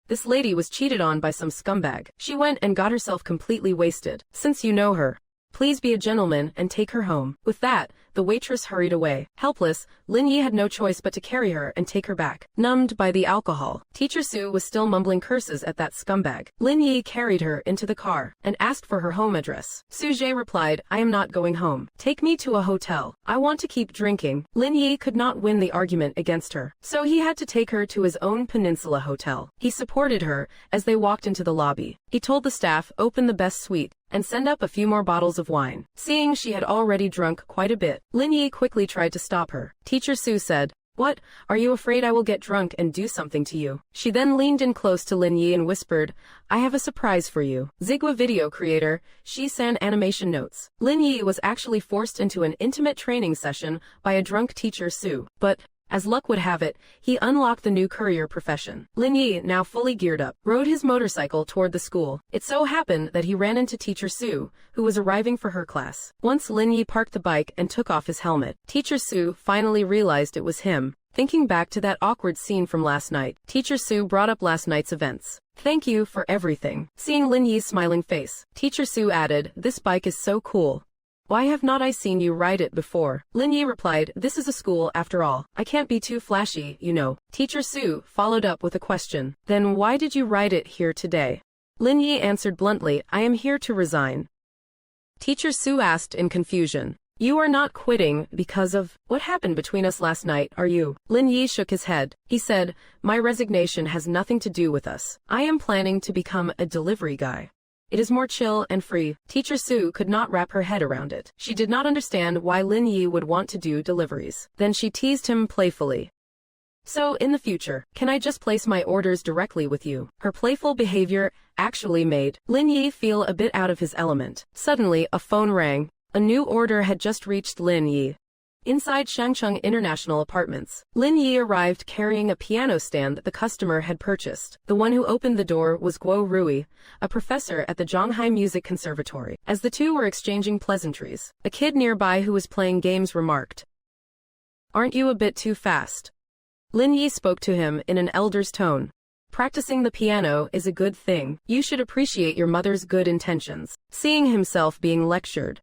this lady was cheated on by some scumbag. She went and got herself completely wasted. Since you know her, please be a gentleman and take her home. With that, the waitress hurried away. Helpless, Lin Yi had no choice but to carry her and take her back. Numbed by the alcohol, Teacher Su was still mumbling curses at that scumbag. Lin Yi carried her into the car and asked for her home address. Su Zhe replied, I am not going home. Take me to a hotel. I want to keep drinking. Lin Yi could not win the argument against her, so he had to take her to his own peninsula hotel. He supported her as they walked into the lobby. He told the staff, open the best suite and send up a few more bottles of wine. Seeing she had already drunk quite a bit, Lin Yi quickly tried to stop her. Teacher Su said, what, are you afraid I will get drunk and do something to you? She then leaned in close to Lin Yi and whispered, I have a surprise for you. Zigwa video creator, Shi-san animation notes. Lin Yi was actually forced into an intimate training session by a drunk Teacher Su, but as luck would have it, he unlocked the new courier profession. Lin Yi, now fully geared up, rode his motorcycle toward the school. It so happened that he ran into Teacher Su, who was arriving for her class. Once Lin Yi parked the bike and took off his helmet, Teacher Su finally realized it was him. Thinking back to that awkward scene from last night, Teacher Su brought up last night's events. Thank you for everything. Seeing Lin Yi's smiling face, Teacher Su added, this bike is so cool. Why have not I seen you ride it before? Lin Yi replied, this is a school after all. I can't be too flashy, you know. Teacher Su followed up with a question. Then why did you ride it here today? Lin Yi answered bluntly, I am here to resign. Teacher Su asked in confusion. You are not quitting because of what happened between us last night, are you? Lin Yi shook his head. He said, my resignation has nothing to do with us. I am planning to become a delivery guy. It is more chill and free. Teacher Su could not wrap her head around it. She did not understand why Lin Yi would want to do deliveries. Then she teased him playfully. So, in the future, can I just place my orders directly with you? Her playful behavior actually made Lin Yi feel a bit out of his element. Suddenly, a phone rang. A new order had just reached Lin Yi. Inside Shangcheng International Apartments, Lin Yi arrived carrying a piano stand that the customer had purchased. The one who opened the door was Guo Rui, a professor at the Shanghai Music Conservatory. As the two were exchanging pleasantries, a kid nearby who was playing games remarked, aren't you a bit too fast? Lin Yi spoke to him in an elder's tone. Practicing the piano is a good thing. You should appreciate your mother's good intentions. Seeing himself being lectured,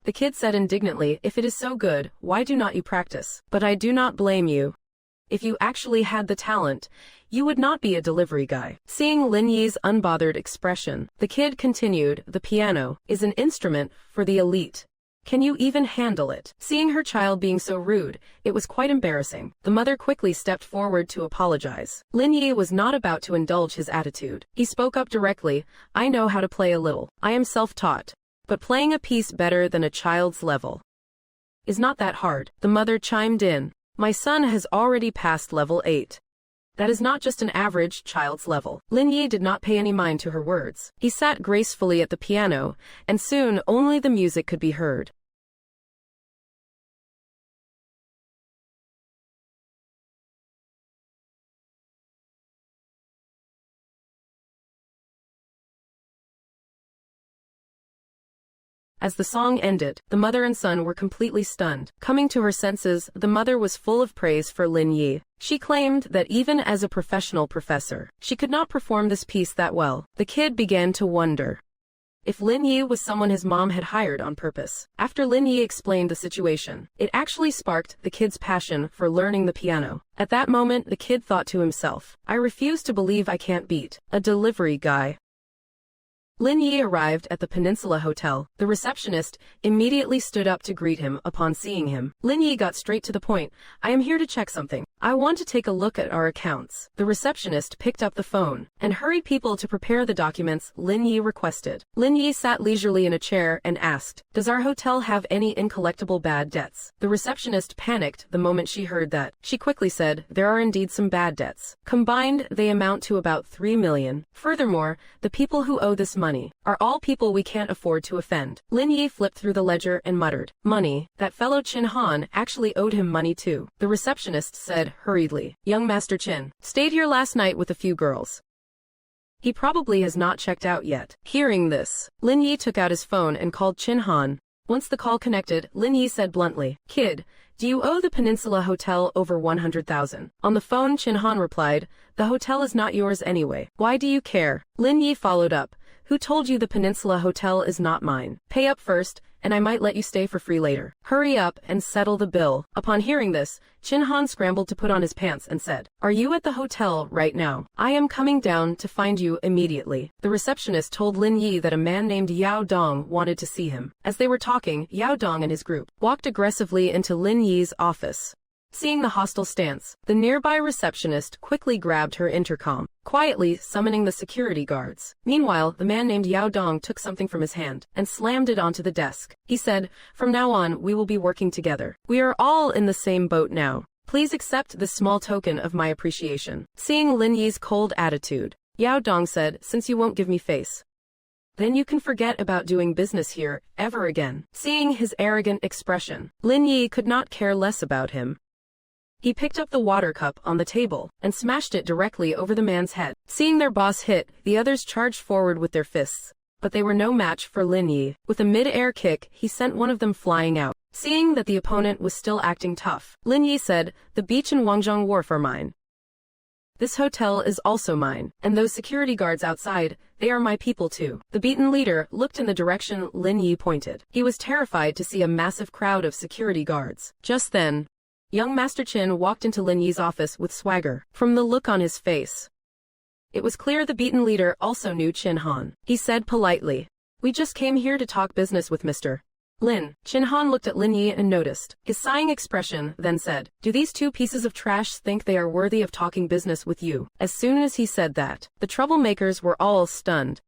the kid said indignantly, if it is so good, why do not you practice? But I do not blame you. If you actually had the talent, you would not be a delivery guy. Seeing Lin Yi's unbothered expression, the kid continued, the piano is an instrument for the elite. Can you even handle it? Seeing her child being so rude, it was quite embarrassing. The mother quickly stepped forward to apologize. Lin Yi was not about to indulge his attitude. He spoke up directly, I know how to play a little. I am self-taught. But playing a piece better than a child's level is not that hard. The mother chimed in. My son has already passed level 8. That is not just an average child's level. Lin Yi did not pay any mind to her words. He sat gracefully at the piano, and soon only the music could be heard. As the song ended, the mother and son were completely stunned. Coming to her senses, the mother was full of praise for Lin Yi. She claimed that even as a professional professor, she could not perform this piece that well. The kid began to wonder if Lin Yi was someone his mom had hired on purpose. After Lin Yi explained the situation, it actually sparked the kid's passion for learning the piano. At that moment, the kid thought to himself, I refuse to believe I can't beat a delivery guy. Lin Yi arrived at the Peninsula Hotel. The receptionist immediately stood up to greet him upon seeing him. Lin Yi got straight to the point. I am here to check something. I want to take a look at our accounts. The receptionist picked up the phone and hurried people to prepare the documents Lin Yi requested. Lin Yi sat leisurely in a chair and asked, Does our hotel have any incollectible bad debts? The receptionist panicked the moment she heard that. She quickly said, There are indeed some bad debts. Combined, they amount to about 3 million. Furthermore, the people who owe this money are all people we can't afford to offend. Lin Yi flipped through the ledger and muttered, Money. That fellow Chin Han actually owed him money too. The receptionist said hurriedly, Young Master Chin stayed here last night with a few girls. He probably has not checked out yet. Hearing this, Lin Yi took out his phone and called Chin Han. Once the call connected, Lin Yi said bluntly, Kid, do you owe the Peninsula Hotel over 100,000? On the phone, Chin Han replied, The hotel is not yours anyway. Why do you care? Lin Yi followed up, Who told you the Peninsula Hotel is not mine? Pay up first, and I might let you stay for free later. Hurry up and settle the bill. Upon hearing this, Chin Han scrambled to put on his pants and said, Are you at the hotel right now? I am coming down to find you immediately. The receptionist told Lin Yi that a man named Yao Dong wanted to see him. As they were talking, Yao Dong and his group walked aggressively into Lin Yi's office. Seeing the hostile stance, the nearby receptionist quickly grabbed her intercom, quietly summoning the security guards. Meanwhile, the man named Yao Dong took something from his hand and slammed it onto the desk. He said, From now on, we will be working together. We are all in the same boat now. Please accept this small token of my appreciation. Seeing Lin Yi's cold attitude, Yao Dong said, Since you won't give me face, then you can forget about doing business here ever again. Seeing his arrogant expression, Lin Yi could not care less about him. He picked up the water cup on the table and smashed it directly over the man's head. Seeing their boss hit, the others charged forward with their fists, but they were no match for Lin Yi. With a mid-air kick, he sent one of them flying out. Seeing that the opponent was still acting tough, Lin Yi said, The beach and Wangzhong Wharf are mine. This hotel is also mine, and those security guards outside, they are my people too. The beaten leader looked in the direction Lin Yi pointed. He was terrified to see a massive crowd of security guards. Just then, young Master Chin walked into Lin Yi's office with swagger. From the look on his face, it was clear the beaten leader also knew Chin Han. He said politely, We just came here to talk business with Mr. Lin. Chin Han looked at Lin Yi and noticed his sighing expression, then said, Do these two pieces of trash think they are worthy of talking business with you? As soon as he said that, the troublemakers were all stunned.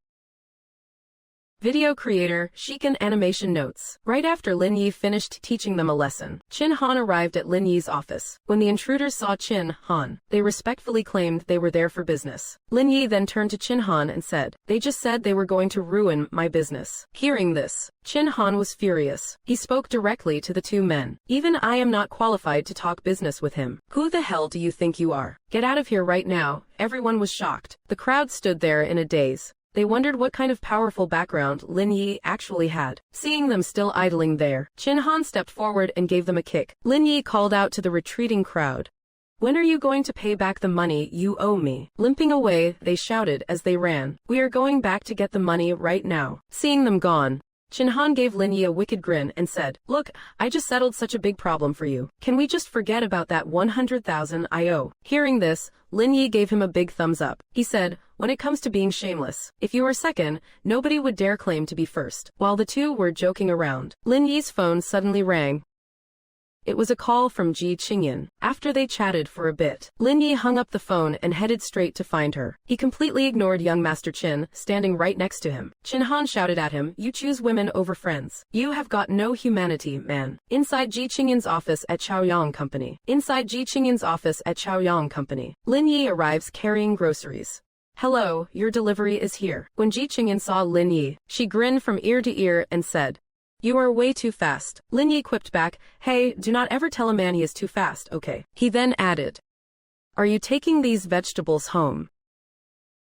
Video creator, Shikan Animation notes. Right after Lin Yi finished teaching them a lesson, Chin Han arrived at Lin Yi's office. When the intruders saw Chin Han, they respectfully claimed they were there for business. Lin Yi then turned to Chin Han and said, They just said they were going to ruin my business. Hearing this, Chin Han was furious. He spoke directly to the two men. Even I am not qualified to talk business with him. Who the hell do you think you are? Get out of here right now. Everyone was shocked. The crowd stood there in a daze. They wondered what kind of powerful background Lin Yi actually had. Seeing them still idling there, Chin Han stepped forward and gave them a kick. Lin Yi called out to the retreating crowd, When are you going to pay back the money you owe me? Limping away, they shouted as they ran, We are going back to get the money right now. Seeing them gone, Chin Han gave Lin Yi a wicked grin and said, Look, I just settled such a big problem for you. Can we just forget about that 100,000 I owe? Hearing this, Lin Yi gave him a big thumbs up. He said, When it comes to being shameless, if you are second, nobody would dare claim to be first. While the two were joking around, Lin Yi's phone suddenly rang. It was a call from Ji Qingyan. After they chatted for a bit, Lin Yi hung up the phone and headed straight to find her. He completely ignored young Master Qin, standing right next to him. Qin Han shouted at him, "You choose women over friends. You have got no humanity, man." Inside Ji Qingyan's office at Chaoyang Company. Lin Yi arrives carrying groceries. "Hello, your delivery is here." When Ji Qingyan saw Lin Yi, she grinned from ear to ear and said, "You are way too fast." Lin Yi quipped back, "Hey, do not ever tell a man he is too fast, okay?" He then added, "Are you taking these vegetables home?"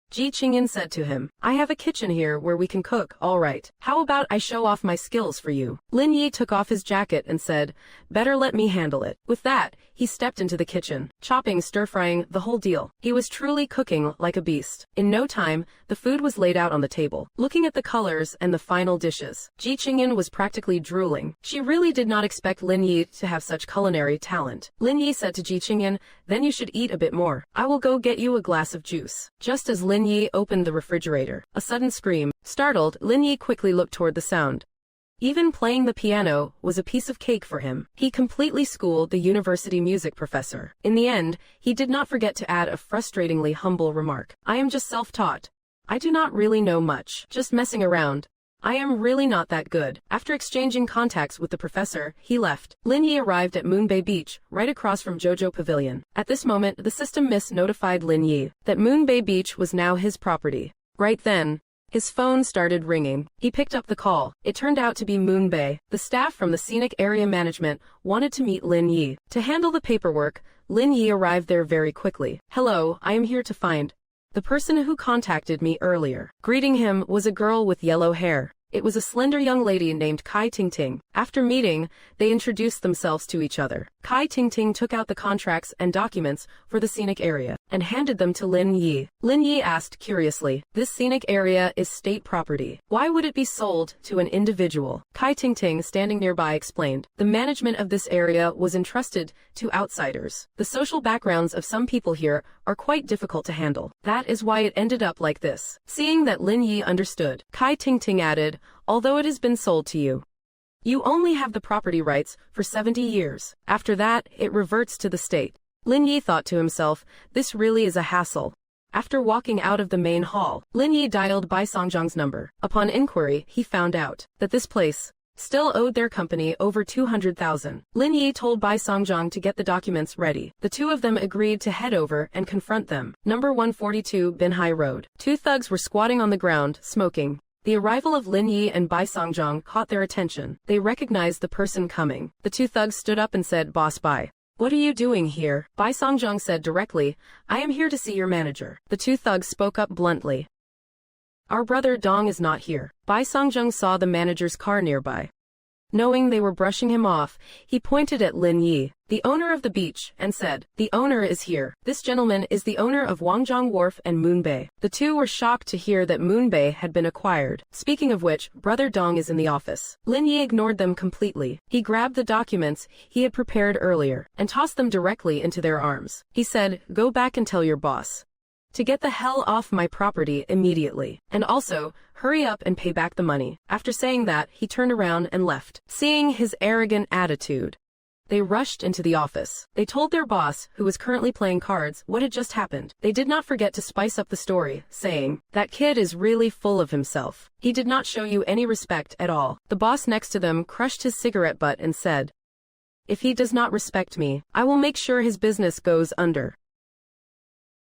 Ji Qingyan said to him, "I have a kitchen here where we can cook, all right. How about I show off my skills for you?" Lin Yi took off his jacket and said, "Better let me handle it." With that, he stepped into the kitchen, chopping, stir-frying, the whole deal. He was truly cooking like a beast. In no time, the food was laid out on the table. Looking at the colors and the final dishes, Ji Qingyan was practically drooling. She really did not expect Lin Yi to have such culinary talent. Lin Yi said to Ji Qingyan, "Then you should eat a bit more. I will go get you a glass of juice." Just as Lin Yi opened the refrigerator, a sudden scream. Startled, Lin Yi quickly looked toward the sound. Even playing the piano was a piece of cake for him. He completely schooled the university music professor. In the end, he did not forget to add a frustratingly humble remark. "I am just self-taught. I do not really know much. Just messing around. I am really not that good." After exchanging contacts with the professor, he left. Lin Yi arrived at Moonbay Beach, right across from Jojo Pavilion. At this moment, the system miss notified Lin Yi that Moonbay Beach was now his property. Right then, his phone started ringing. He picked up the call. It turned out to be Moonbay. The staff from the scenic area management wanted to meet Lin Yi. To handle the paperwork, Lin Yi arrived there very quickly. "Hello, I am here to find the person who contacted me earlier." Greeting him was a girl with yellow hair. It was a slender young lady named Kai Tingting. After meeting, they introduced themselves to each other. Kai Tingting took out the contracts and documents for the scenic area and handed them to Lin Yi. Lin Yi asked curiously, "This scenic area is state property. Why would it be sold to an individual?" Kai Tingting, standing nearby, explained, "The management of this area was entrusted to outsiders. The social backgrounds of some people here are quite difficult to handle. That is why it ended up like this." Seeing that Lin Yi understood, Kai Tingting added, "Although it has been sold to you, you only have the property rights for 70 years. After that, it reverts to the state." Lin Yi thought to himself, this really is a hassle. After walking out of the main hall, Lin Yi dialed Bai Songjong's number. Upon inquiry, he found out that this place still owed their company over 200,000. Lin Yi told Bai Songjong to get the documents ready. The two of them agreed to head over and confront them. Number 142 Binhai Road. Two thugs were squatting on the ground, smoking. The arrival of Lin Yi and Bai Songjong caught their attention. They recognized the person coming. The two thugs stood up and said, "Boss Bai, what are you doing here?" Bai Songjong said directly, "I am here to see your manager." The two thugs spoke up bluntly. "Our brother Dong is not here." Bai Songjong saw the manager's car nearby. Knowing they were brushing him off, he pointed at Lin Yi, the owner of the beach, and said, "The owner is here. This gentleman is the owner of Wangjiang Wharf and Moonbay." The two were shocked to hear that Moonbay had been acquired. Speaking of which, Brother Dong is in the office. Lin Yi ignored them completely. He grabbed the documents he had prepared earlier and tossed them directly into their arms. He said, "Go back and tell your boss to get the hell off my property immediately. And also, hurry up and pay back the money." After saying that, he turned around and left. Seeing his arrogant attitude, they rushed into the office. They told their boss, who was currently playing cards, what had just happened. They did not forget to spice up the story, saying, "That kid is really full of himself. He did not show you any respect at all." The boss next to them crushed his cigarette butt and said, "If he does not respect me, I will make sure his business goes under."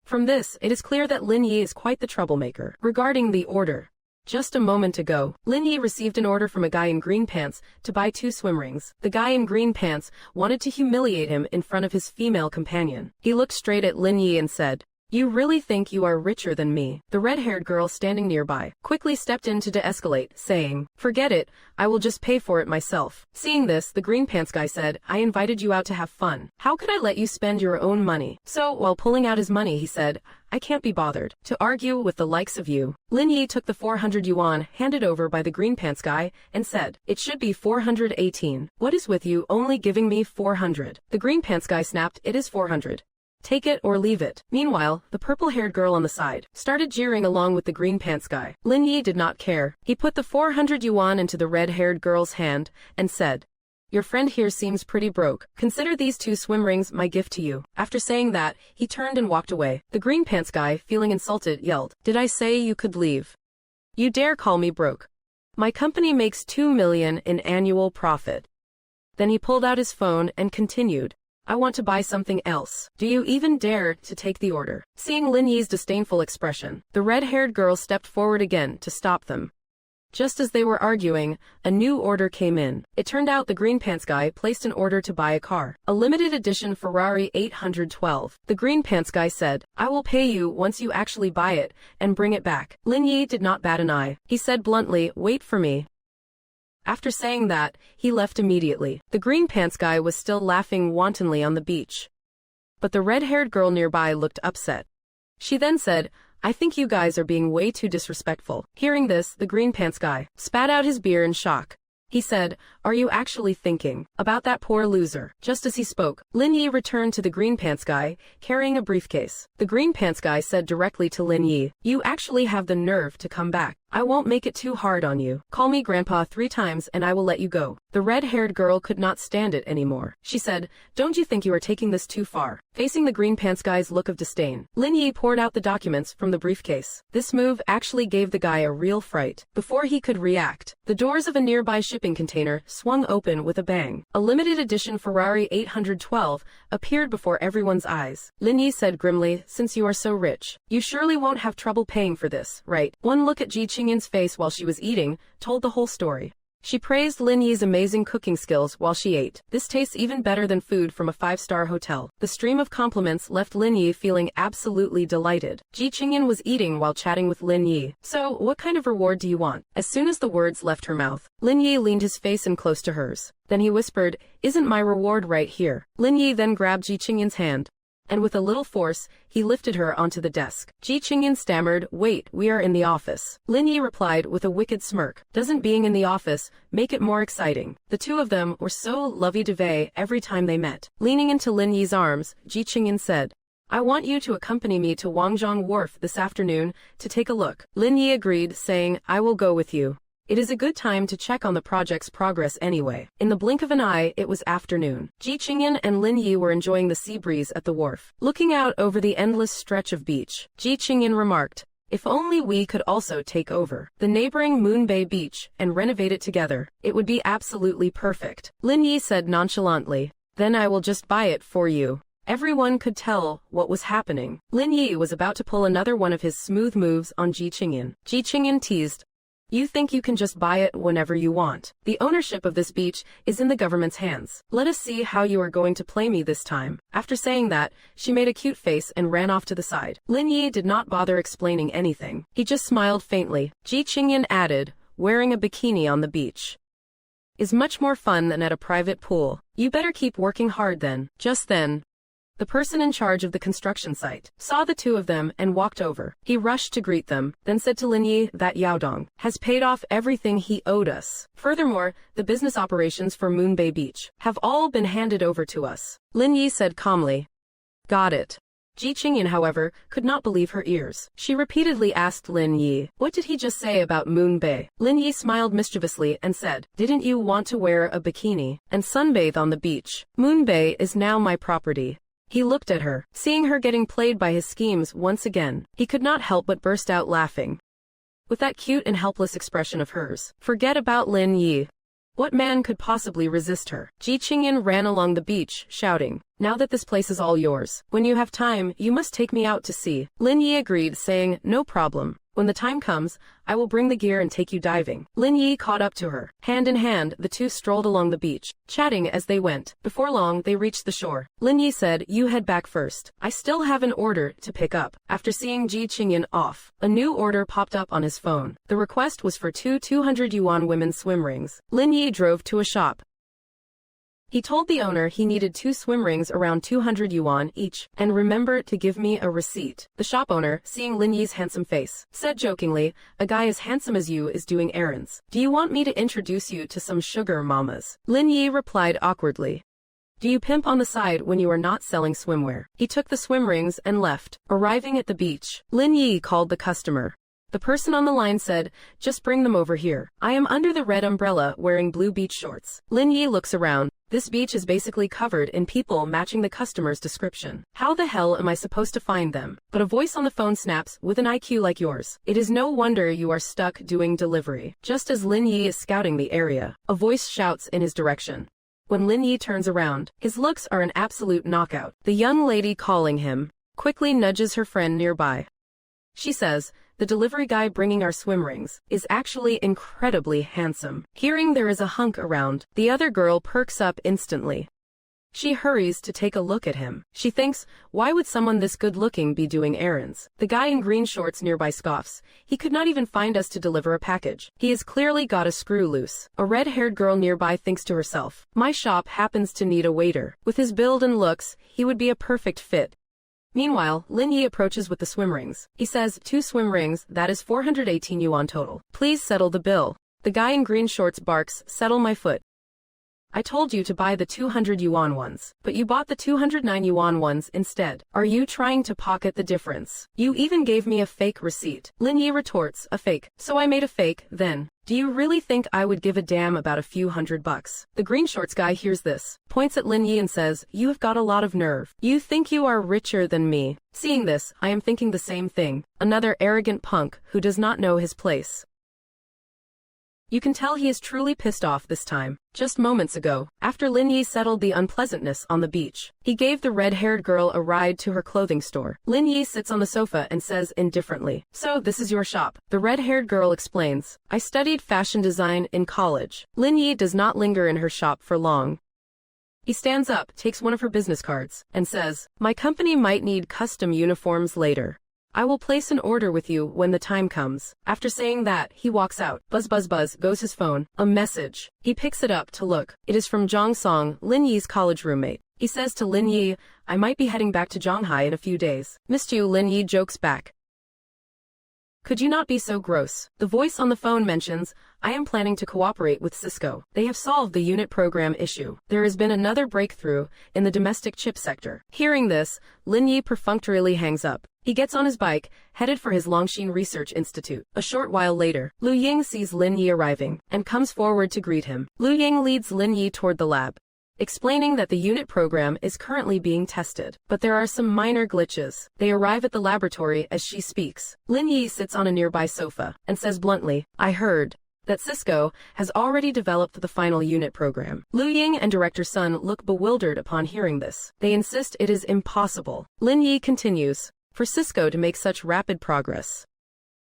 From this, it is clear that Lin Yi is quite the troublemaker. Regarding the order, just a moment ago, Lin Yi received an order from a guy in green pants to buy 2 swim rings. The guy in green pants wanted to humiliate him in front of his female companion. He looked straight at Lin Yi and said, "You really think you are richer than me?" The red-haired girl standing nearby quickly stepped in to de-escalate, saying, "Forget it, I will just pay for it myself." Seeing this, the green pants guy said, "I invited you out to have fun. How could I let you spend your own money?" So, while pulling out his money, he said, "I can't be bothered to argue with the likes of you." Lin Yi took the 400 yuan handed over by the green pants guy and said, "It should be 418. What is with you only giving me 400? The green pants guy snapped, "It is 400. Take it or leave it." Meanwhile, the purple-haired girl on the side started jeering along with the green pants guy. Lin Yi did not care. He put the 400 yuan into the red-haired girl's hand and said, your friend here seems pretty broke. Consider these 2 swim rings my gift to you. After saying that, he turned and walked away. The green pants guy, feeling insulted, yelled, "Did I say you could leave? You dare call me broke? My company makes 2 million in annual profit." Then he pulled out his phone and continued, "I want to buy something else. Do you even dare to take the order?" Seeing Lin Yi's disdainful expression, the red-haired girl stepped forward again to stop them. Just as they were arguing, a new order came in. It turned out the green pants guy placed an order to buy a car, a limited edition Ferrari 812. The green pants guy said, "I will pay you once you actually buy it and bring it back." Lin Yi did not bat an eye. He said bluntly, "Wait for me." After saying that, he left immediately. The green pants guy was still laughing wantonly on the beach. But the red-haired girl nearby looked upset. She then said, "I think you guys are being way too disrespectful." Hearing this, the green pants guy spat out his beer in shock. He said, "Are you actually thinking about that poor loser?" Just as he spoke, Lin Yi returned to the green pants guy, carrying a briefcase. The green pants guy said directly to Lin Yi, "You actually have the nerve to come back. I won't make it too hard on you. Call me grandpa 3 times and I will let you go." The red-haired girl could not stand it anymore. She said, "Don't you think you are taking this too far?" Facing the green pants guy's look of disdain, Lin Yi poured out the documents from the briefcase. This move actually gave the guy a real fright. Before he could react, the doors of a nearby shipping container swung open with a bang. A limited edition Ferrari 812 appeared before everyone's eyes. Lin Yi said grimly, "Since you are so rich, you surely won't have trouble paying for this, right?" One look at Ji Qingyin's face while she was eating told the whole story. She praised Lin Yi's amazing cooking skills while she ate. "This tastes even better than food from a 5-star hotel." The stream of compliments left Lin Yi feeling absolutely delighted. Ji Qingyin was eating while chatting with Lin Yi. "So, what kind of reward do you want?" As soon as the words left her mouth, Lin Yi leaned his face in close to hers. Then he whispered, "Isn't my reward right here?" Lin Yi then grabbed Ji Qingyin's hand, and with a little force, he lifted her onto the desk. Ji Qingyin stammered, "Wait, we are in the office." Lin Yi replied with a wicked smirk, "Doesn't being in the office make it more exciting?" The two of them were so lovey-dovey every time they met. Leaning into Lin Yi's arms, Ji Qingyin said, "I want you to accompany me to Wangzhong Wharf this afternoon to take a look." Lin Yi agreed, saying, "I will go with you. It is a good time to check on the project's progress anyway." In the blink of an eye, it was afternoon. Ji Qingyin and Lin Yi were enjoying the sea breeze at the wharf. Looking out over the endless stretch of beach, Ji Qingyin remarked, "If only we could also take over the neighboring Moon Bay beach and renovate it together, it would be absolutely perfect." Lin Yi said nonchalantly, "Then I will just buy it for you." Everyone could tell what was happening. Lin Yi was about to pull another one of his smooth moves on Ji Qingyin. Ji Qingyin teased, "You think you can just buy it whenever you want? The ownership of this beach is in the government's hands. Let us see how you are going to play me this time." After saying that, she made a cute face and ran off to the side. Lin Yi did not bother explaining anything. He just smiled faintly. Ji Qingyin added, "Wearing a bikini on the beach is much more fun than at a private pool. You better keep working hard then." Just then, the person in charge of the construction site saw the two of them and walked over. He rushed to greet them, then said to Lin Yi that Yaodong has paid off everything he owed us. Furthermore, the business operations for Moon Bay Beach have all been handed over to us. Lin Yi said calmly, "Got it." Ji Qingyin, however, could not believe her ears. She repeatedly asked Lin Yi, "What did he just say about Moon Bay?" Lin Yi smiled mischievously and said, "Didn't you want to wear a bikini and sunbathe on the beach? Moon Bay is now my property." He looked at her, seeing her getting played by his schemes once again. He could not help but burst out laughing. With that cute and helpless expression of hers, forget about Lin Yi. What man could possibly resist her? Ji Qingyin ran along the beach, shouting, "Now that this place is all yours, when you have time, you must take me out to sea." Lin Yi agreed, saying, "No problem. When the time comes, I will bring the gear and take you diving." Lin Yi caught up to her. Hand in hand, the two strolled along the beach, chatting as they went. Before long, they reached the shore. Lin Yi said, "You head back first. I still have an order to pick up." After seeing Ji Qingyin off, a new order popped up on his phone. The request was for 200 yuan women's swim rings. Lin Yi drove to a shop. He told the owner he needed 2 swim rings around 200 yuan each, and remember to give me a receipt. The shop owner, seeing Lin Yi's handsome face, said jokingly, "A guy as handsome as you is doing errands. Do you want me to introduce you to some sugar mamas?" Lin Yi replied awkwardly, "Do you pimp on the side when you are not selling swimwear?" He took the swim rings and left. Arriving at the beach, Lin Yi called the customer. The person on the line said, "Just bring them over here. I am under the red umbrella wearing blue beach shorts." Lin Yi looks around. This beach is basically covered in people matching the customer's description. How the hell am I supposed to find them? But a voice on the phone snaps, "With an IQ like yours, it is no wonder you are stuck doing delivery." Just as Lin Yi is scouting the area, a voice shouts in his direction. When Lin Yi turns around, his looks are an absolute knockout. The young lady calling him quickly nudges her friend nearby. She says, "The delivery guy bringing our swim rings is actually incredibly handsome." Hearing there is a hunk around, the other girl perks up instantly. She hurries to take a look at him. She thinks, why would someone this good-looking be doing errands? The guy in green shorts nearby scoffs. He could not even find us to deliver a package. He has clearly got a screw loose. A red-haired girl nearby thinks to herself, my shop happens to need a waiter. With his build and looks, he would be a perfect fit. Meanwhile, Lin Yi approaches with the swim rings. He says, 2 swim rings, that is 418 yuan total. Please settle the bill. The guy in green shorts barks, settle my foot. I told you to buy the 200 yuan ones, but you bought the 209 yuan ones instead. Are you trying to pocket the difference? You even gave me a fake receipt. Lin Yi retorts, a fake. So I made a fake, then. Do you really think I would give a damn about a few $100? The green shorts guy hears this, points at Lin Yi and says, you have got a lot of nerve. You think you are richer than me. Seeing this, I am thinking the same thing. Another arrogant punk who does not know his place. You can tell he is truly pissed off this time. Just moments ago, after Lin Yi settled the unpleasantness on the beach, he gave the red-haired girl a ride to her clothing store. Lin Yi sits on the sofa and says indifferently, so this is your shop. The red-haired girl explains, I studied fashion design in college. Lin Yi does not linger in her shop for long. He stands up, takes one of her business cards, and says, my company might need custom uniforms later. I will place an order with you when the time comes. After saying that, he walks out. Buzz buzz buzz goes his phone. A message. He picks it up to look. It is from Zhang Song, Lin Yi's college roommate. He says to Lin Yi, I might be heading back to Zhanghai in a few days. Missed you, Lin Yi jokes back. Could you not be so gross? The voice on the phone mentions, I am planning to cooperate with Cisco. They have solved the unit program issue. There has been another breakthrough in the domestic chip sector. Hearing this, Lin Yi perfunctorily hangs up. He gets on his bike, headed for his Longxin Research Institute. A short while later, Lu Ying sees Lin Yi arriving, and comes forward to greet him. Lu Ying leads Lin Yi toward the lab, explaining that the unit program is currently being tested, but there are some minor glitches. They arrive at the laboratory as she speaks. Lin Yi sits on a nearby sofa, and says bluntly, I heard that Cisco has already developed the final unit program. Lu Ying and Director Sun look bewildered upon hearing this. They insist it is impossible. Lin Yi continues, for Cisco to make such rapid progress,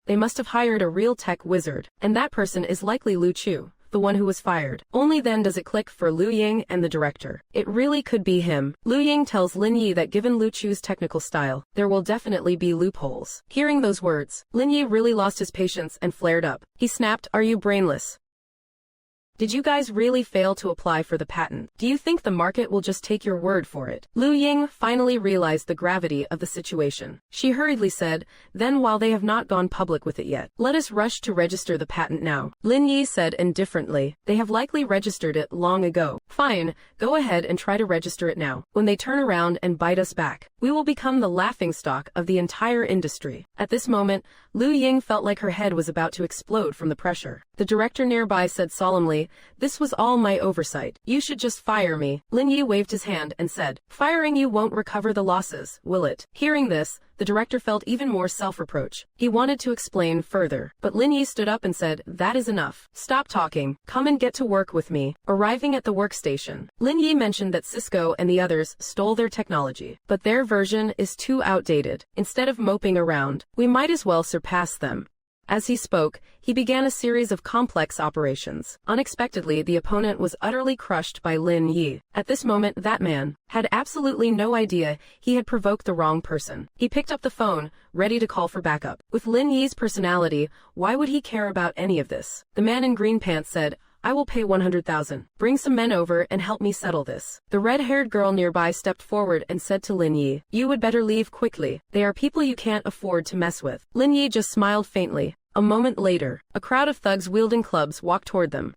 they must have hired a real tech wizard, and that person is likely Lu Chu, the one who was fired. Only then does it click for Lu Ying and the director. It really could be him. Lu Ying tells Lin Yi that given Lu Chu's technical style, there will definitely be loopholes. Hearing those words, Lin Yi really lost his patience and flared up. He snapped, are you brainless? Did you guys really fail to apply for the patent? Do you think the market will just take your word for it? Lu Ying finally realized the gravity of the situation. She hurriedly said, then while they have not gone public with it yet, let us rush to register the patent now. Lin Yi said indifferently, they have likely registered it long ago. Fine, go ahead and try to register it now. When they turn around and bite us back, we will become the laughingstock of the entire industry. At this moment, Lu Ying felt like her head was about to explode from the pressure. The director nearby said solemnly, this was all my oversight. You should just fire me. Lin Yi waved his hand and said, firing you won't recover the losses, will it? Hearing this, the director felt even more self-reproach. He wanted to explain further, but Lin Yi stood up and said, that is enough. Stop talking. Come and get to work with me. Arriving at the workstation, Lin Yi mentioned that Cisco and the others stole their technology, but their version is too outdated. Instead of moping around, we might as well surpass them. As he spoke, he began a series of complex operations. Unexpectedly, the opponent was utterly crushed by Lin Yi. At this moment, that man had absolutely no idea he had provoked the wrong person. He picked up the phone, ready to call for backup. With Lin Yi's personality, why would he care about any of this? The man in green pants said, I will pay 100,000. Bring some men over and help me settle this. The red-haired girl nearby stepped forward and said to Lin Yi, you would better leave quickly. They are people you can't afford to mess with. Lin Yi just smiled faintly. A moment later, a crowd of thugs wielding clubs walked toward them.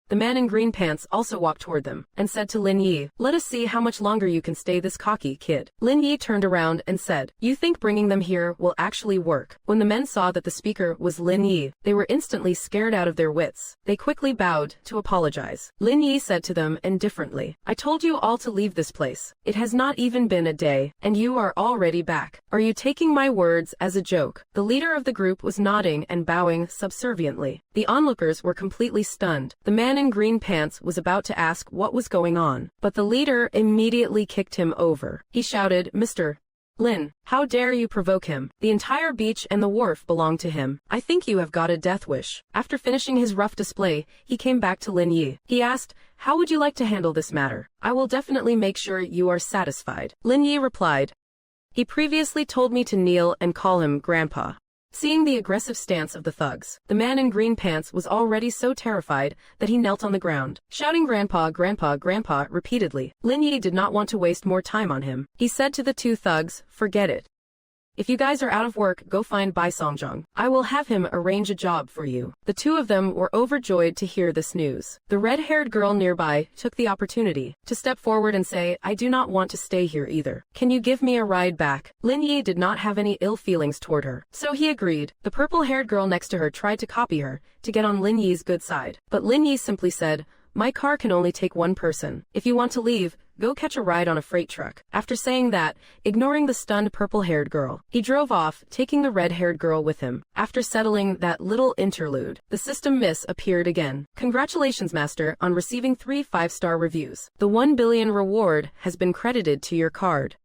The man in green pants also walked toward them, and said to Lin Yi, "Let us see how much longer you can stay this cocky kid." Lin Yi turned around and said, "You think bringing them here will actually work?" When the men saw that the speaker was Lin Yi, they were instantly scared out of their wits. They quickly bowed to apologize. Lin Yi said to them indifferently, "I told you all to leave this place. It has not even been a day, and you are already back. Are you taking my words as a joke?" The leader of the group was nodding and bowing subserviently. The onlookers were completely stunned. The man in green pants was about to ask what was going on, but the leader immediately kicked him over. He shouted, "Mr. Lin, how dare you provoke him? The entire beach and the wharf belong to him. I think you have got a death wish." After finishing his rough display, he came back to Lin Yi. He asked, "How would you like to handle this matter? I will definitely make sure you are satisfied." Lin Yi replied, "He previously told me to kneel and call him Grandpa." Seeing the aggressive stance of the thugs, the man in green pants was already so terrified that he knelt on the ground, shouting "Grandpa, Grandpa, Grandpa" repeatedly. Lin Yi did not want to waste more time on him. He said to the two thugs, "Forget it. If you guys are out of work, go find Bai Songjong. I will have him arrange a job for you." The two of them were overjoyed to hear this news. The red-haired girl nearby took the opportunity to step forward and say, "I do not want to stay here either. Can you give me a ride back?" Lin Yi did not have any ill feelings toward her, so he agreed. The purple-haired girl next to her tried to copy her to get on Lin Yi's good side, but Lin Yi simply said, "My car can only take one person. If you want to leave, go catch a ride on a freight truck." After saying that, ignoring the stunned purple-haired girl, he drove off, taking the red-haired girl with him. After settling that little interlude, the system miss appeared again. "Congratulations, Master, on receiving 3 5-star reviews. The 1 billion reward has been credited to your card."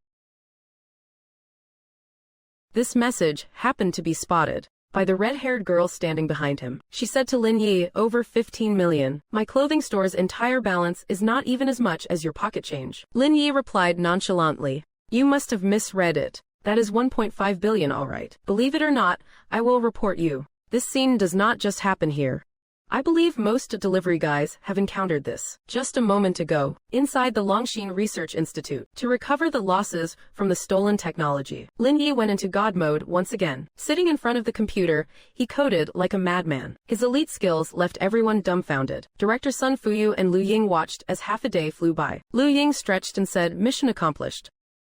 This message happened to be spotted by the red-haired girl standing behind him. She said to Lin Yi, "Over 15 million. My clothing store's entire balance is not even as much as your pocket change." Lin Yi replied nonchalantly, "You must have misread it. That is 1.5 billion all right. Believe it or not, I will report you. This scene does not just happen here. I believe most delivery guys have encountered this just a moment ago, inside the Longxin Research Institute, to recover the losses from the stolen technology." Lin Yi went into God mode once again. Sitting in front of the computer, he coded like a madman. His elite skills left everyone dumbfounded. Director Sun Fuyu and Lu Ying watched as half a day flew by. Lu Ying stretched and said, "Mission accomplished."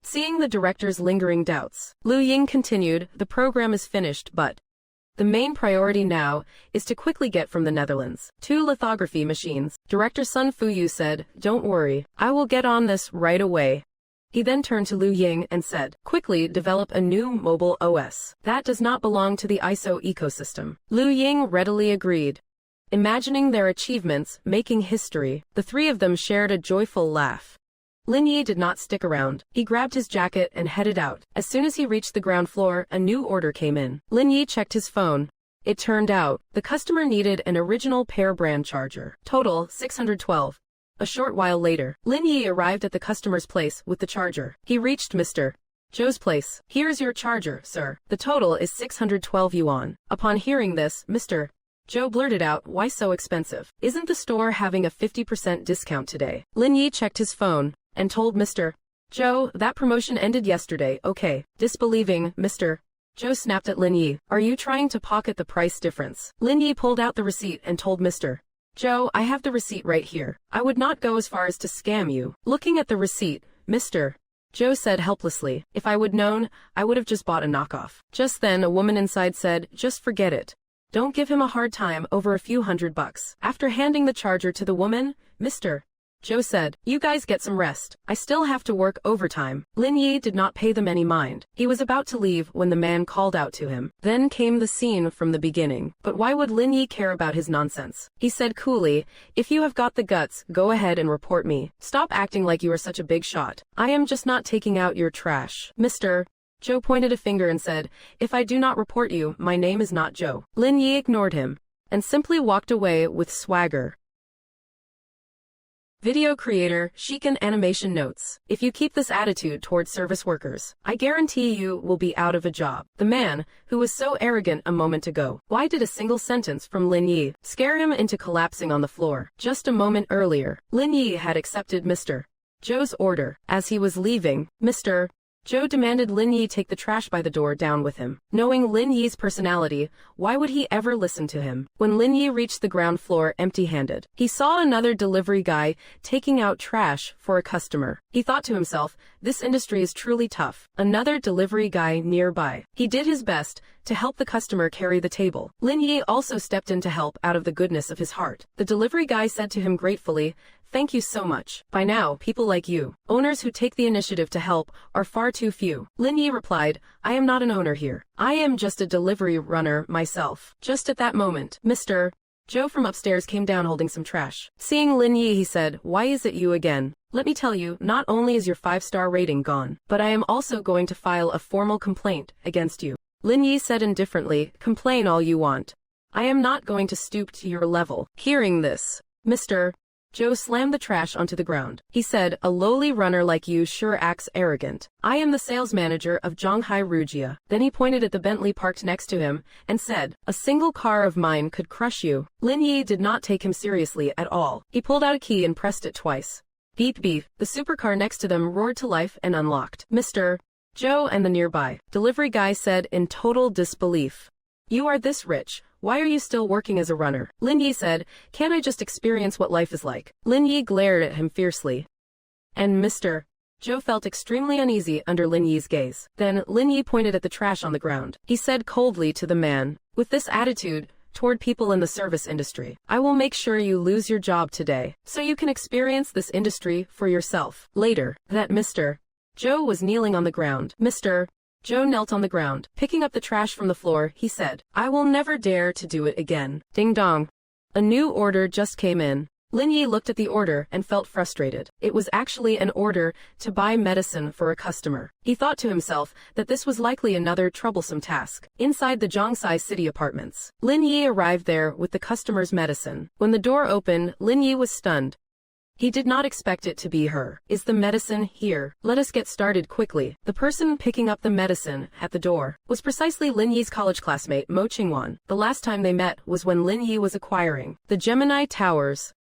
Seeing the director's lingering doubts, Lu Ying continued, "The program is finished, but the main priority now is to quickly get from the Netherlands 2 lithography machines." Director Sun Fuyu said, "Don't worry, I will get on this right away." He then turned to Lu Ying and said, "Quickly develop a new mobile OS. That does not belong to the ISO ecosystem." Lu Ying readily agreed. Imagining their achievements, making history, the three of them shared a joyful laugh. Lin Yi did not stick around. He grabbed his jacket and headed out. As soon as he reached the ground floor, a new order came in. Lin Yi checked his phone. It turned out, the customer needed an original pair brand charger. Total, 612. A short while later, Lin Yi arrived at the customer's place with the charger. He reached Mr. Zhou's place. "Here's your charger, sir. The total is 612 yuan. Upon hearing this, Mr. Zhou blurted out, "Why so expensive? Isn't the store having a 50% discount today?" Lin Yi checked his phone and told Mr. Zhou, "That promotion ended yesterday, okay." Disbelieving, Mr. Zhou snapped at Lin Yi, "Are you trying to pocket the price difference?" Lin Yi pulled out the receipt and told Mr. Zhou, "I have the receipt right here. I would not go as far as to scam you." Looking at the receipt, Mr. Zhou said helplessly, "If I would known, I would have just bought a knockoff." Just then a woman inside said, "Just forget it. Don't give him a hard time over a few $100. After handing the charger to the woman, Mr. Zhou said, "You guys get some rest. I still have to work overtime." Lin Yi did not pay them any mind. He was about to leave when the man called out to him. Then came the scene from the beginning. But why would Lin Yi care about his nonsense? He said coolly, "If you have got the guts, go ahead and report me. Stop acting like you are such a big shot. I am just not taking out your trash." Mr. Zhou pointed a finger and said, "If I do not report you, my name is not Zhou." Lin Yi ignored him and simply walked away with swagger. Video creator, Shikan Animation notes, "If you keep this attitude towards service workers, I guarantee you will be out of a job." The man, who was so arrogant a moment ago, why did a single sentence from Lin Yi scare him into collapsing on the floor? Just a moment earlier, Lin Yi had accepted Mr. Zhou's order. As he was leaving, Mr. Joe demanded Lin Yi take the trash by the door down with him. Knowing Lin Yi's personality, why would he ever listen to him? When Lin Yi reached the ground floor empty-handed, he saw another delivery guy taking out trash for a customer. He thought to himself, this industry is truly tough. Another delivery guy nearby. He did his best to help the customer carry the table. Lin Yi also stepped in to help out of the goodness of his heart. The delivery guy said to him gratefully, "Thank you so much. By now, people like you, owners who take the initiative to help, are far too few." Lin Yi replied, "I am not an owner here. I am just a delivery runner myself." Just at that moment, Mr. Joe from upstairs came down holding some trash. Seeing Lin Yi, he said, "Why is it you again? Let me tell you, not only is your 5-star rating gone, but I am also going to file a formal complaint against you." Lin Yi said indifferently, "Complain all you want. I am not going to stoop to your level." Hearing this, Mr. Joe slammed the trash onto the ground. He said, "A lowly runner like you sure acts arrogant. I am the sales manager of Zhonghai Rugia." Then he pointed at the Bentley parked next to him and said, "A single car of mine could crush you." Lin Yi did not take him seriously at all. He pulled out a key and pressed it twice. Beep beep. The supercar next to them roared to life and unlocked. Mr. Joe and the nearby delivery guy said in total disbelief, "You are this rich. Why are you still working as a runner?" Lin Yi said, "Can't I just experience what life is like?" Lin Yi glared at him fiercely. And Mr. Joe felt extremely uneasy under Lin Yi's gaze. Then Lin Yi pointed at the trash on the ground. He said coldly to the man, "With this attitude toward people in the service industry, I will make sure you lose your job today, so you can experience this industry for yourself later." That Mr. Joe was kneeling on the ground. Mr. Joe knelt on the ground. Picking up the trash from the floor, he said, "I will never dare to do it again." Ding dong. A new order just came in. Lin Yi looked at the order and felt frustrated. It was actually an order to buy medicine for a customer. He thought to himself that this was likely another troublesome task. Inside the Zhongsai city apartments, Lin Yi arrived there with the customer's medicine. When the door opened, Lin Yi was stunned. He did not expect it to be her. "Is the medicine here? Let us get started quickly." The person picking up the medicine at the door was precisely Lin Yi's college classmate Mo Qingwan. The last time they met was when Lin Yi was acquiring the Gemini Towers.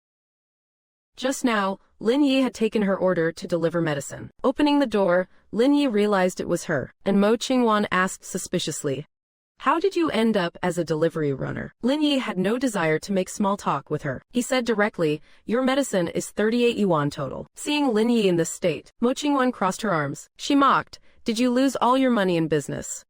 Just now, Lin Yi had taken her order to deliver medicine. Opening the door, Lin Yi realized it was her, and Mo Qingwan asked suspiciously, "How did you end up as a delivery runner?" Lin Yi had no desire to make small talk with her. He said directly, "Your medicine is 38 yuan total." Seeing Lin Yi in this state, Mo Qingwan crossed her arms. She mocked, "Did you lose all your money in business?"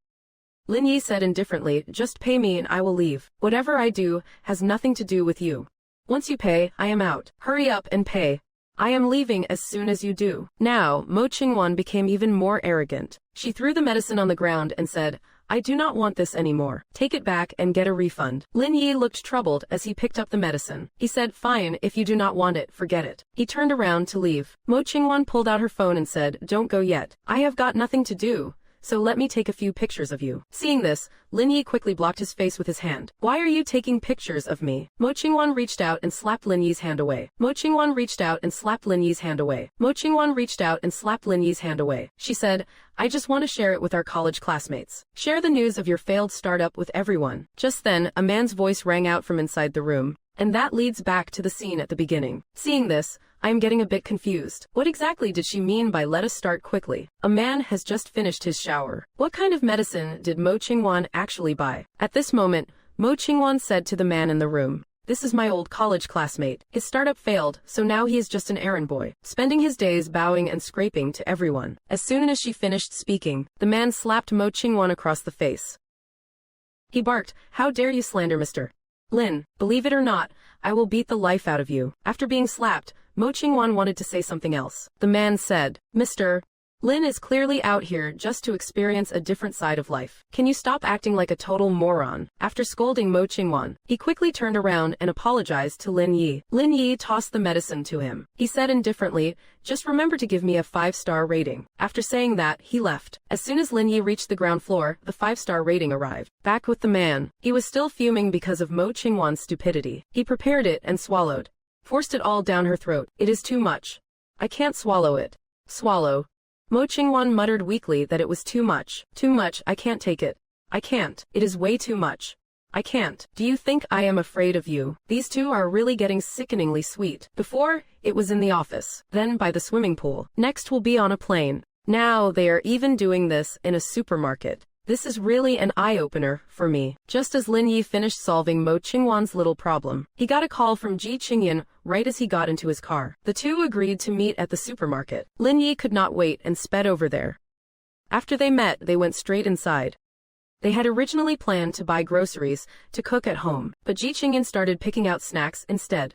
Lin Yi said indifferently, "Just pay me and I will leave. Whatever I do has nothing to do with you. Once you pay, I am out. Hurry up and pay. I am leaving as soon as you do." Now, Mo Qingwan became even more arrogant. She threw the medicine on the ground and said, "I do not want this anymore. Take it back and get a refund." Lin Yi looked troubled as he picked up the medicine. He said, "Fine, if you do not want it, forget it." He turned around to leave. Mo Qingwan pulled out her phone and said, "Don't go yet. I have got nothing to do, so let me take a few pictures of you." Seeing this, Lin Yi quickly blocked his face with his hand. "Why are you taking pictures of me?" Mo Qingwan reached out and slapped Lin Yi's hand away. Mo Qingwan reached out and slapped Lin Yi's hand away. Mo Qingwan reached out and slapped Lin Yi's hand away. She said, "I just want to share it with our college classmates. Share the news of your failed startup with everyone." Just then, a man's voice rang out from inside the room. And that leads back to the scene at the beginning. Seeing this, I am getting a bit confused. What exactly did she mean by "let us start quickly"? A man has just finished his shower. What kind of medicine did Mo Qingwan actually buy? At this moment, Mo Qingwan said to the man in the room, "This is my old college classmate. His startup failed, so now he is just an errand boy, spending his days bowing and scraping to everyone." As soon as she finished speaking, the man slapped Mo Qingwan across the face. He barked, "How dare you slander Mr. Lin? Believe it or not, I will beat the life out of you." After being slapped, Mo Qingwan wanted to say something else. The man said, "Mr. Lin is clearly out here just to experience a different side of life. Can you stop acting like a total moron?" After scolding Mo Qingwan, he quickly turned around and apologized to Lin Yi. Lin Yi tossed the medicine to him. He said indifferently, "Just remember to give me a 5-star rating." After saying that, he left. As soon as Lin Yi reached the ground floor, the 5-star rating arrived. Back with the man, he was still fuming because of Mo Qingwan's stupidity. He prepared it and swallowed. Forced it all down her throat. "It is too much. I can't swallow it." Swallow. Mo Qingwan muttered weakly that it was too much. "Too much, I can't take it. I can't. It is way too much. I can't. Do you think I am afraid of you?" These two are really getting sickeningly sweet. Before, it was in the office. Then by the swimming pool. Next will be on a plane. Now they are even doing this in a supermarket. This is really an eye-opener for me. Just as Lin Yi finished solving Mo Qingwan's little problem, he got a call from Ji Qingyan right as he got into his car. The two agreed to meet at the supermarket. Lin Yi could not wait and sped over there. After they met, they went straight inside. They had originally planned to buy groceries to cook at home, but Ji Qingyan started picking out snacks instead.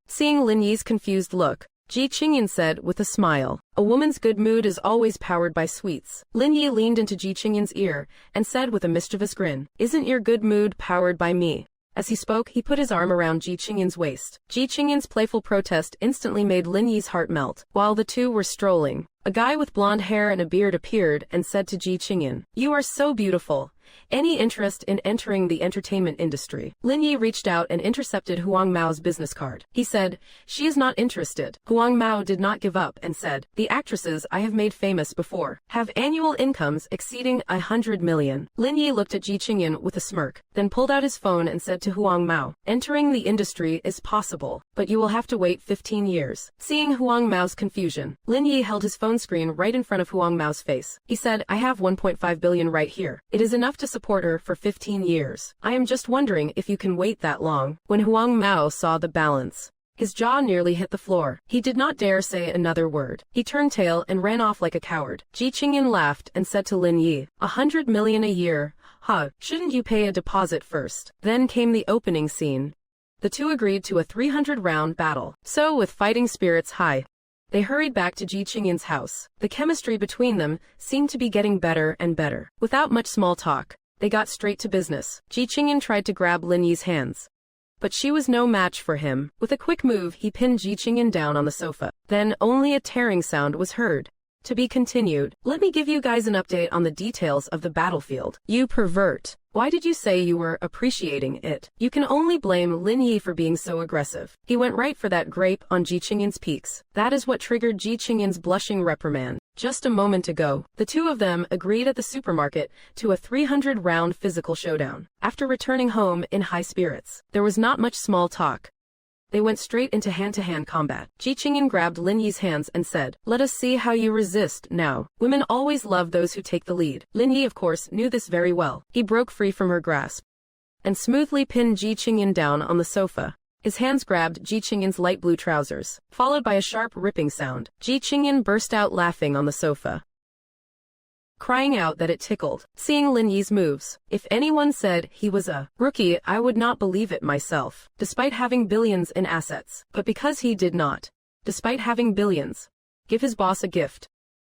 Seeing Lin Yi's confused look, Ji Qingyan said with a smile, "A woman's good mood is always powered by sweets." Lin Yi leaned into Ji Qingyan's ear and said with a mischievous grin, "Isn't your good mood powered by me?" As he spoke, he put his arm around Ji Qingyan's waist. Ji Qingyan's playful protest instantly made Lin Yi's heart melt. While the two were strolling, a guy with blonde hair and a beard appeared and said to Ji Qingyan, "You are so beautiful. Any interest in entering the entertainment industry?" Lin Yi reached out and intercepted Huang Mao's business card. He said, "She is not interested." Huang Mao did not give up and said, "The actresses I have made famous before have annual incomes exceeding 100 million. Lin Yi looked at Ji Qingyan with a smirk, then pulled out his phone and said to Huang Mao, "Entering the industry is possible, but you will have to wait 15 years. Seeing Huang Mao's confusion, Lin Yi held his phone screen right in front of Huang Mao's face. He said, "I have 1.5 billion right here. It is enough to support her for 15 years. I am just wondering if you can wait that long." When Huang Mao saw the balance, his jaw nearly hit the floor. He did not dare say another word. He turned tail and ran off like a coward. Ji Qingyan laughed and said to Lin Yi, 100 million a year? Huh, shouldn't you pay a deposit first? Then came the opening scene. The two agreed to a 300-round battle. So with fighting spirits high, they hurried back to Ji Qingyan's house. The chemistry between them seemed to be getting better and better. Without much small talk, they got straight to business. Ji Qingyan tried to grab Lin Yi's hands, but she was no match for him. With a quick move, he pinned Ji Qingyan down on the sofa. Then only a tearing sound was heard. To be continued. Let me give you guys an update on the details of the battlefield. You pervert. Why did you say you were appreciating it? You can only blame Lin Yi for being so aggressive. He went right for that grape on Ji Qingyan's peaks. That is what triggered Ji Qingyan's blushing reprimand. Just a moment ago, the two of them agreed at the supermarket to a 300-round physical showdown. After returning home in high spirits, there was not much small talk. They went straight into hand-to-hand combat. Ji Qingyan grabbed Lin Yi's hands and said, "Let us see how you resist now." Women always love those who take the lead. Lin Yi, of course, knew this very well. He broke free from her grasp and smoothly pinned Ji Qingyan down on the sofa. His hands grabbed Ji Qingyan's light blue trousers, followed by a sharp ripping sound. Ji Qingyan burst out laughing on the sofa, crying out that it tickled. Seeing Lin Yi's moves, if anyone said he was a rookie, I would not believe it myself. Despite having billions in assets, but because he did not, despite having billions, give his boss a gift.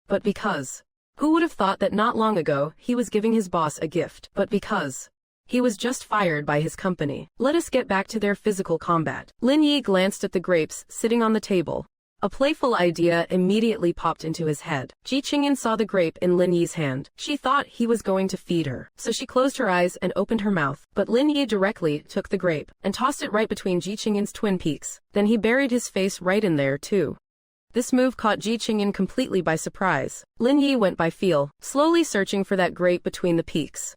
But because, who would have thought that not long ago he was giving his boss a gift? But because he was just fired by his company. Let us get back to their physical combat. Lin Yi glanced at the grapes sitting on the table. A playful idea immediately popped into his head. Ji Qingyan saw the grape in Lin Yi's hand. She thought he was going to feed her, so she closed her eyes and opened her mouth. But Lin Yi directly took the grape and tossed it right between Ji Qingyan's twin peaks. Then he buried his face right in there too. This move caught Ji Qingyan completely by surprise. Lin Yi went by feel, slowly searching for that grape between the peaks.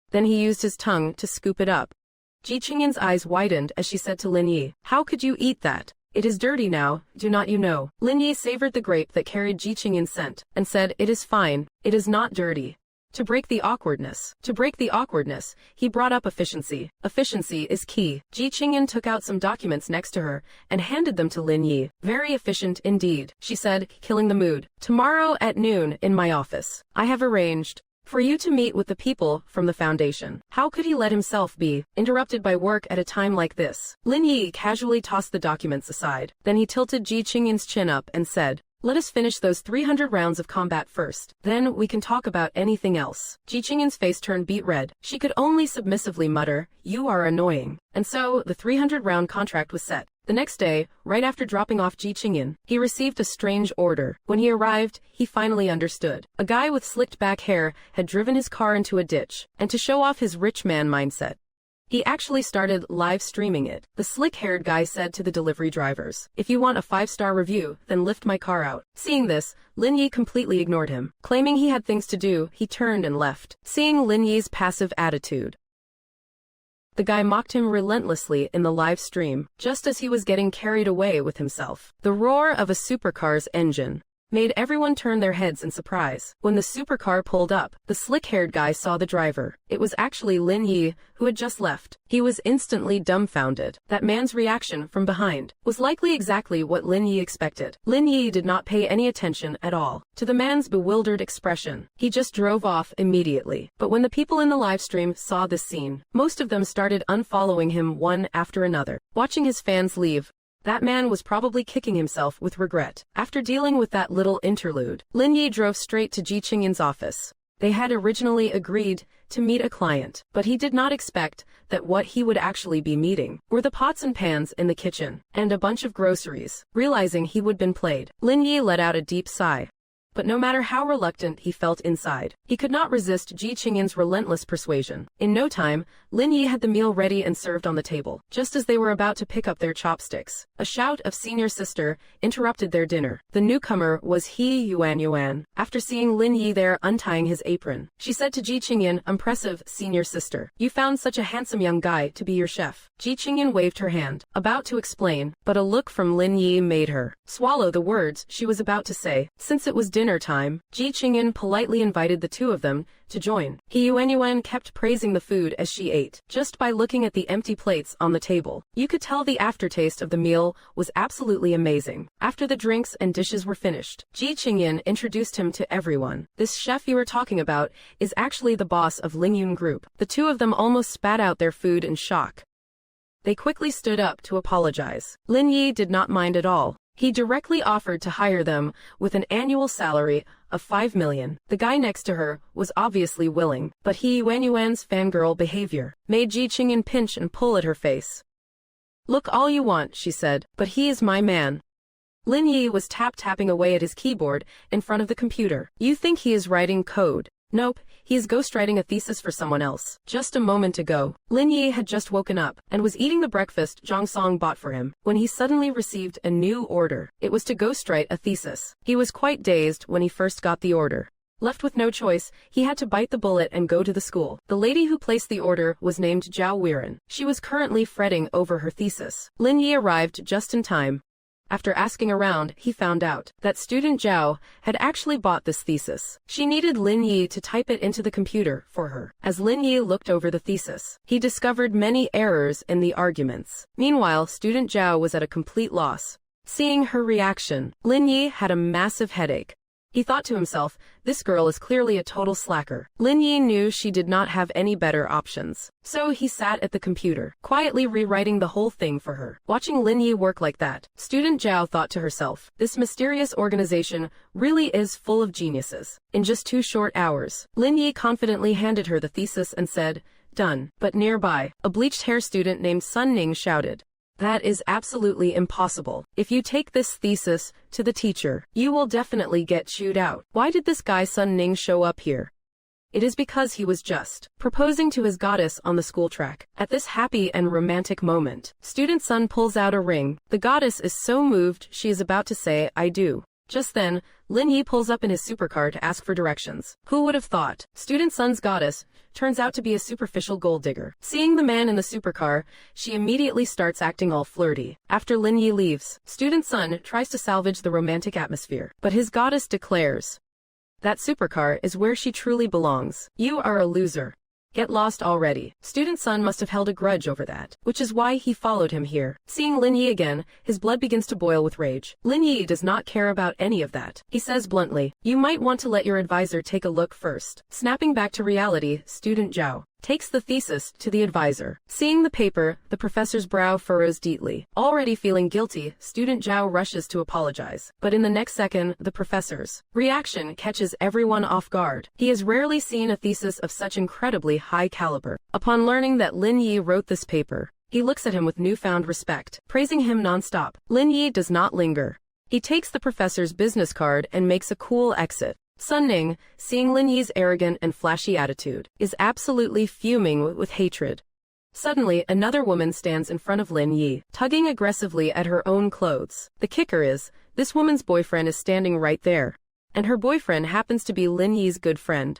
Then he used his tongue to scoop it up. Ji Qingyan's eyes widened as she said to Lin Yi, "How could you eat that? It is dirty now, do not you know?" Lin Yi savored the grape that carried Ji Qingyan's scent, and said, "It is fine, it is not dirty." To break the awkwardness, he brought up efficiency. Efficiency is key. Ji Qingyan took out some documents next to her and handed them to Lin Yi. "Very efficient indeed," she said, killing the mood. "Tomorrow at noon in my office, I have arranged for you to meet with the people from the foundation." How could he let himself be interrupted by work at a time like this? Lin Yi casually tossed the documents aside. Then he tilted Ji Qingyan's chin up and said, "Let us finish those 300 rounds of combat first. Then we can talk about anything else." Ji Qingyan's face turned beet red. She could only submissively mutter, "You are annoying." And so, the 300-round contract was set. The next day, right after dropping off Ji Qingyan, he received a strange order. When he arrived, he finally understood. A guy with slicked back hair had driven his car into a ditch, and to show off his rich man mindset, he actually started live streaming it. The slick-haired guy said to the delivery drivers, "If you want a 5-star review, then lift my car out." Seeing this, Lin Yi completely ignored him. Claiming he had things to do, he turned and left. Seeing Lin Yi's passive attitude, the guy mocked him relentlessly in the live stream, just as he was getting carried away with himself. The roar of a supercar's engine made everyone turn their heads in surprise. When the supercar pulled up, the slick-haired guy saw the driver. It was actually Lin Yi, who had just left. He was instantly dumbfounded. That man's reaction from behind was likely exactly what Lin Yi expected. Lin Yi did not pay any attention at all to the man's bewildered expression. He just drove off immediately. But when the people in the live stream saw this scene, most of them started unfollowing him one after another. Watching his fans leave, that man was probably kicking himself with regret. After dealing with that little interlude, Lin Yi drove straight to Ji Qingyin's office. They had originally agreed to meet a client, but he did not expect that what he would actually be meeting were the pots and pans in the kitchen and a bunch of groceries. Realizing he would been played, Lin Yi let out a deep sigh. But no matter how reluctant he felt inside, he could not resist Ji Qingyin's relentless persuasion. In no time, Lin Yi had the meal ready and served on the table. Just as they were about to pick up their chopsticks, a shout of "Senior Sister" interrupted their dinner. The newcomer was He Yuan. After seeing Lin Yi there untying his apron, she said to Ji Qingyin, "Impressive, Senior Sister. You found such a handsome young guy to be your chef." Ji Qingyin waved her hand, about to explain, but a look from Lin Yi made her swallow the words she was about to say. Since it was dinner time, Ji Qingyin politely invited the two of them to join. He Yuan kept praising the food as she ate. Just by looking at the empty plates on the table, you could tell the aftertaste of the meal was absolutely amazing. After the drinks and dishes were finished, Ji Qingyin introduced him to everyone. "This chef you are talking about is actually the boss of Lingyun Group." The two of them almost spat out their food in shock. They quickly stood up to apologize. Lin Yi did not mind at all. He directly offered to hire them with an annual salary of 5 million. The guy next to her was obviously willing, but He Yuan's fangirl behavior made Ji Qingyin pinch and pull at her face. "Look all you want," she said, "but he is my man." Lin Yi was tapping away at his keyboard in front of the computer. "You think he is writing code? Nope, he is ghostwriting a thesis for someone else." Just a moment ago, Lin Yi had just woken up and was eating the breakfast Zhang Song bought for him when he suddenly received a new order. It was to ghostwrite a thesis. He was quite dazed when he first got the order. Left with no choice, he had to bite the bullet and go to the school. The lady who placed the order was named Zhao Weiren. She was currently fretting over her thesis. Lin Yi arrived just in time. After asking around, he found out that student Zhao had actually bought this thesis. She needed Lin Yi to type it into the computer for her. As Lin Yi looked over the thesis, he discovered many errors in the arguments. Meanwhile, student Zhao was at a complete loss. Seeing her reaction, Lin Yi had a massive headache. He thought to himself, this girl is clearly a total slacker. Lin Yi knew she did not have any better options. So he sat at the computer, quietly rewriting the whole thing for her. Watching Lin Yi work like that, student Zhao thought to herself, this mysterious organization really is full of geniuses. In just 2 short hours, Lin Yi confidently handed her the thesis and said, "Done." But nearby, a bleached hair student named Sun Ning shouted, "That is absolutely impossible. If you take this thesis to the teacher, you will definitely get chewed out." Why did this guy Sun Ning show up here? It is because he was just proposing to his goddess on the school track. At this happy and romantic moment, student Sun pulls out a ring. The goddess is so moved she is about to say, "I do." Just then, Lin Yi pulls up in his supercar to ask for directions. Who would have thought? Student Sun's goddess turns out to be a superficial gold digger. Seeing the man in the supercar, she immediately starts acting all flirty. After Lin Yi leaves, student Sun tries to salvage the romantic atmosphere, but his goddess declares, "That supercar is where she truly belongs. You are a loser. Get lost already." Student Sun must have held a grudge over that, which is why he followed him here. Seeing Lin Yi again, his blood begins to boil with rage. Lin Yi does not care about any of that. He says bluntly, "You might want to let your advisor take a look first." Snapping back to reality, student Zhao takes the thesis to the advisor. Seeing the paper, the professor's brow furrows deeply. Already feeling guilty, student Zhao rushes to apologize. But in the next second, the professor's reaction catches everyone off guard. He has rarely seen a thesis of such incredibly high caliber. Upon learning that Lin Yi wrote this paper, he looks at him with newfound respect, praising him nonstop. Lin Yi does not linger. He takes the professor's business card and makes a cool exit. Sun Ning, seeing Lin Yi's arrogant and flashy attitude, is absolutely fuming with hatred. Suddenly, another woman stands in front of Lin Yi, tugging aggressively at her own clothes. The kicker is, this woman's boyfriend is standing right there, and her boyfriend happens to be Lin Yi's good friend.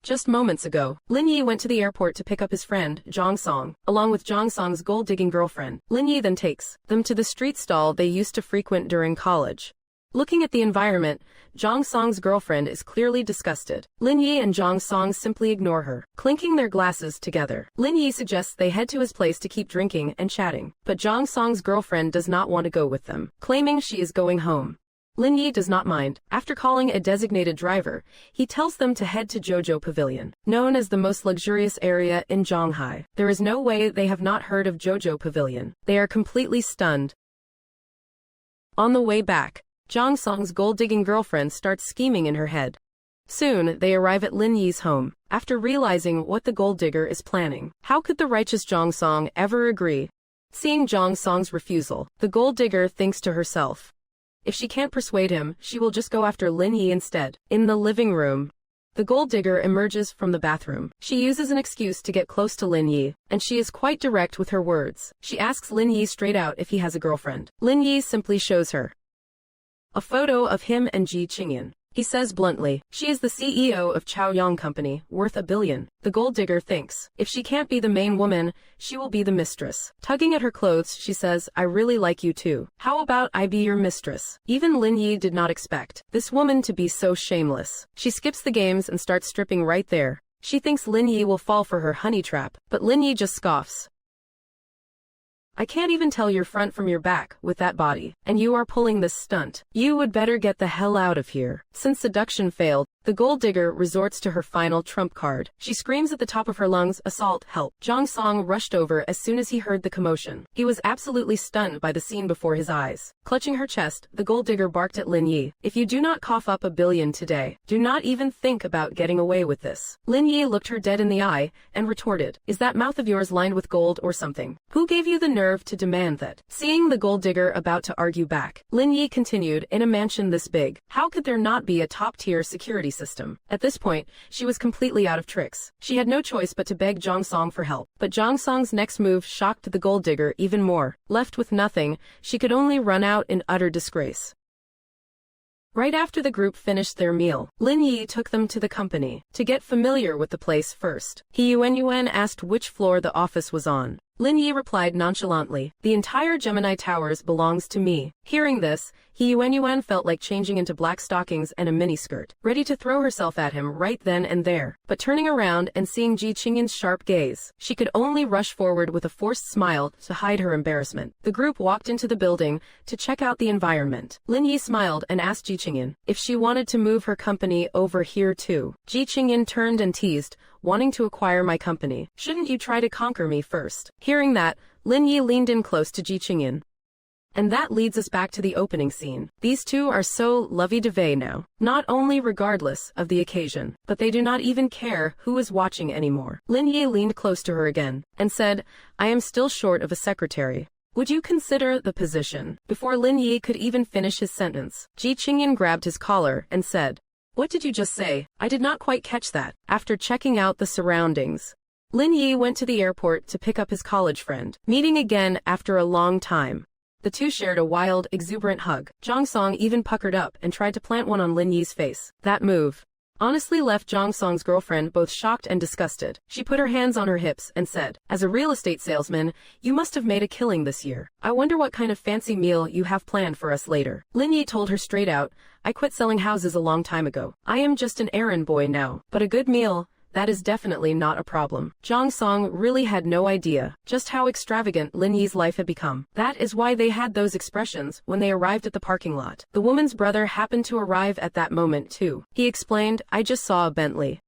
Just moments ago, Lin Yi went to the airport to pick up his friend, Zhang Song, along with Zhang Song's gold-digging girlfriend. Lin Yi then takes them to the street stall they used to frequent during college. Looking at the environment, Jong Song's girlfriend is clearly disgusted. Lin Yi and Jong Song simply ignore her, clinking their glasses together. Lin Yi suggests they head to his place to keep drinking and chatting, but Jong Song's girlfriend does not want to go with them, claiming she is going home. Lin Yi does not mind. After calling a designated driver, he tells them to head to Jojo Pavilion, known as the most luxurious area in Zhonghai. There is no way they have not heard of Jojo Pavilion. They are completely stunned. On the way back, Jong Song's gold-digging girlfriend starts scheming in her head. Soon, they arrive at Lin Yi's home, after realizing what the gold digger is planning. How could the righteous Jong Song ever agree? Seeing Jong Song's refusal, the gold digger thinks to herself, if she can't persuade him, she will just go after Lin Yi instead. In the living room, the gold digger emerges from the bathroom. She uses an excuse to get close to Lin Yi, and she is quite direct with her words. She asks Lin Yi straight out if he has a girlfriend. Lin Yi simply shows her a photo of him and Ji Qingyan. He says bluntly, she is the CEO of Chaoyang Company, worth $1 billion. The gold digger thinks, if she can't be the main woman, she will be the mistress. Tugging at her clothes, she says, I really like you too. How about I be your mistress? Even Lin Yi did not expect this woman to be so shameless. She skips the games and starts stripping right there. She thinks Lin Yi will fall for her honey trap, but Lin Yi just scoffs. I can't even tell your front from your back with that body, and you are pulling this stunt. You would better get the hell out of here. Since seduction failed, the gold digger resorts to her final trump card. She screams at the top of her lungs, assault, help. Jong Song rushed over as soon as he heard the commotion. He was absolutely stunned by the scene before his eyes. Clutching her chest, the gold digger barked at Lin Yi, if you do not cough up $1 billion today, do not even think about getting away with this. Lin Yi looked her dead in the eye, and retorted, is that mouth of yours lined with gold or something? Who gave you the nerve to demand that? Seeing the gold digger about to argue back, Lin Yi continued, in a mansion this big, how could there not be a top-tier security system? At this point, she was completely out of tricks. She had no choice but to beg Jong Song for help. But Jong Song's next move shocked the gold digger even more. Left with nothing, she could only run out in utter disgrace. Right after the group finished their meal, Lin Yi took them to the company to get familiar with the place first. He Yuan asked which floor the office was on. Lin Yi replied nonchalantly, the entire Gemini Towers belongs to me. Hearing this, He Yuan felt like changing into black stockings and a miniskirt, ready to throw herself at him right then and there. But turning around and seeing Ji Qingyan's sharp gaze, she could only rush forward with a forced smile to hide her embarrassment. The group walked into the building to check out the environment. Lin Yi smiled and asked Ji Qingyan if she wanted to move her company over here too. Ji Qingyan turned and teased, wanting to acquire my company. Shouldn't you try to conquer me first? Hearing that, Lin Yi leaned in close to Ji Qingyan. And that leads us back to the opening scene. These two are so lovey-dovey now, not only regardless of the occasion, but they do not even care who is watching anymore. Lin Yi leaned close to her again, and said, I am still short of a secretary. Would you consider the position? Before Lin Yi could even finish his sentence, Ji Qingyan grabbed his collar and said, what did you just say? I did not quite catch that. After checking out the surroundings, Lin Yi went to the airport to pick up his college friend. Meeting again after a long time, the two shared a wild, exuberant hug. Jong Song even puckered up and tried to plant one on Lin Yi's face. That move honestly left Jong Song's girlfriend both shocked and disgusted. She put her hands on her hips and said, as a real estate salesman, you must have made a killing this year. I wonder what kind of fancy meal you have planned for us later. Lin Yi told her straight out, I quit selling houses a long time ago. I am just an errand boy now, but a good meal, that is definitely not a problem. Jong Song really had no idea just how extravagant Lin Yi's life had become. That is why they had those expressions when they arrived at the parking lot. The woman's brother happened to arrive at that moment too. He explained, I just saw a Bentley,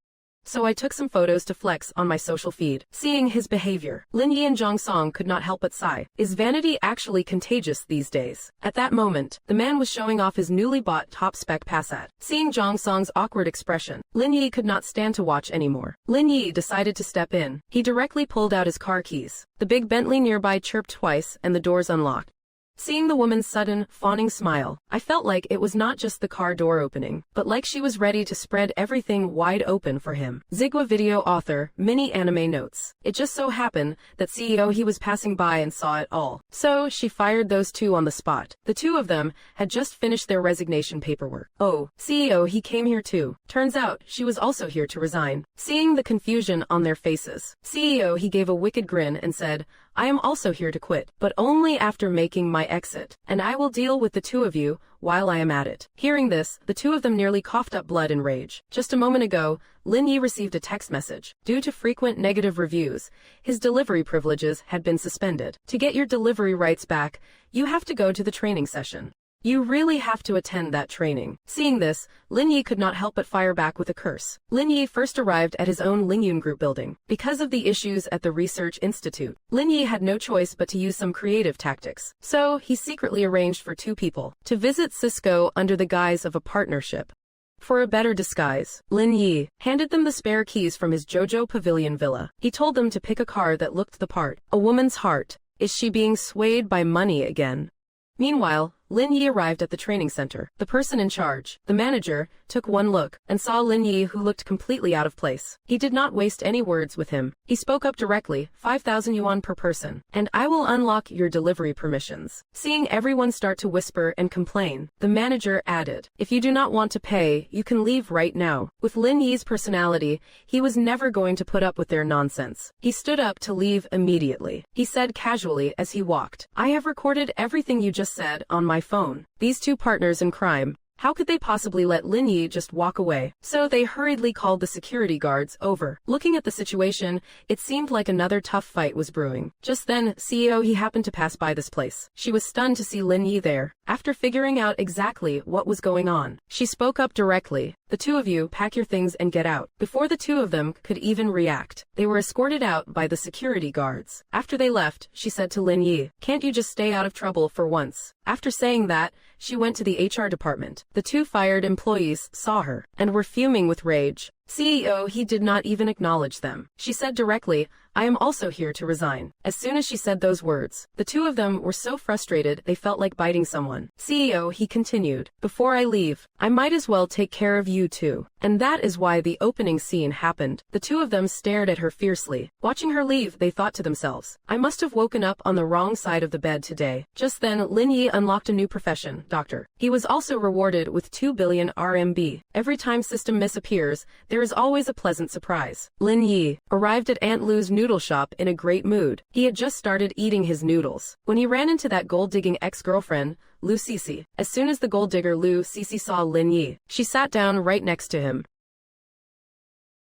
so I took some photos to flex on my social feed. Seeing his behavior, Lin Yi and Jong Song could not help but sigh. Is vanity actually contagious these days? At that moment, the man was showing off his newly bought top-spec Passat. Seeing Jong Song's awkward expression, Lin Yi could not stand to watch anymore. Lin Yi decided to step in. He directly pulled out his car keys. The big Bentley nearby chirped twice and the doors unlocked. Seeing the woman's sudden, fawning smile, I felt like it was not just the car door opening, but like she was ready to spread everything wide open for him. Zigwa video author, mini anime notes. It just so happened that CEO he was passing by and saw it all. So, she fired those two on the spot. The two of them had just finished their resignation paperwork. Oh, CEO he came here too. Turns out, she was also here to resign. Seeing the confusion on their faces, CEO he gave a wicked grin and said, I am also here to quit, but only after making my exit, and I will deal with the two of you while I am at it. Hearing this, the two of them nearly coughed up blood in rage. Just a moment ago, Lin Yi received a text message. Due to frequent negative reviews, his delivery privileges had been suspended. To get your delivery rights back, you have to go to the training session. You really have to attend that training. Seeing this, Lin Yi could not help but fire back with a curse. Lin Yi first arrived at his own Lingyun Group building. Because of the issues at the research institute, Lin Yi had no choice but to use some creative tactics. So, he secretly arranged for two people to visit Cisco under the guise of a partnership. For a better disguise, Lin Yi handed them the spare keys from his Jojo Pavilion villa. He told them to pick a car that looked the part. A woman's heart. Is she being swayed by money again? Meanwhile, Lin Yi arrived at the training center. The person in charge, the manager, took one look and saw Lin Yi, who looked completely out of place. He did not waste any words with him. He spoke up directly, 5,000 yuan per person, and I will unlock your delivery permissions. Seeing everyone start to whisper and complain, the manager added, if you do not want to pay, you can leave right now. With Lin Yi's personality, he was never going to put up with their nonsense. He stood up to leave immediately. He said casually as he walked, I have recorded everything you just said on my phone. These two partners in crime, how could they possibly let Lin Yi just walk away? So they hurriedly called the security guards over. Looking at the situation, it seemed like another tough fight was brewing. Just then, CEO He happened to pass by this place. She was stunned to see Lin Yi there. After figuring out exactly what was going on, she spoke up directly. The two of you, pack your things and get out. Before the two of them could even react, they were escorted out by the security guards. After they left, she said to Lin Yi, can't you just stay out of trouble for once? After saying that, she went to the HR department. The two fired employees saw her and were fuming with rage. CEO He did not even acknowledge them. She said directly, I am also here to resign. As soon as she said those words, the two of them were so frustrated they felt like biting someone. CEO He continued, before I leave, I might as well take care of you too. And that is why the opening scene happened. The two of them stared at her fiercely. Watching her leave, they thought to themselves, I must have woken up on the wrong side of the bed today. Just then, Lin Yi unlocked a new profession, doctor. He was also rewarded with 2 billion RMB. Every time System Miss appears, there is always a pleasant surprise. Lin Yi arrived at Aunt Lu's noodle shop in a great mood. He had just started eating his noodles when he ran into that gold-digging ex-girlfriend, Lu Cici. As soon as the gold digger Lu Cici saw Lin Yi, she sat down right next to him.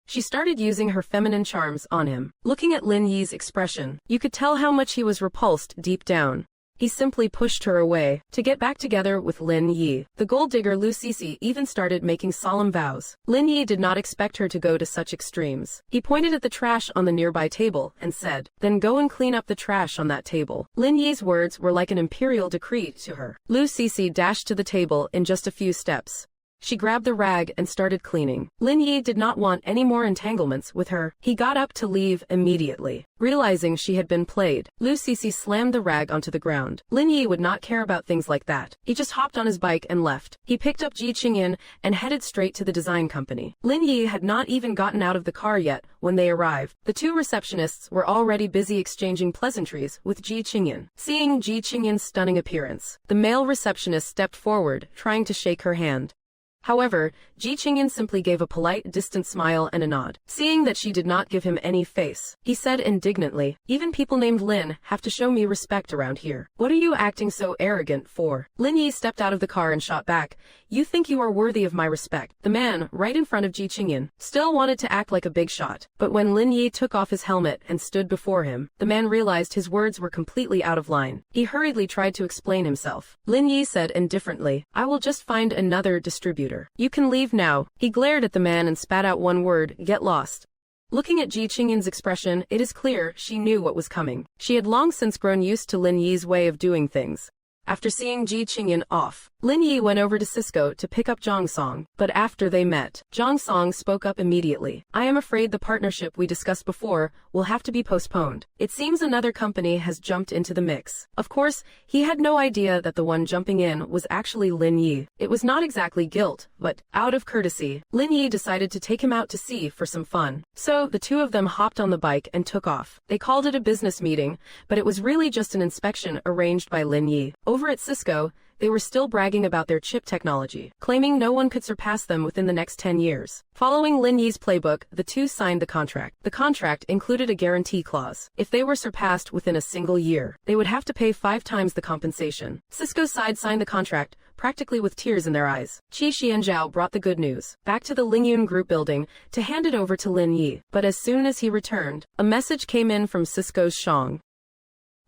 She started using her feminine charms on him. Looking at Lin Yi's expression, you could tell how much he was repulsed deep down. He simply pushed her away to get back together with Lin Yi. The gold digger Lu Cici even started making solemn vows. Lin Yi did not expect her to go to such extremes. He pointed at the trash on the nearby table and said, then go and clean up the trash on that table. Lin Yi's words were like an imperial decree to her. Lu Cici dashed to the table in just a few steps. She grabbed the rag and started cleaning. Lin Yi did not want any more entanglements with her. He got up to leave immediately. Realizing she had been played, Lu Cici slammed the rag onto the ground. Lin Yi would not care about things like that. He just hopped on his bike and left. He picked up Ji Qingyan and headed straight to the design company. Lin Yi had not even gotten out of the car yet when they arrived. The two receptionists were already busy exchanging pleasantries with Ji Qingyan. Seeing Ji Qingyan's stunning appearance, the male receptionist stepped forward, trying to shake her hand. However, Ji Qingyan simply gave a polite, distant smile and a nod. Seeing that she did not give him any face, he said indignantly, even people named Lin have to show me respect around here. What are you acting so arrogant for? Lin Yi stepped out of the car and shot back, you think you are worthy of my respect. The man, right in front of Ji Qingyan, still wanted to act like a big shot. But when Lin Yi took off his helmet and stood before him, the man realized his words were completely out of line. He hurriedly tried to explain himself. Lin Yi said indifferently, I will just find another distributor. You can leave now. He glared at the man and spat out one word, get lost. Looking at Ji Qingyan's expression, it is clear she knew what was coming. She had long since grown used to Lin Yi's way of doing things. After seeing Ji Qingyan off, Lin Yi went over to Cisco to pick up Zhang Song, but after they met, Zhang Song spoke up immediately. I am afraid the partnership we discussed before will have to be postponed. It seems another company has jumped into the mix. Of course, he had no idea that the one jumping in was actually Lin Yi. It was not exactly guilt, but, out of courtesy, Lin Yi decided to take him out to sea for some fun. So, the two of them hopped on the bike and took off. They called it a business meeting, but it was really just an inspection arranged by Lin Yi. Over at Cisco, they were still bragging about their chip technology, claiming no one could surpass them within the next 10 years. Following Lin Yi's playbook, the two signed the contract. The contract included a guarantee clause. If they were surpassed within a single year, they would have to pay 5 times the compensation. Cisco's side signed the contract, practically with tears in their eyes. Qi Xianzhao brought the good news back to the Lingyun Group building to hand it over to Lin Yi. But as soon as he returned, a message came in from Cisco's Shang.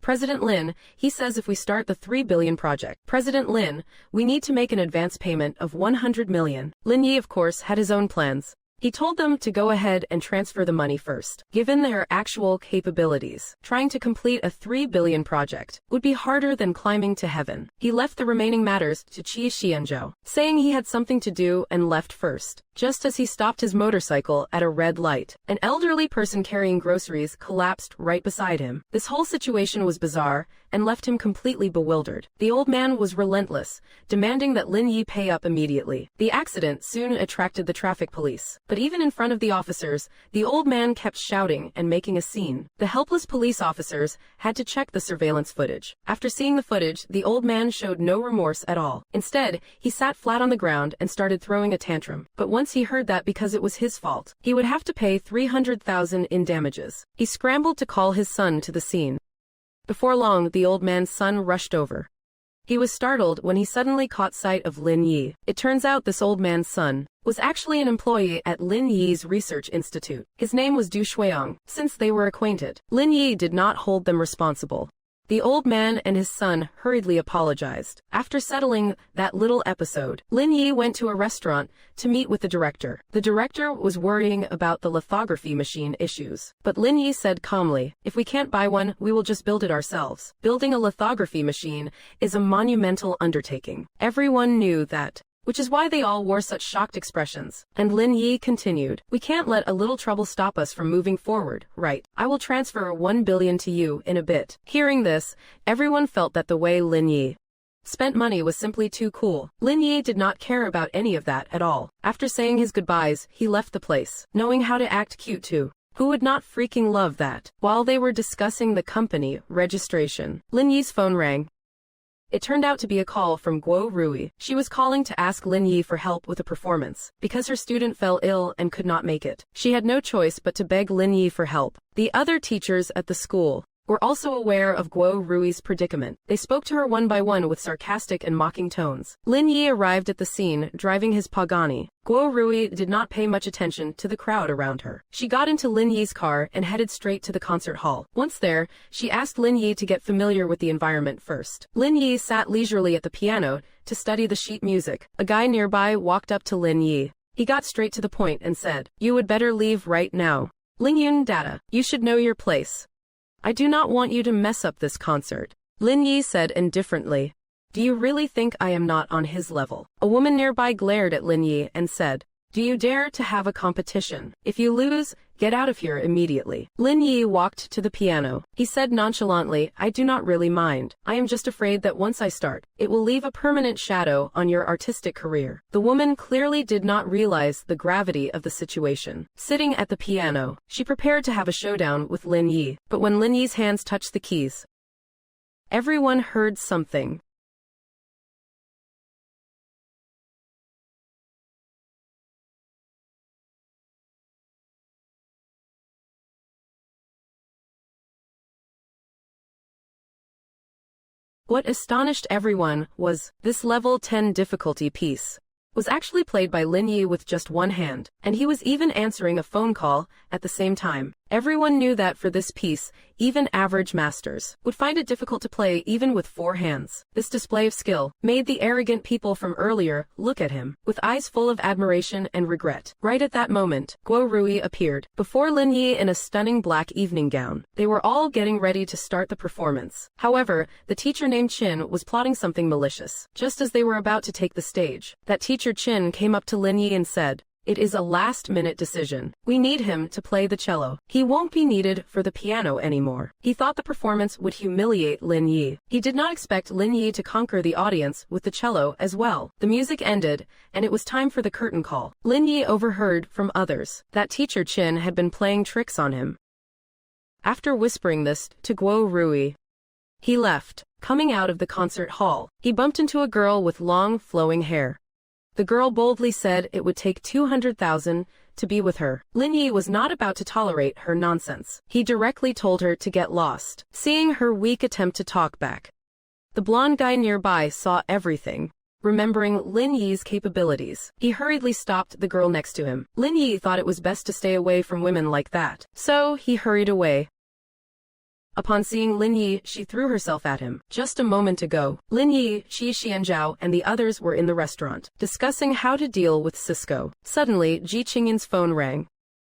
President Lin, he says if we start the 3 billion project. President Lin, we need to make an advance payment of 100 million. Lin Yi, of course, had his own plans. He told them to go ahead and transfer the money first. Given their actual capabilities, trying to complete a 3 billion project would be harder than climbing to heaven. He left the remaining matters to Qi Xianzhou, saying he had something to do and left first. Just as he stopped his motorcycle at a red light, an elderly person carrying groceries collapsed right beside him. This whole situation was bizarre and left him completely bewildered. The old man was relentless, demanding that Lin Yi pay up immediately. The accident soon attracted the traffic police. But even in front of the officers, the old man kept shouting and making a scene. The helpless police officers had to check the surveillance footage. After seeing the footage, the old man showed no remorse at all. Instead, he sat flat on the ground and started throwing a tantrum. But once he heard that because it was his fault, he would have to pay 300,000 in damages. He scrambled to call his son to the scene. Before long, the old man's son rushed over. He was startled when he suddenly caught sight of Lin Yi. It turns out this old man's son was actually an employee at Lin Yi's research institute. His name was Du Shuiang. Since they were acquainted, Lin Yi did not hold them responsible. The old man and his son hurriedly apologized. After settling that little episode, Lin Yi went to a restaurant to meet with the director. The director was worrying about the lithography machine issues. But Lin Yi said calmly, if we can't buy one, we will just build it ourselves. Building a lithography machine is a monumental undertaking. Everyone knew that. Which is why they all wore such shocked expressions. And Lin Yi continued, we can't let a little trouble stop us from moving forward, right? I will transfer 1 billion to you in a bit. Hearing this, everyone felt that the way Lin Yi spent money was simply too cool. Lin Yi did not care about any of that at all. After saying his goodbyes, he left the place, knowing how to act cute too. Who would not freaking love that? While they were discussing the company registration, Lin Yi's phone rang. It turned out to be a call from Guo Rui. She was calling to ask Lin Yi for help with a performance, because her student fell ill and could not make it. She had no choice but to beg Lin Yi for help. The other teachers at the school were also aware of Guo Rui's predicament. They spoke to her one by one with sarcastic and mocking tones. Lin Yi arrived at the scene, driving his Pagani. Guo Rui did not pay much attention to the crowd around her. She got into Lin Yi's car and headed straight to the concert hall. Once there, she asked Lin Yi to get familiar with the environment first. Lin Yi sat leisurely at the piano to study the sheet music. A guy nearby walked up to Lin Yi. He got straight to the point and said, you would better leave right now. Lingyun Data, you should know your place. I do not want you to mess up this concert. Lin Yi said indifferently. Do you really think I am not on his level? A woman nearby glared at Lin Yi and said, do you dare to have a competition? If you lose, get out of here immediately. Lin Yi walked to the piano. He said nonchalantly, I do not really mind. I am just afraid that once I start, it will leave a permanent shadow on your artistic career. The woman clearly did not realize the gravity of the situation. Sitting at the piano, she prepared to have a showdown with Lin Yi. But when Lin Yi's hands touched the keys, everyone heard something. What astonished everyone was, this level 10 difficulty piece was actually played by Lin Yi with just one hand, and he was even answering a phone call at the same time. Everyone knew that for this piece, even average masters would find it difficult to play even with 4 hands. This display of skill made the arrogant people from earlier look at him with eyes full of admiration and regret. Right at that moment, Guo Rui appeared before Lin Yi in a stunning black evening gown. They were all getting ready to start the performance. However, the teacher named Qin was plotting something malicious. Just as they were about to take the stage, that teacher Qin came up to Lin Yi and said, it is a last-minute decision. We need him to play the cello. He won't be needed for the piano anymore. He thought the performance would humiliate Lin Yi. He did not expect Lin Yi to conquer the audience with the cello as well. The music ended, and it was time for the curtain call. Lin Yi overheard from others that teacher Qin had been playing tricks on him. After whispering this to Guo Rui, he left. Coming out of the concert hall, he bumped into a girl with long, flowing hair. The girl boldly said it would take 200,000 to be with her. Lin Yi was not about to tolerate her nonsense. He directly told her to get lost. Seeing her weak attempt to talk back, the blonde guy nearby saw everything. Remembering Lin Yi's capabilities, he hurriedly stopped the girl next to him. Lin Yi thought it was best to stay away from women like that, so he hurried away. Upon seeing Lin Yi, she threw herself at him. Just a moment ago, Lin Yi, Shi Xianzhao, and the others were in the restaurant, discussing how to deal with Cisco. Suddenly, Ji Qingyin's phone rang.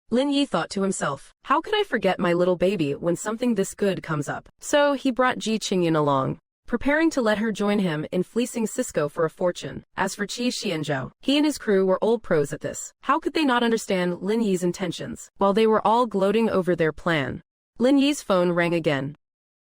Lin Yi thought to himself, how could I forget my little baby when something this good comes up? So he brought Ji Qingyin along, preparing to let her join him in fleecing Cisco for a fortune. As for Qi Xianzhao, he and his crew were old pros at this. How could they not understand Lin Yi's intentions? While they were all gloating over their plan, Lin Yi's phone rang again.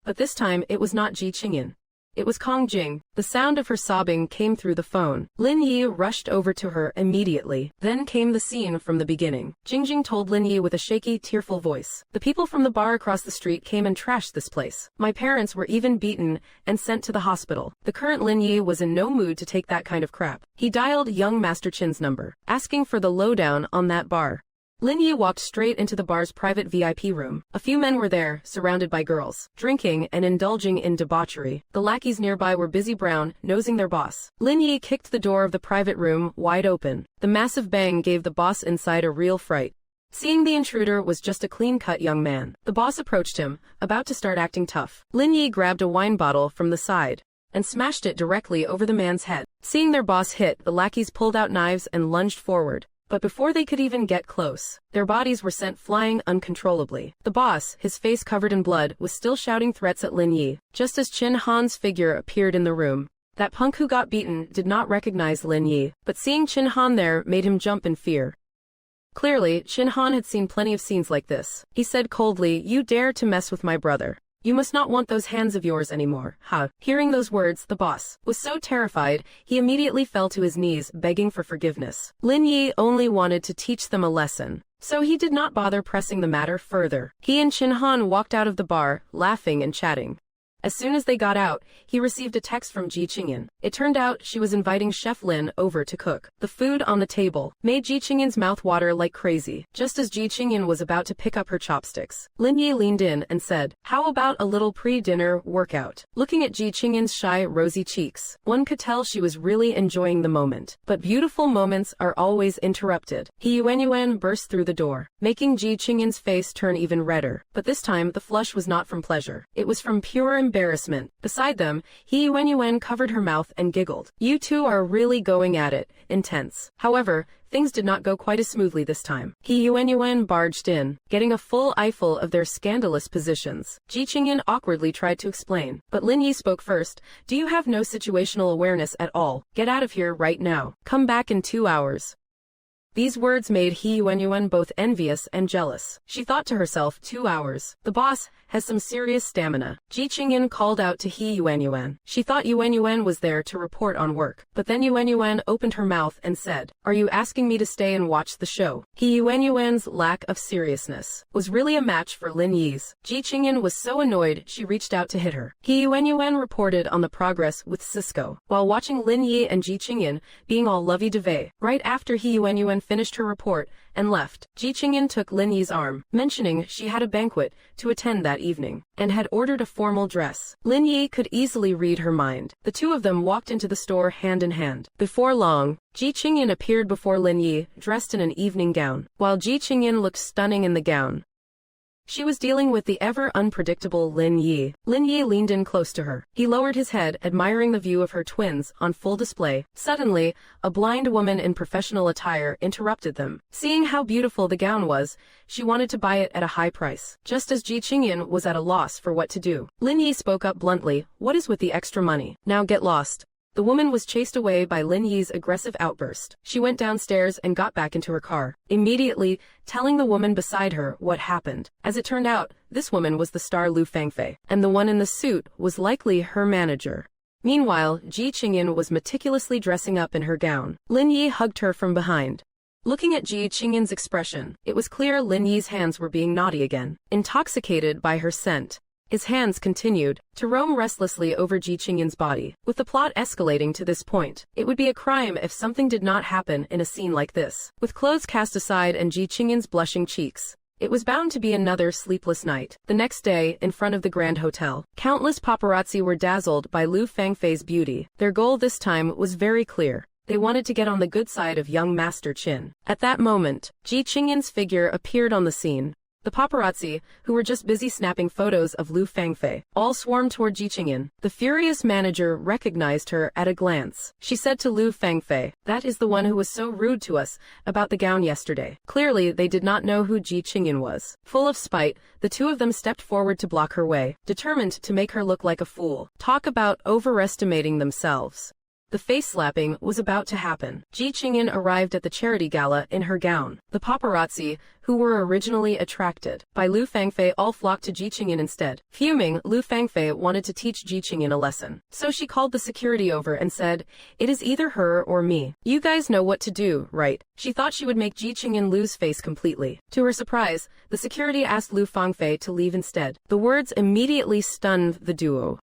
But this time it was not Ji Qingyin. It was Kong Jing. The sound of her sobbing came through the phone. Lin Yi rushed over to her immediately. Then came the scene from the beginning. Jing told Lin Yi with a shaky, tearful voice. The people from the bar across the street came and trashed this place. My parents were even beaten and sent to the hospital. The current Lin Yi was in no mood to take that kind of crap. He dialed young Master Chin's number, asking for the lowdown on that bar. Lin Yi walked straight into the bar's private VIP room. A few men were there, surrounded by girls, drinking and indulging in debauchery. The lackeys nearby were busy brown-nosing their boss. Lin Yi kicked the door of the private room wide open. The massive bang gave the boss inside a real fright. Seeing the intruder was just a clean-cut young man, the boss approached him, about to start acting tough. Lin Yi grabbed a wine bottle from the side and smashed it directly over the man's head. Seeing their boss hit, the lackeys pulled out knives and lunged forward. But before they could even get close, their bodies were sent flying uncontrollably. The boss, his face covered in blood, was still shouting threats at Lin Yi. Just as Qin Han's figure appeared in the room, that punk who got beaten did not recognize Lin Yi, but seeing Qin Han there made him jump in fear. Clearly, Qin Han had seen plenty of scenes like this. He said coldly, "You dare to mess with my brother. You must not want those hands of yours anymore, huh?" Hearing those words, the boss was so terrified, he immediately fell to his knees, begging for forgiveness. Lin Yi only wanted to teach them a lesson, so he did not bother pressing the matter further. He and Qin Han walked out of the bar, laughing and chatting. As soon as they got out, he received a text from Ji Qingyin. It turned out she was inviting Chef Lin over to cook. The food on the table made Ji Qingyin's mouth water like crazy. Just as Ji Qingyin was about to pick up her chopsticks, Lin Yi leaned in and said, "How about a little pre-dinner workout?" Looking at Ji Qingyin's shy, rosy cheeks, one could tell she was really enjoying the moment. But beautiful moments are always interrupted. He Yuan burst through the door, making Ji Qingyin's face turn even redder. But this time the flush was not from pleasure. It was from pure embarrassment. Beside them, He Yuan covered her mouth and giggled. "You two are really going at it, intense." However, things did not go quite as smoothly this time. He Yuan barged in, getting a full eyeful of their scandalous positions. Ji Qingyin awkwardly tried to explain, but Lin Yi spoke first. "Do you have no situational awareness at all? Get out of here right now. Come back in 2 hours." These words made He Yuan both envious and jealous. She thought to herself, 2 hours. The boss has some serious stamina. Ji Qingyin called out to He Yuan. She thought Yuan was there to report on work. But then Yuan opened her mouth and said, "Are you asking me to stay and watch the show?" He Yuan's lack of seriousness was really a match for Lin Yi's. Ji Qingyin was so annoyed she reached out to hit her. He Yuan reported on the progress with Cisco, while watching Lin Yi and Ji Qingyin being all lovey-dovey. Right after He Yuan finished her report and left, Ji Qingyin took Lin Yi's arm, mentioning she had a banquet to attend that evening, and had ordered a formal dress. Lin Yi could easily read her mind. The two of them walked into the store hand in hand. Before long, Ji Qingyin appeared before Lin Yi, dressed in an evening gown. While Ji Qingyin looked stunning in the gown, she was dealing with the ever-unpredictable Lin Yi. Lin Yi leaned in close to her. He lowered his head, admiring the view of her twins on full display. Suddenly, a blind woman in professional attire interrupted them. Seeing how beautiful the gown was, she wanted to buy it at a high price. Just as Ji Qingyin was at a loss for what to do, Lin Yi spoke up bluntly, "What is with the extra money? Now get lost." The woman was chased away by Lin Yi's aggressive outburst. She went downstairs and got back into her car, immediately telling the woman beside her what happened. As it turned out, this woman was the star Lu Fangfei, and the one in the suit was likely her manager. Meanwhile, Ji Qingyin was meticulously dressing up in her gown. Lin Yi hugged her from behind. Looking at Ji Qingyin's expression, it was clear Lin Yi's hands were being naughty again. Intoxicated by her scent, his hands continued to roam restlessly over Ji Qingyin's body. With the plot escalating to this point, it would be a crime if something did not happen in a scene like this. With clothes cast aside and Ji Qingyin's blushing cheeks, it was bound to be another sleepless night. The next day, in front of the Grand Hotel, countless paparazzi were dazzled by Lu Fangfei's beauty. Their goal this time was very clear. They wanted to get on the good side of young Master Qin. At that moment, Ji Qingyin's figure appeared on the scene. The paparazzi, who were just busy snapping photos of Lu Fangfei, all swarmed toward Ji Qingyin. The furious manager recognized her at a glance. She said to Lu Fangfei, "That is the one who was so rude to us about the gown yesterday." Clearly, they did not know who Ji Qingyin was. Full of spite, the two of them stepped forward to block her way, determined to make her look like a fool. Talk about overestimating themselves. The face-slapping was about to happen. Ji Qingyin arrived at the charity gala in her gown. The paparazzi, who were originally attracted by Lu Fangfei, all flocked to Ji Qingyin instead. Fuming, Lu Fangfei wanted to teach Ji Qingyin a lesson. So she called the security over and said, "It is either her or me. You guys know what to do, right?" She thought she would make Ji Qingyin lose face completely. To her surprise, the security asked Lu Fangfei to leave instead. The words immediately stunned the duo.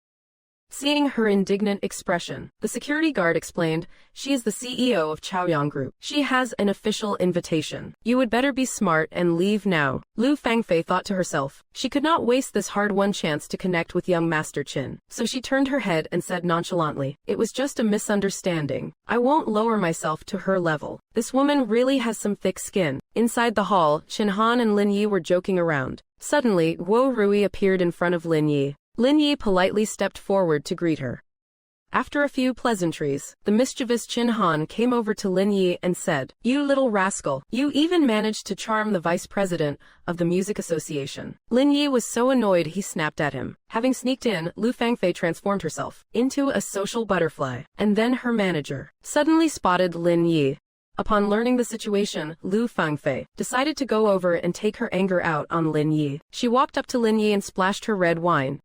Seeing her indignant expression, the security guard explained, "She is the CEO of Chaoyang Group. She has an official invitation. You would better be smart and leave now." Lu Fangfei thought to herself, she could not waste this hard-won chance to connect with young Master Qin. So she turned her head and said nonchalantly, "It was just a misunderstanding. I won't lower myself to her level. This woman really has some thick skin." Inside the hall, Qin Han and Lin Yi were joking around. Suddenly, Guo Rui appeared in front of Lin Yi. Lin Yi politely stepped forward to greet her. After a few pleasantries, the mischievous Qin Han came over to Lin Yi and said, "You little rascal, you even managed to charm the vice president of the music association." Lin Yi was so annoyed he snapped at him. Having sneaked in, Lu Fangfei transformed herself into a social butterfly, and then her manager suddenly spotted Lin Yi. Upon learning the situation, Lu Fangfei decided to go over and take her anger out on Lin Yi. She walked up to Lin Yi and splashed her red wine.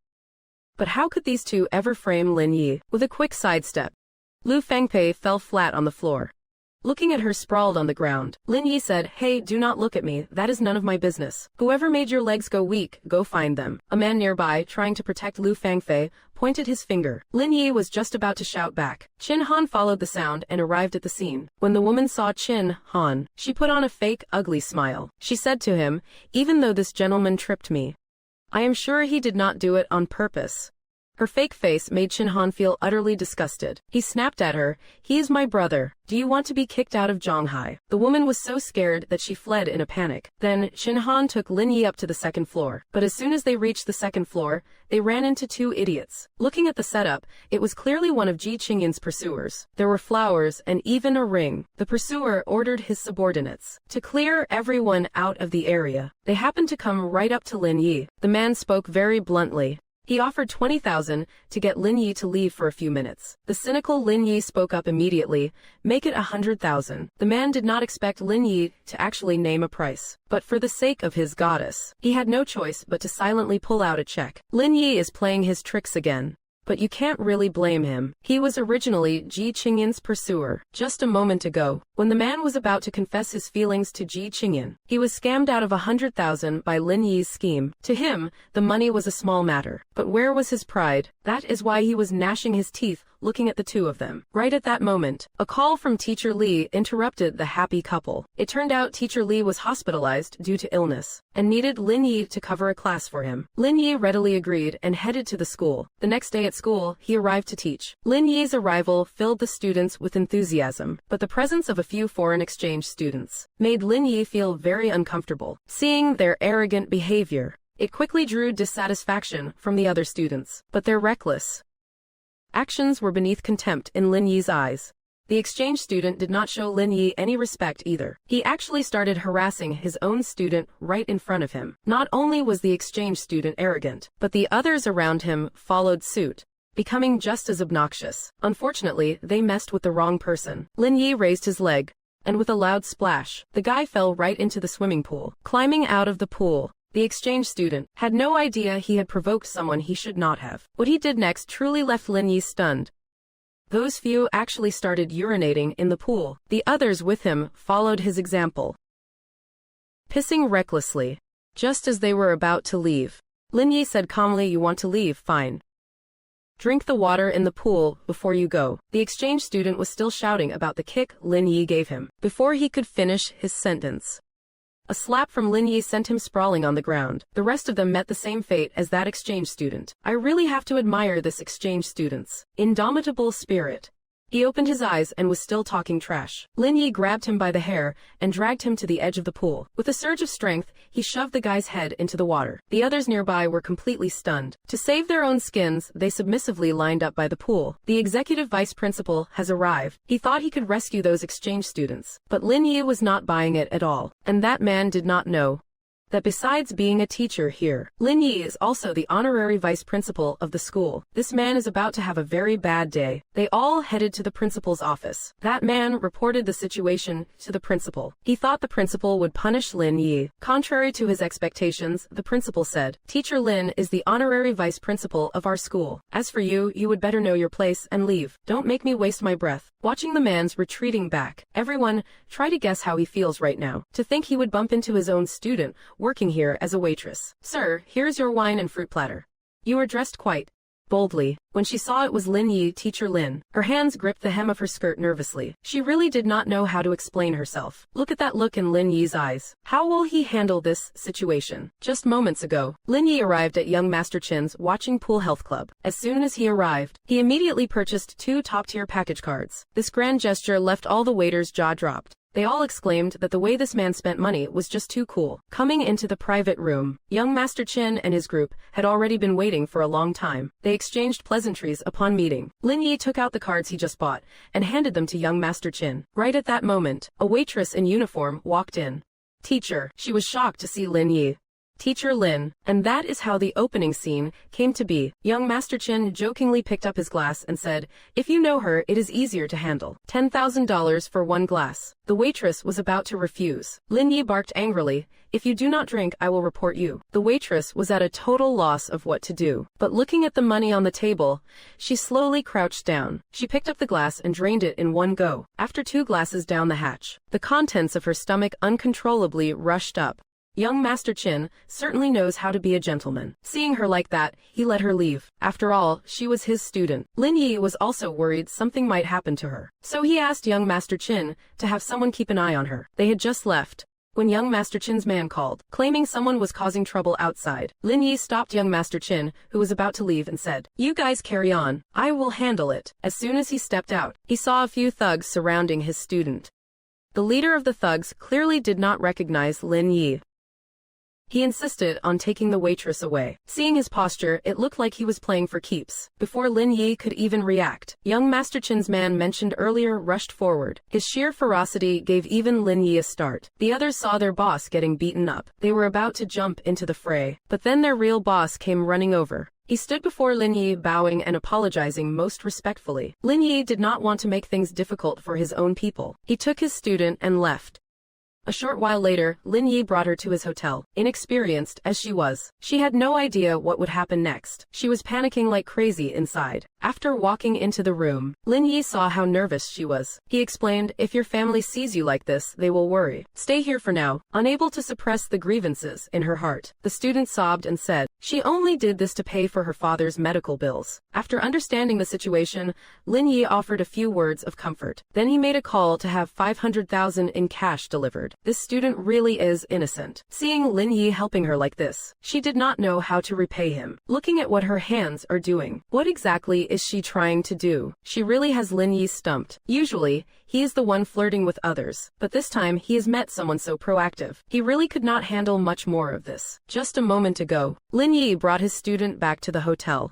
But how could these two ever frame Lin Yi? With a quick sidestep, Lu Fangfei fell flat on the floor. Looking at her sprawled on the ground, Lin Yi said, "Hey, do not look at me, that is none of my business. Whoever made your legs go weak, go find them." A man nearby, trying to protect Lu Fangfei, pointed his finger. Lin Yi was just about to shout back. Qin Han followed the sound and arrived at the scene. When the woman saw Qin Han, she put on a fake, ugly smile. She said to him, "Even though this gentleman tripped me, I am sure he did not do it on purpose." Her fake face made Qin Han feel utterly disgusted. He snapped at her, "He is my brother. Do you want to be kicked out of Zhanghai?" The woman was so scared that she fled in a panic. Then, Qin Han took Lin Yi up to the second floor. But as soon as they reached the second floor, they ran into two idiots. Looking at the setup, it was clearly one of Ji Qingyin's pursuers. There were flowers and even a ring. The pursuer ordered his subordinates to clear everyone out of the area. They happened to come right up to Lin Yi. The man spoke very bluntly. He offered 20,000 to get Lin Yi to leave for a few minutes. The cynical Lin Yi spoke up immediately, "Make it 100,000. The man did not expect Lin Yi to actually name a price. But for the sake of his goddess, he had no choice but to silently pull out a check. Lin Yi is playing his tricks again. But you can't really blame him. He was originally Ji Qingyin's pursuer. Just a moment ago, when the man was about to confess his feelings to Ji Qingyin, he was scammed out of 100,000 by Lin Yi's scheme. To him, the money was a small matter. But where was his pride? That is why he was gnashing his teeth, looking at the two of them. Right at that moment, a call from Teacher Li interrupted the happy couple. It turned out Teacher Li was hospitalized due to illness, and needed Lin Yi to cover a class for him. Lin Yi readily agreed and headed to the school. The next day at school, he arrived to teach. Lin Yi's arrival filled the students with enthusiasm, but the presence of a few foreign exchange students made Lin Yi feel very uncomfortable. Seeing their arrogant behavior, it quickly drew dissatisfaction from the other students. But their reckless actions were beneath contempt in Lin Yi's eyes. The exchange student did not show Lin Yi any respect either. He actually started harassing his own student right in front of him. Not only was the exchange student arrogant, but the others around him followed suit, becoming just as obnoxious. Unfortunately, they messed with the wrong person. Lin Yi raised his leg, and with a loud splash, the guy fell right into the swimming pool. Climbing out of the pool, the exchange student had no idea he had provoked someone he should not have. What he did next truly left Lin Yi stunned. Those few actually started urinating in the pool. The others with him followed his example, pissing recklessly. Just as they were about to leave, Lin Yi said calmly, you want to leave, fine. Drink the water in the pool before you go. The exchange student was still shouting about the kick Lin Yi gave him. Before he could finish his sentence, a slap from Lin Yi sent him sprawling on the ground. The rest of them met the same fate as that exchange student. I really have to admire this exchange student's indomitable spirit. He opened his eyes and was still talking trash. Lin Yi grabbed him by the hair and dragged him to the edge of the pool. With a surge of strength, he shoved the guy's head into the water. The others nearby were completely stunned. To save their own skins, they submissively lined up by the pool. The executive vice principal has arrived. He thought he could rescue those exchange students. But Lin Yi was not buying it at all. And that man did not know that besides being a teacher here, Lin Yi is also the honorary vice principal of the school. This man is about to have a very bad day. They all headed to the principal's office. That man reported the situation to the principal. He thought the principal would punish Lin Yi. Contrary to his expectations, the principal said, Teacher Lin is the honorary vice principal of our school. As for you, you would better know your place and leave. Don't make me waste my breath. Watching the man's retreating back, everyone, try to guess how he feels right now. To think he would bump into his own student, working here as a waitress. Sir, here's your wine and fruit platter. You are dressed quite boldly. When she saw it was Lin Yi, Teacher Lin, her hands gripped the hem of her skirt nervously. She really did not know how to explain herself. Look at that look in Lin Yi's eyes. How will he handle this situation? Just moments ago, Lin Yi arrived at young Master Chin's Watching Pool Health Club. As soon as he arrived, he immediately purchased 2 top-tier package cards. This grand gesture left all the waiters' jaw dropped. They all exclaimed that the way this man spent money was just too cool. Coming into the private room, young Master Chin and his group had already been waiting for a long time. They exchanged pleasantries upon meeting. Lin Yi took out the cards he just bought and handed them to young Master Chin. Right at that moment, a waitress in uniform walked in. Teacher, she was shocked to see Lin Yi. Teacher Lin, and that is how the opening scene came to be. Young Master Chin jokingly picked up his glass and said, if you know her, it is easier to handle. $10,000 for 1 glass. The waitress was about to refuse. Lin Yi barked angrily, if you do not drink, I will report you. The waitress was at a total loss of what to do. But looking at the money on the table, she slowly crouched down. She picked up the glass and drained it in one go. After 2 glasses down the hatch, the contents of her stomach uncontrollably rushed up. Young Master Chin certainly knows how to be a gentleman. Seeing her like that, he let her leave. After all, she was his student. Lin Yi was also worried something might happen to her. So he asked young Master Chin to have someone keep an eye on her. They had just left when young Master Chin's man called, claiming someone was causing trouble outside. Lin Yi stopped young Master Chin, who was about to leave, and said, you guys carry on. I will handle it. As soon as he stepped out, he saw a few thugs surrounding his student. The leader of the thugs clearly did not recognize Lin Yi. He insisted on taking the waitress away. Seeing his posture, it looked like he was playing for keeps. Before Lin Yi could even react, young Master Chin's man mentioned earlier rushed forward. His sheer ferocity gave even Lin Yi a start. The others saw their boss getting beaten up. They were about to jump into the fray. But then their real boss came running over. He stood before Lin Yi bowing and apologizing most respectfully. Lin Yi did not want to make things difficult for his own people. He took his student and left. A short while later, Lin Yi brought her to his hotel. Inexperienced as she was, she had no idea what would happen next. She was panicking like crazy inside. After walking into the room, Lin Yi saw how nervous she was. He explained, if your family sees you like this, they will worry. Stay here for now. Unable to suppress the grievances in her heart, the student sobbed and said, she only did this to pay for her father's medical bills. After understanding the situation, Lin Yi offered a few words of comfort. Then he made a call to have 500,000 in cash delivered. This student really is innocent. Seeing Lin Yi helping her like this, she did not know how to repay him. Looking at what her hands are doing, what exactly is she trying to do? She really has Lin Yi stumped. Usually, he is the one flirting with others, but this time he has met someone so proactive. He really could not handle much more of this. Just a moment ago, Lin Yi brought his student back to the hotel.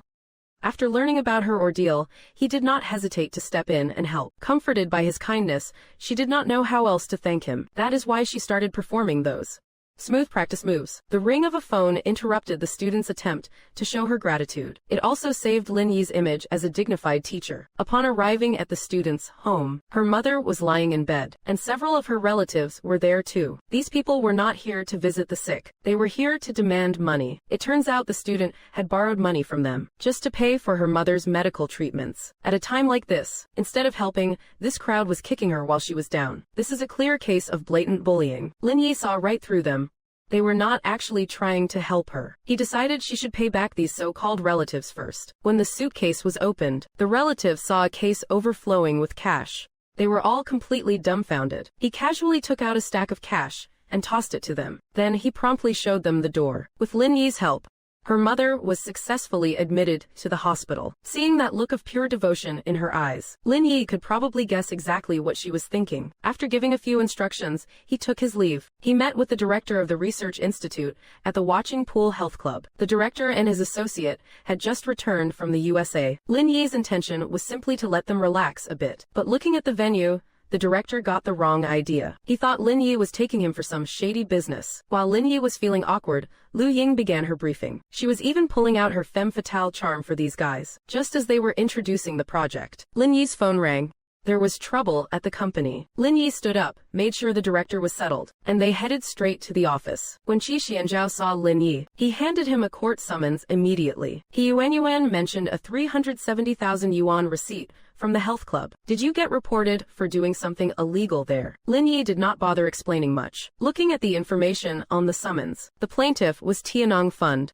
After learning about her ordeal, he did not hesitate to step in and help. Comforted by his kindness, she did not know how else to thank him. That is why she started performing those smooth practice moves. The ring of a phone interrupted the student's attempt to show her gratitude. It also saved Lin Yi's image as a dignified teacher. Upon arriving at the student's home, her mother was lying in bed, and several of her relatives were there too. These people were not here to visit the sick. They were here to demand money. It turns out the student had borrowed money from them, just to pay for her mother's medical treatments. At a time like this, instead of helping, this crowd was kicking her while she was down. This is a clear case of blatant bullying. Lin Yi saw right through them. they were not actually trying to help her. He decided she should pay back these so-called relatives first. When the suitcase was opened, the relatives saw a case overflowing with cash. They were all completely dumbfounded. He casually took out a stack of cash and tossed it to them. Then he promptly showed them the door. With Lin Yi's help, her mother was successfully admitted to the hospital. Seeing that look of pure devotion in her eyes, Lin Yi could probably guess exactly what she was thinking. After giving a few instructions, he took his leave. He met with the director of the research institute at the Watching Pool Health Club. The director and his associate had just returned from the USA. Lin Yi's intention was simply to let them relax a bit. But looking at the venue, the director got the wrong idea. He thought Lin Yi was taking him for some shady business. While Lin Yi was feeling awkward, Lu Ying began her briefing. She was even pulling out her femme fatale charm for these guys. Just as they were introducing the project, Lin Yi's phone rang. There was trouble at the company. Lin Yi stood up, made sure the director was settled, and they headed straight to the office. When Qi Xianzhao saw Lin Yi, he handed him a court summons immediately. He Yuan mentioned a 370,000 yuan receipt from the health club. Did you get reported for doing something illegal there? Lin Yi did not bother explaining much. Looking at the information on the summons, the plaintiff was Tianong Fund.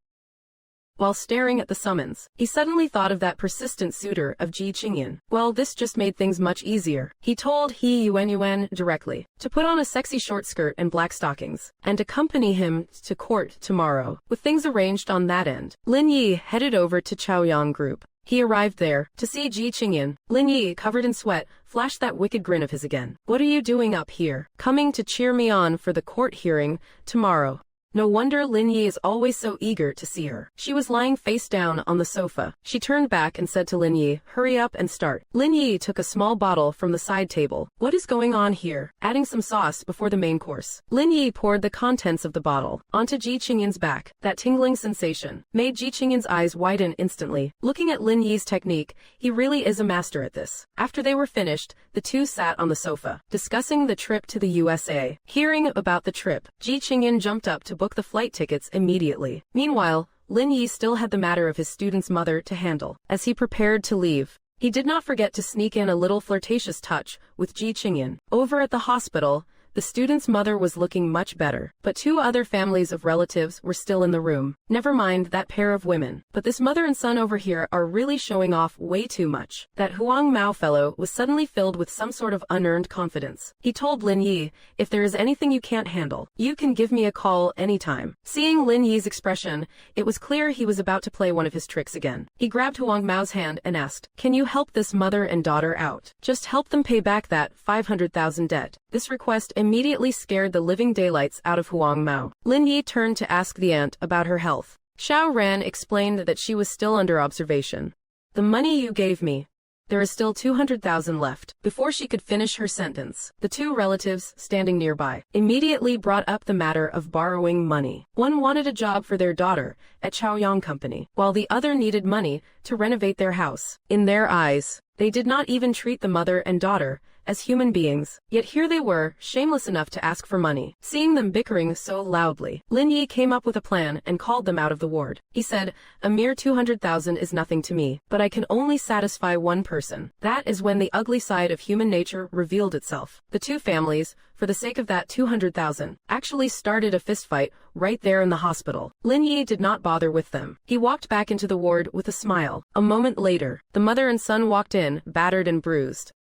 While staring at the summons, he suddenly thought of that persistent suitor of Ji Qingyan. Well, this just made things much easier. He told He Yuan directly to put on a sexy short skirt and black stockings, and accompany him to court tomorrow. With things arranged on that end, Lin Yi headed over to Chaoyang Group. He arrived there to see Ji Qingyan. Lin Yi, covered in sweat, flashed that wicked grin of his again. What are you doing up here? Coming to cheer me on for the court hearing tomorrow. No wonder Lin Yi is always so eager to see her. She was lying face down on the sofa. She turned back and said to Lin Yi, hurry up and start. Lin Yi took a small bottle from the side table. What is going on here? Adding some sauce before the main course. Lin Yi poured the contents of the bottle onto Ji Qingyan's back. That tingling sensation made Ji Qingyan's eyes widen instantly. Looking at Lin Yi's technique, he really is a master at this. After they were finished, the two sat on the sofa, discussing the trip to the USA. Hearing about the trip, Ji Qingyan jumped up to book the flight tickets immediately. Meanwhile, Lin Yi still had the matter of his student's mother to handle. As he prepared to leave, he did not forget to sneak in a little flirtatious touch with Ji Qingyan. Over at the hospital, the student's mother was looking much better, but two other families of relatives were still in the room. Never mind that pair of women, but this mother and son over here are really showing off way too much. That Huang Mao fellow was suddenly filled with some sort of unearned confidence. He told Lin Yi, if there is anything you can't handle, you can give me a call anytime. Seeing Lin Yi's expression, it was clear he was about to play one of his tricks again. He grabbed Huang Mao's hand and asked, can you help this mother and daughter out? Just help them pay back that 500,000 debt. This request immediately scared the living daylights out of Huang Mao. Lin Yi turned to ask the aunt about her health. Xiao Ran explained that she was still under observation. The money you gave me. There is still 200,000 left. Before she could finish her sentence, the two relatives, standing nearby, immediately brought up the matter of borrowing money. One wanted a job for their daughter at Chaoyang Company, while the other needed money to renovate their house. In their eyes, they did not even treat the mother and daughter as human beings. Yet here they were, shameless enough to ask for money. Seeing them bickering so loudly, Lin Yi came up with a plan and called them out of the ward. He said, a mere 200,000 is nothing to me, but I can only satisfy one person. That is when the ugly side of human nature revealed itself. The two families, for the sake of that 200,000, actually started a fistfight right there in the hospital. Lin Yi did not bother with them. He walked back into the ward with a smile. A moment later, the mother and son walked in, battered and bruised.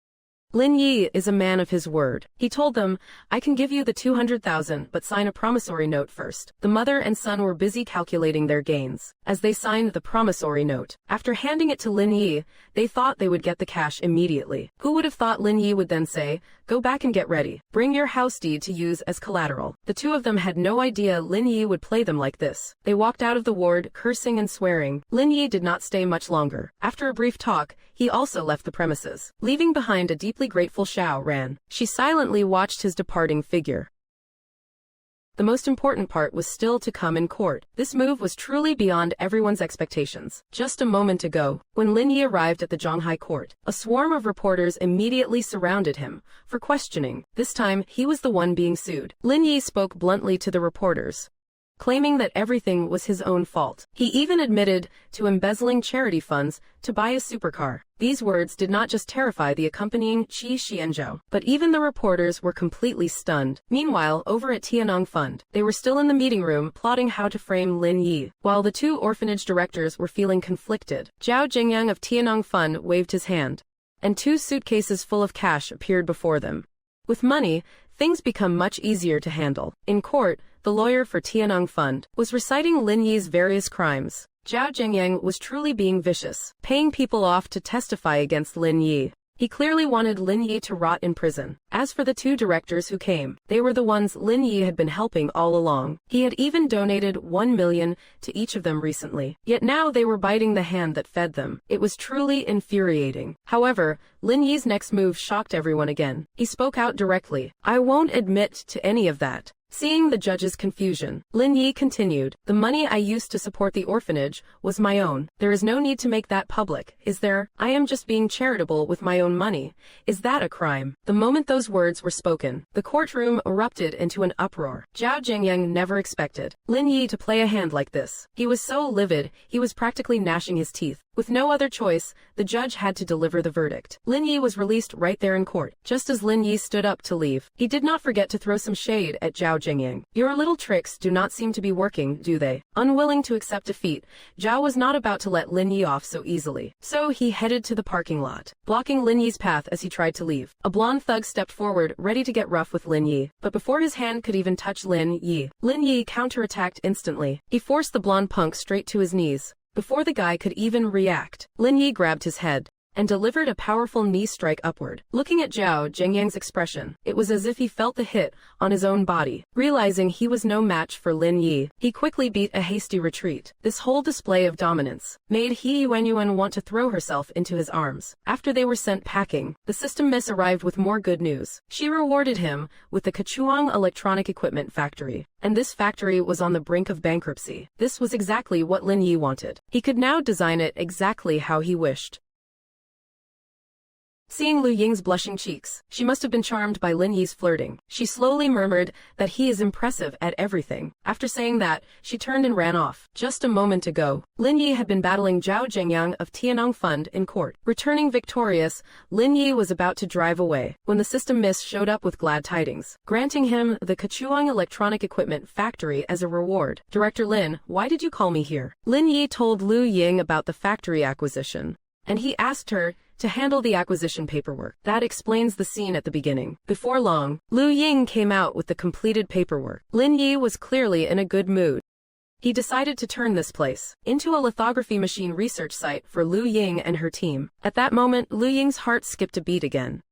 Lin Yi is a man of his word. He told them, I can give you the 200,000, but sign a promissory note first. The mother and son were busy calculating their gains as they signed the promissory note. After handing it to Lin Yi, they thought they would get the cash immediately. Who would have thought Lin Yi would then say, go back and get ready. Bring your house deed to use as collateral. The two of them had no idea Lin Yi would play them like this. They walked out of the ward, cursing and swearing. Lin Yi did not stay much longer. After a brief talk, he also left the premises, leaving behind a deeply grateful Xiao Ran. She silently watched his departing figure. The most important part was still to come in court. This move was truly beyond everyone's expectations. Just a moment ago, when Lin Yi arrived at the Zhonghai court, a swarm of reporters immediately surrounded him for questioning. This time, he was the one being sued. Lin Yi spoke bluntly to the reporters. claiming that everything was his own fault. He even admitted to embezzling charity funds to buy a supercar. These words did not just terrify the accompanying Qi Xianzhou, but even the reporters were completely stunned. Meanwhile, over at Tianong Fund, they were still in the meeting room plotting how to frame Lin Yi, while the two orphanage directors were feeling conflicted. Zhao Jingyang of Tianong Fund waved his hand, and two suitcases full of cash appeared before them. With money, things become much easier to handle. In court, the lawyer for Tianong Fund was reciting Lin Yi's various crimes. Zhao Jingyang was truly being vicious, paying people off to testify against Lin Yi. He clearly wanted Lin Yi to rot in prison. As for the two directors who came, they were the ones Lin Yi had been helping all along. He had even donated 1 million to each of them recently. Yet now they were biting the hand that fed them. It was truly infuriating. However, Lin Yi's next move shocked everyone again. He spoke out directly. "I won't admit to any of that." Seeing the judge's confusion, Lin Yi continued, "The money I used to support the orphanage was my own. There is no need to make that public, is there? I am just being charitable with my own money. Is that a crime?" The moment those words were spoken, the courtroom erupted into an uproar. Zhao Jingyang never expected Lin Yi to play a hand like this. He was so livid, he was practically gnashing his teeth. With no other choice, the judge had to deliver the verdict. Lin Yi was released right there in court. Just as Lin Yi stood up to leave, he did not forget to throw some shade at Zhao Jingyang. "Your little tricks do not seem to be working, do they?" Unwilling to accept defeat, Zhao was not about to let Lin Yi off so easily. So he headed to the parking lot, blocking Lin Yi's path as he tried to leave. A blonde thug stepped forward, ready to get rough with Lin Yi. But before his hand could even touch Lin Yi counterattacked instantly. He forced the blonde punk straight to his knees. Before the guy could even react, Lin Yi grabbed his head and delivered a powerful knee strike upward. Looking at Zhao Jingyang's expression, it was as if he felt the hit on his own body. Realizing he was no match for Lin Yi, he quickly beat a hasty retreat. This whole display of dominance made He Yuanyuan want to throw herself into his arms. After they were sent packing, the system miss arrived with more good news. She rewarded him with the Kechuang Electronic Equipment Factory. And this factory was on the brink of bankruptcy. This was exactly what Lin Yi wanted. He could now design it exactly how he wished. Seeing Lu Ying's blushing cheeks, she must have been charmed by Lin Yi's flirting. She slowly murmured that he is impressive at everything. After saying that, she turned and ran off. Just a moment ago, Lin Yi had been battling Zhao Jingyang of Tianong Fund in court. Returning victorious, Lin Yi was about to drive away when the system miss showed up with glad tidings, granting him the Kechuang Electronic Equipment Factory as a reward. "Director Lin, why did you call me here?" Lin Yi told Lu Ying about the factory acquisition, and he asked her to handle the acquisition paperwork. That explains the scene at the beginning. Before long, Lu Ying came out with the completed paperwork. Lin Yi was clearly in a good mood. He decided to turn this place into a lithography machine research site for Lu Ying and her team. At that moment, Lu Ying's heart skipped a beat again.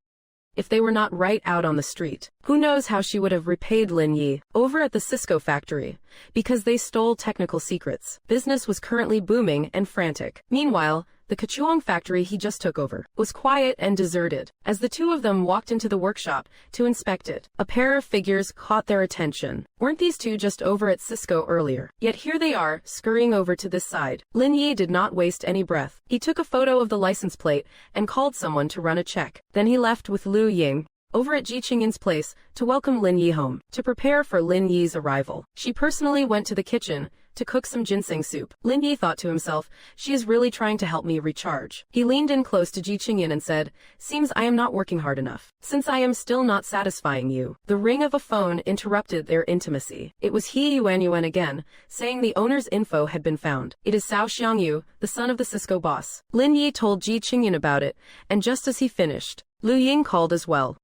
If they were not right out on the street, who knows how she would have repaid Lin Yi over at the Cisco factory, because they stole technical secrets. Business was currently booming and frantic. Meanwhile, the Kechuang factory he just took over was quiet and deserted. As the two of them walked into the workshop to inspect it, a pair of figures caught their attention. Weren't these two just over at Cisco earlier? Yet here they are, scurrying over to this side. Lin Yi did not waste any breath. He took a photo of the license plate and called someone to run a check. Then he left with Lu Ying over at Ji Qingyin's place to welcome Lin Yi home. To prepare for Lin Yi's arrival, she personally went to the kitchen to cook some ginseng soup. Lin Yi thought to himself, she is really trying to help me recharge. He leaned in close to Ji Qingyin and said, "Seems I am not working hard enough, since I am still not satisfying you." The ring of a phone interrupted their intimacy. It was He Yuanyuan again, saying the owner's info had been found. "It is Cao Xiangyu, the son of the Cisco boss." Lin Yi told Ji Qingyin about it, and just as he finished, Lu Ying called as well.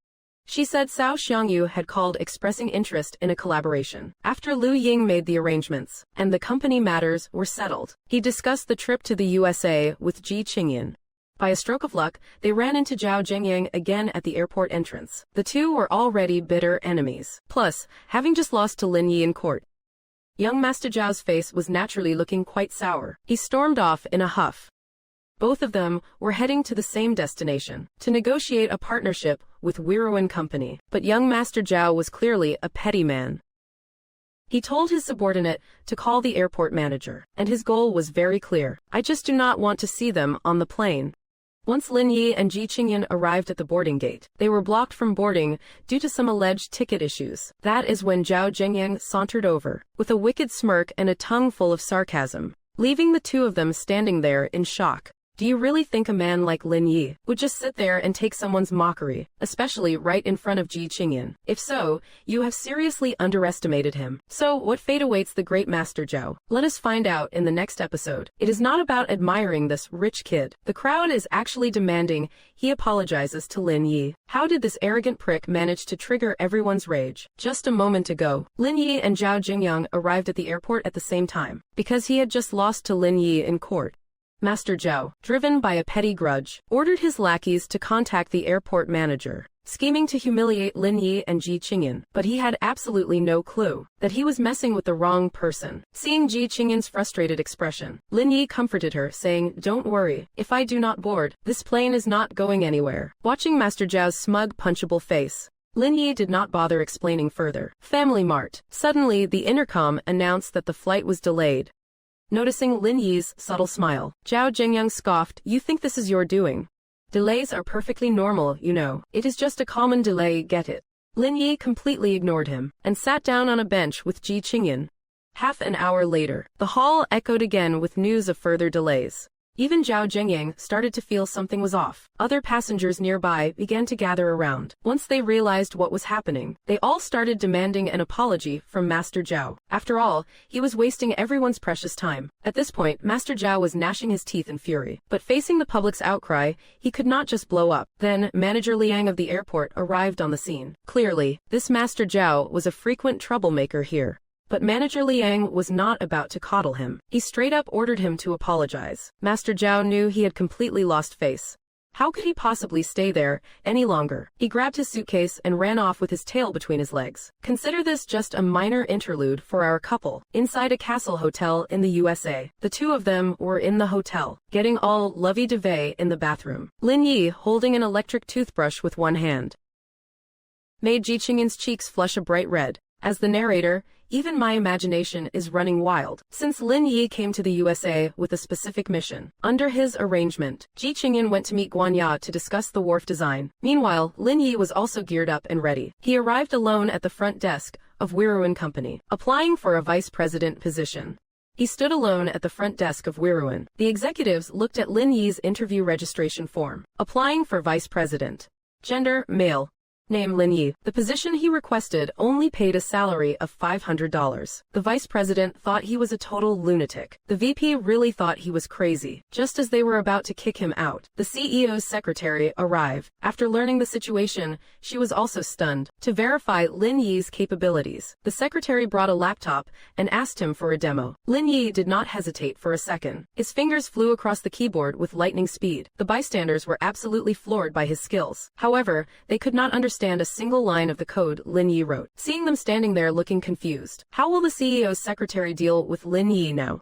She said Cao Xiangyu had called expressing interest in a collaboration. After Lu Ying made the arrangements, and the company matters were settled, he discussed the trip to the USA with Ji Qingyin. By a stroke of luck, they ran into Zhao Jingyang again at the airport entrance. The two were already bitter enemies. Plus, having just lost to Lin Yi in court, young Master Zhao's face was naturally looking quite sour. He stormed off in a huff. Both of them were heading to the same destination, to negotiate a partnership with Wiruan Company. But young Master Zhao was clearly a petty man. He told his subordinate to call the airport manager, and his goal was very clear. "I just do not want to see them on the plane." Once Lin Yi and Ji Qingyan arrived at the boarding gate, they were blocked from boarding due to some alleged ticket issues. That is when Zhao Zhengyang sauntered over, with a wicked smirk and a tongue full of sarcasm, leaving the two of them standing there in shock. Do you really think a man like Lin Yi would just sit there and take someone's mockery, especially right in front of Ji Qingyan? If so, you have seriously underestimated him. So, what fate awaits the great Master Zhao? Let us find out in the next episode. It is not about admiring this rich kid. The crowd is actually demanding he apologizes to Lin Yi. How did this arrogant prick manage to trigger everyone's rage? Just a moment ago, Lin Yi and Zhao Jingyang arrived at the airport at the same time, because he had just lost to Lin Yi in court. Master Zhao, driven by a petty grudge, ordered his lackeys to contact the airport manager, scheming to humiliate Lin Yi and Ji Qingyan, but he had absolutely no clue that he was messing with the wrong person. Seeing Ji Qingyan's frustrated expression, Lin Yi comforted her, saying, "Don't worry, if I do not board, this plane is not going anywhere." Watching Master Zhao's smug, punchable face, Lin Yi did not bother explaining further. Family Mart. Suddenly, the intercom announced that the flight was delayed. Noticing Lin Yi's subtle smile, Zhao Jingyang scoffed, "You think this is your doing? Delays are perfectly normal, you know. It is just a common delay, get it?" Lin Yi completely ignored him, and sat down on a bench with Ji Qingyan. Half an hour later, the hall echoed again with news of further delays. Even Zhao Jingyang started to feel something was off. Other passengers nearby began to gather around. Once they realized what was happening, they all started demanding an apology from Master Zhao. After all, he was wasting everyone's precious time. At this point, Master Zhao was gnashing his teeth in fury. But facing the public's outcry, he could not just blow up. Then, Manager Liang of the airport arrived on the scene. Clearly, this Master Zhao was a frequent troublemaker here. But Manager Liang was not about to coddle him. He straight up ordered him to apologize. Master Zhao knew he had completely lost face. How could he possibly stay there any longer? He grabbed his suitcase and ran off with his tail between his legs. Consider this just a minor interlude for our couple. Inside a castle hotel in the USA, the two of them were in the hotel, getting all lovey-dovey in the bathroom. Lin Yi, holding an electric toothbrush with one hand, made Ji Qingyan's cheeks flush a bright red. As the narrator, even my imagination is running wild. Since Lin Yi came to the USA with a specific mission, under his arrangement, Ji Qingyan went to meet Guanya to discuss the wharf design. Meanwhile, Lin Yi was also geared up and ready. He arrived alone at the front desk of Wiruan Company, applying for a vice president position. He stood alone at the front desk of Wiruan. The executives looked at Lin Yi's interview registration form. Applying for vice president. Gender, male. Name Lin Yi. The position he requested only paid a salary of $500. The vice president thought he was a total lunatic. The VP really thought he was crazy. Just as they were about to kick him out, the CEO's secretary arrived. After learning the situation, she was also stunned. To verify Lin Yi's capabilities, the secretary brought a laptop and asked him for a demo. Lin Yi did not hesitate for a second. His fingers flew across the keyboard with lightning speed. The bystanders were absolutely floored by his skills. However, they could not understand a single line of the code Lin Yi wrote. Seeing them standing there looking confused, how will the CEO's secretary deal with Lin Yi now?